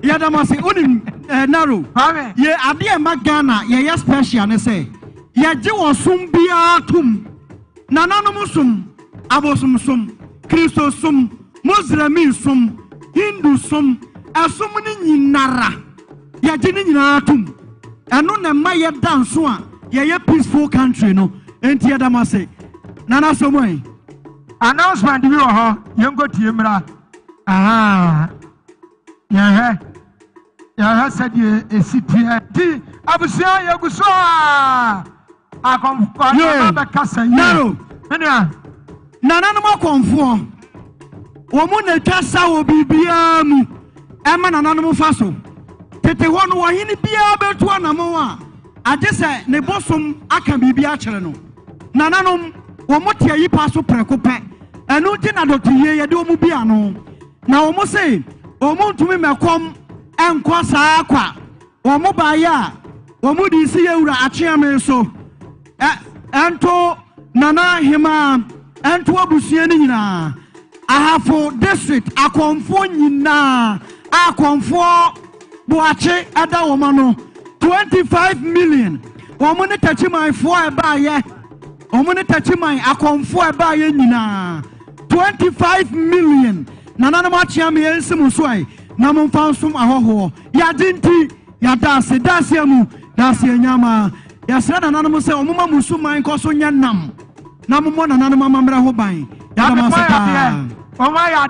ya da mase unim naro ye ade e magana ye ya special ne say ye je wosum bia tum nananom sum abosum sum Kristo sum Muslimin sum Hindu sum asum ni nyinara ye je ni nyina tum eno na ma ye dance a ye peaceful country no enti ya da mase nana somoy announcement bi wo ho yengo tie mra ya said esitia di abusia yeguso akomfo na kasa naro nana no makomfo wo mu na twasa wo bibia mu ema nana no mu faso tete ho no wo hini bia betu anamo a agese ne bosom aka bibia kire no nana no wo mu tie yi paso prekope enu ti na dotiye ye de wo mu bia no na wo mu se wo mu ntumi mekom enko saa kwa wo mu ba ya wo mu di si yewura acheame so ento nana hima ento abusuan ni nyina ahafo district akonfo nyina akonfo boache ada wo ma no 25 million wo mu ne tachiman fo eba ye wo mu ne tachiman akonfo eba ye nyina 25 million nana na ma chiame ensim so ai na mo fansum ahoho ya dinti ya dase amu dase nyama ya sra nana no se omuma musuman koso nyanam na mo nana no mamra ho ban ya da masaka oma ya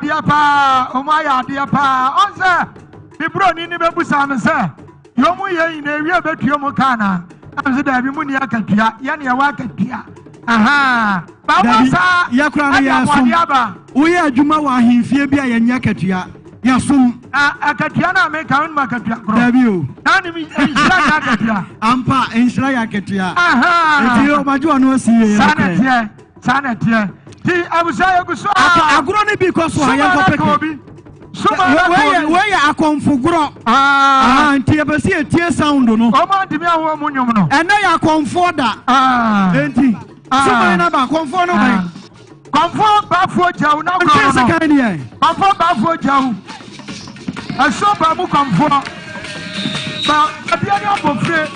dia pa onse bibro ni bebusa me se yo mu ye na ewie betuo mu kana am se da bi mu ni akatua ya na ya wa akatua ba wasa ya kura ya sum wo ye adwuma wa ahemfie bi a ya nya akatua ya sum akatua na me kan ma akatua kro dabio na ni insira ya akatua ampa insira ya akatua eti o majo no si ye sanetie ti abusa yeguso agro ne bi ko so ha ya ko peke where akonfugro nti e besi etie sound no o ma ndimi awo mu nyum no ene ya konfoda enti so na ba konfo no ba konfo ba fo jaw na ko no se kan ni konfo ba fo jaw aso ba mu konfo ba abia ni abofre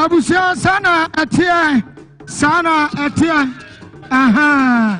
Abusia sana atia aha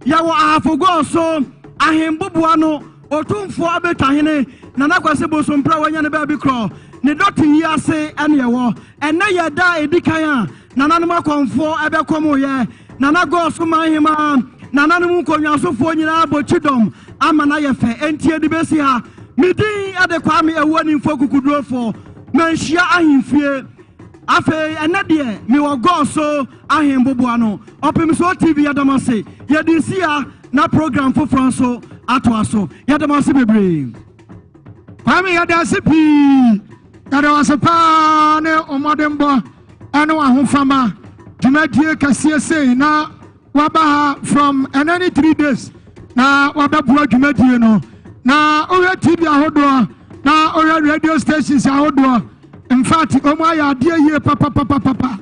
yawo afogo so ahemboboa no otumfo abetahene nana kwase bosompra wanya ne ba bi kro ne doti yi ase ene yewo ene yeda edikan a nana no makonfo ebekomo ye nana go so manhima nana no konwasofo nyina bochidom amana ye fe entie de besi ha midin adekwa me ewo ni mfo kukudrofo manhia ahemfie afe ene de me wo go so ahemboboa no opim so tv adamase ye di sia na program for Franso atwaso yadamase bebre kwame yadase pi yadamase pa ne omodembo ene wa hofama dwumadie kase sei na waba from any 3 days na wababua dwumadie no na owe tv ahodo na owe radio stations ahodo in fact omo ayade ye papa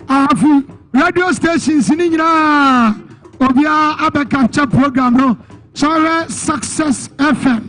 afu radio stations ni nyina obia abeka program no sorry Success FM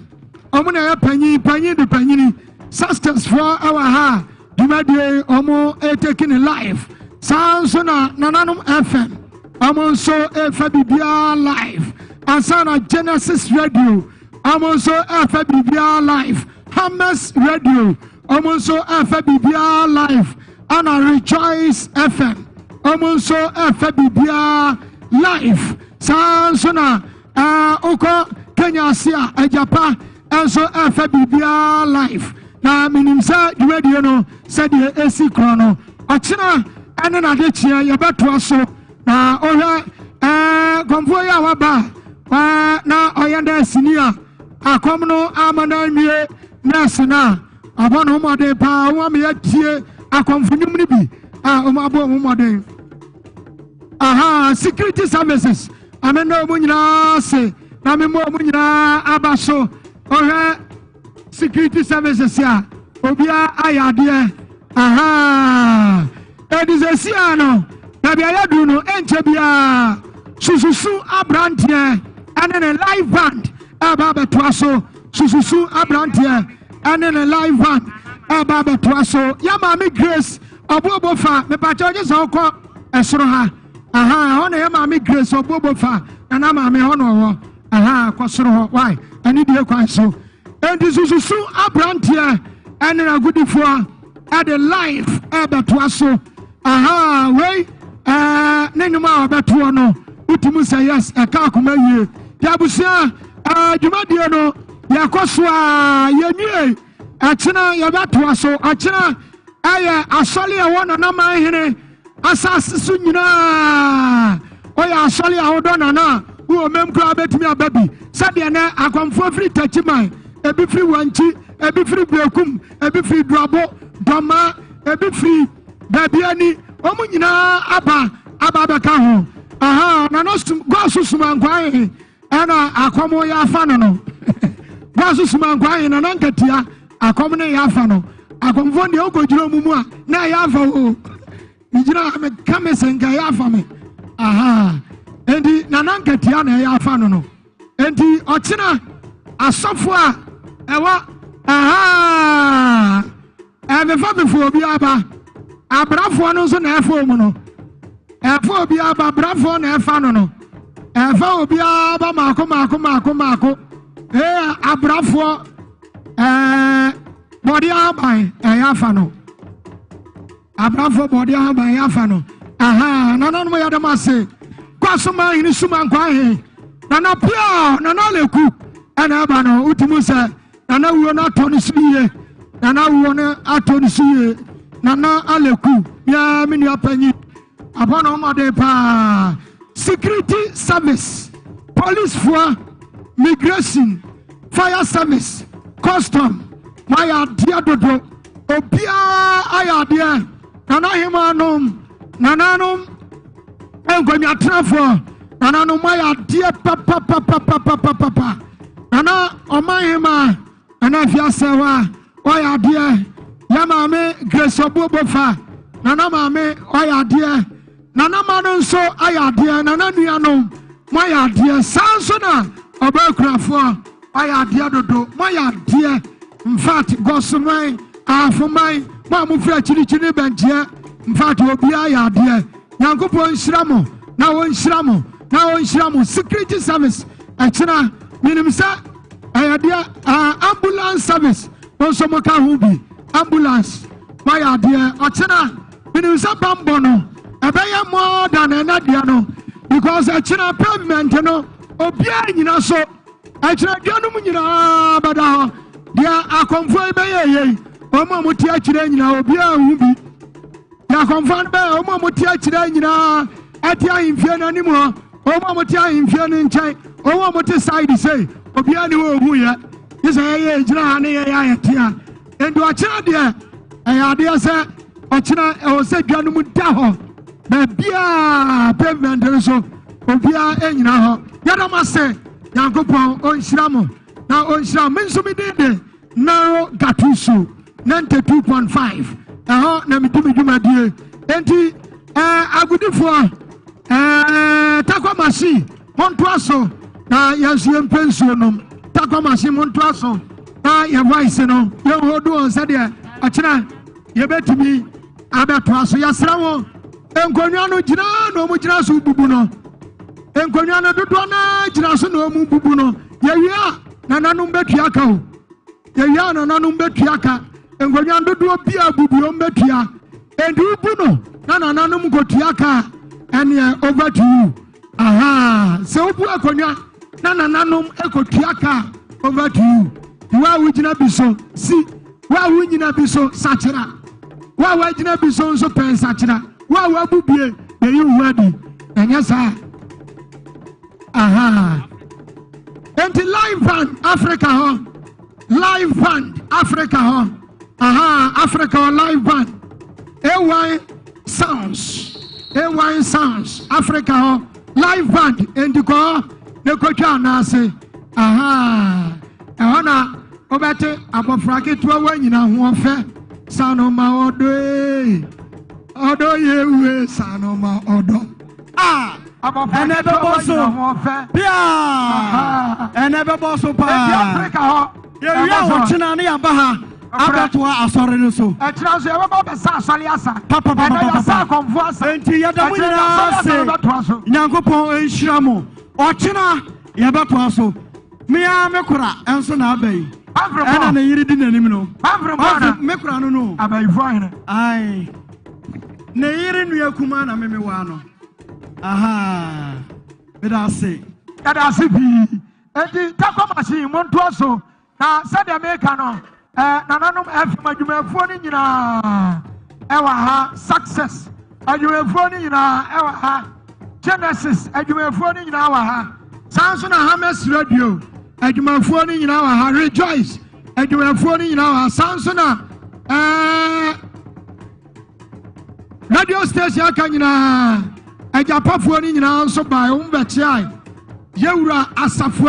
omo na panyin de panyini Success for our ha dwumadie omo taking live sounds na Nananom FM omo so Fabibia live ansana Genesis radio omo so Fabibia live Hammers radio omo so Fabibia live ana Rejoice FM omo so Fabibia live sounds na uko Kenya Asia Ejapa enso Fabibia live na minimsa dwumadie no said esi krono ochina ene na de chia ye beto so na ohe konfo ya waba na oyenda sinia akom no amana nwie na sina abono mode pa wo me tie akomfo nyum ni bi omabo mode security services amena mo nyina se na me mo nyina abaso ohe security services ya obia ayade edizesiano na bia yadu no enche bia sususu abrantie ene live band aba betwaso sususu abrantie ene live band aba betwaso ya mami Grace obobofa me pa choje so ko esoro ha ona ya mami Grace obobofa na mami hono ho kwasoro ho why ani die kwan so edisusu abrantie ene na gudifo at the live betwaso wey nenuma obeto no utimu say yes eka akoma wie yabusia dwumadie no yakoso yenwie achina yabatoaso achina aye asole e wona na manhene asase su nyina oya asole ahodo na wo memkura betimi ababi sade na akomfo free tachiman ebi free wanchi ebi free brekum ebi free drabo doma ebi free babiani omu nyina aba beka ho na no gosu sumankwan ena akomo ya afa no gosu sumankwan na nankatia akomo ne ya afa no akomfo de ogojiro mumu a na ya afa o nijira me kamesenga ya afa me endi na nankatia na ya afa no endi ochina asofo a ewa ebefa befo obi aba abrafo no so na efo mu no efo obi aba brafo na efa no no efa obi aba mako abrafo body aba yafa no abrafo body aba yafa no no ya dem ase kwasoma hini suma nkwa he na pia na leku ana aba no utimu se na wuo na toni suye na wuo na atoni suye na aleku ya mini apanyi abono made pa security service police for migration fire service custom maya dia dodo obia ayade na himanom nananom enkwanya trafo nananom maya dia papa nana omahima ana fiasewa oya dia ya mame Grace obobofa nana mame oya dia nana manu so aya dia nana nuanom moya dia sanso na obakrafo aya dia dodo moya dia in fact gosomai afomai mamu fra chirichiri benjie in fact obi aya dia yankopon nsiramo na won nsiramo na onhyira mo security service ɛkyena minim sɛ ɛyɛdeɛ ambulance service nso mo ka ho bi ambulance wayɛ adeɛ ɔkyena minim sɛ bambɔ no ɛbɛyɛ more than ɛnadeɛ no because ɛkyena pavement no obiara nyina so ɛkyena duanom nyinaa bɛda hɔ deɛ akɔmfoɔ yi bɛyɛ yei ɔmo a mote akyerɛ nyinaa obiara ho bi deɛ akɔmfoɔ no bɛyɛ ɔmo a mote akyerɛ nyinaa ɛte ahemfie no anim hɔ ɔmo a mote ahemfie no nkyɛn ɔmo a mote side sei obiara ne wɔ ohu yɛ gye sɛ yɛyɛ gyina ha ne yɛyɛ ayɛtea enti ɔkyena deɛ ɛyɛ adeɛ sɛ ɔkyena ɛwɔ sɛ duanom da hɔ baabiaa pavement no so obiara ɛnyina hɔ yɛdam ase nyankopɔn ɔnhyira mo na ɔnhyira me nso me din de Naro Gatuso 92.5 ɛhɔ na medi me dwumadie enti agudifoɔ takwamasi montoa so na yɛnso yɛmpɛ nsuo nom takwamasi montoa so na yɛ voice no yɛhodo wɔn sɛdeɛ ɔkyena yɛbɛtumi abɛtoa so yɛsrɛ wo nkonnwa no gyina na ɔmo gyina so bubu no nkonnwa no dodoɔ na gyina so na ɔmo bubu no yɛwia nananom bɛtua ka o yɛwia nananom bɛtua ka nkonnwa dodoɔ bia bubu ɔmo bɛtua enti wobu no na nananom kɔtua ka ɛneɛ over to you sɛ wobu akonnwa na nananom ɛkɔtua ka over to you wa wogyina bi so si wa wonyina bi so sakyera wa wagyina bi so nso pɛn sakyera wa wabubie yɛyi wo adi ɛnyɛ saa enti live band Africa hɔ live band Africa hɔ Africa hɔ live band AY sounds Africa hɔ live band enti kɔ ne kɔtwa anaase ɛhɔ na wobɛte abɔfra ketewa wa nyina ho ɔfɛ sanoma ɔdɔ yewe sanoma ɔdɔ ɛnɛ bɛbɔ so pia ɛnɛ bɛbɔ so paa yɛwia wɔkyena ne yɛba ha abɛtoa asɔre no so ɛkyerɛ so yɛbɛbɔ bɛsa asɔre asa ɛnɛ yɛsa akɔmfo asa enti yɛda mo nyinaa se nyankopɔn ɛnhyira mo ɔkyena yɛbɛtoa so mea me kora ɛnso na aba yi ɛna ne yere di n'anim no me kora no abayifoɔ hene ai ne yere nua kuma na meme waa no meda ase pii enti takwamasi montoa so na sɛdeɛ meka no nananom FM adwumafoɔ no nyinaa ɛwɔ ha success adwumafoɔ no nyinaa ɛwɔ ha Genesis adwumafoɔ no nyinaa wɔ ha saa nso na Hames Radio adwumafoɔ no nyinaa wɔ ha Rejoice adwumafoɔ no nyinaa wɔ ha saa nso na radio station aka nyinaa agyapafoɔ no nyinaa nso baa wɔn bɛkyeae yɛwura asafo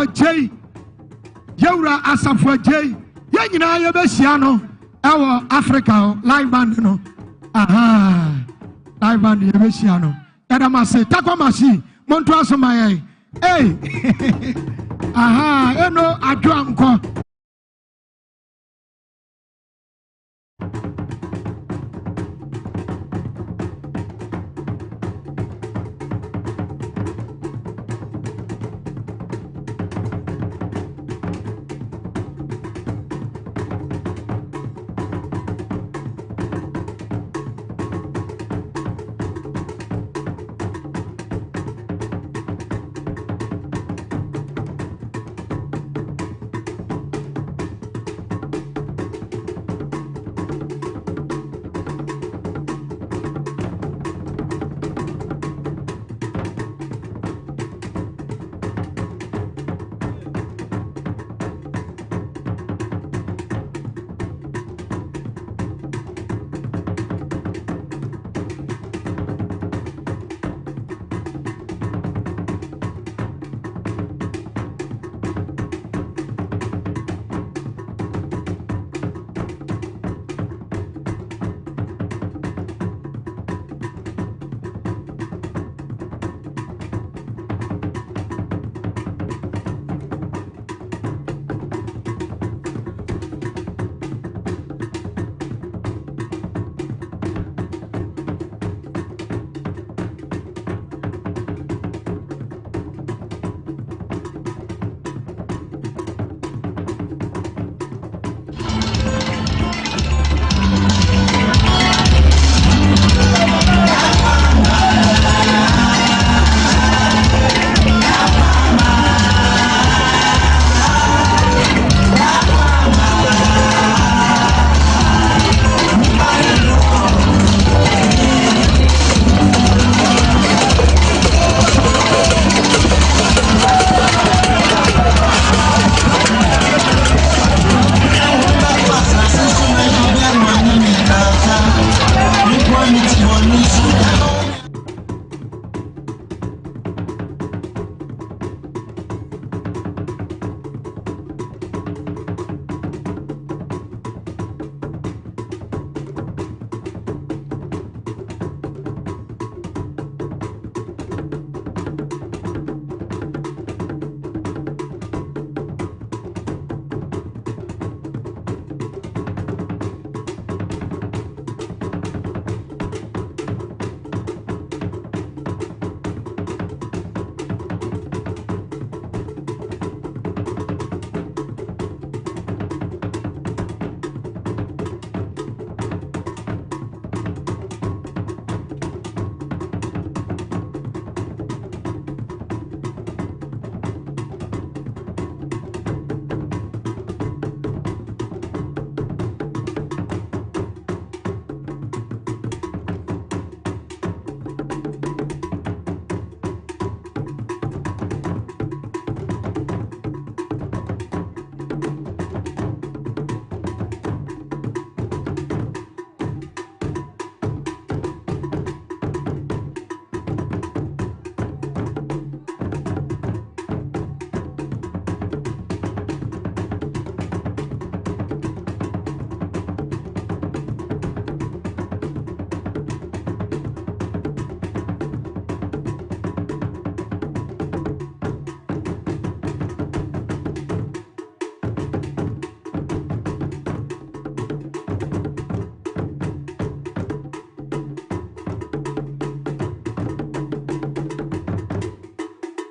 agyei yɛn nyinaa yɛbɛhyia no ɛwɔ Africa live band no live band yɛbɛhyia no yɛdamase takwamasi montoa so ma yɛn eno adwoa nkɔ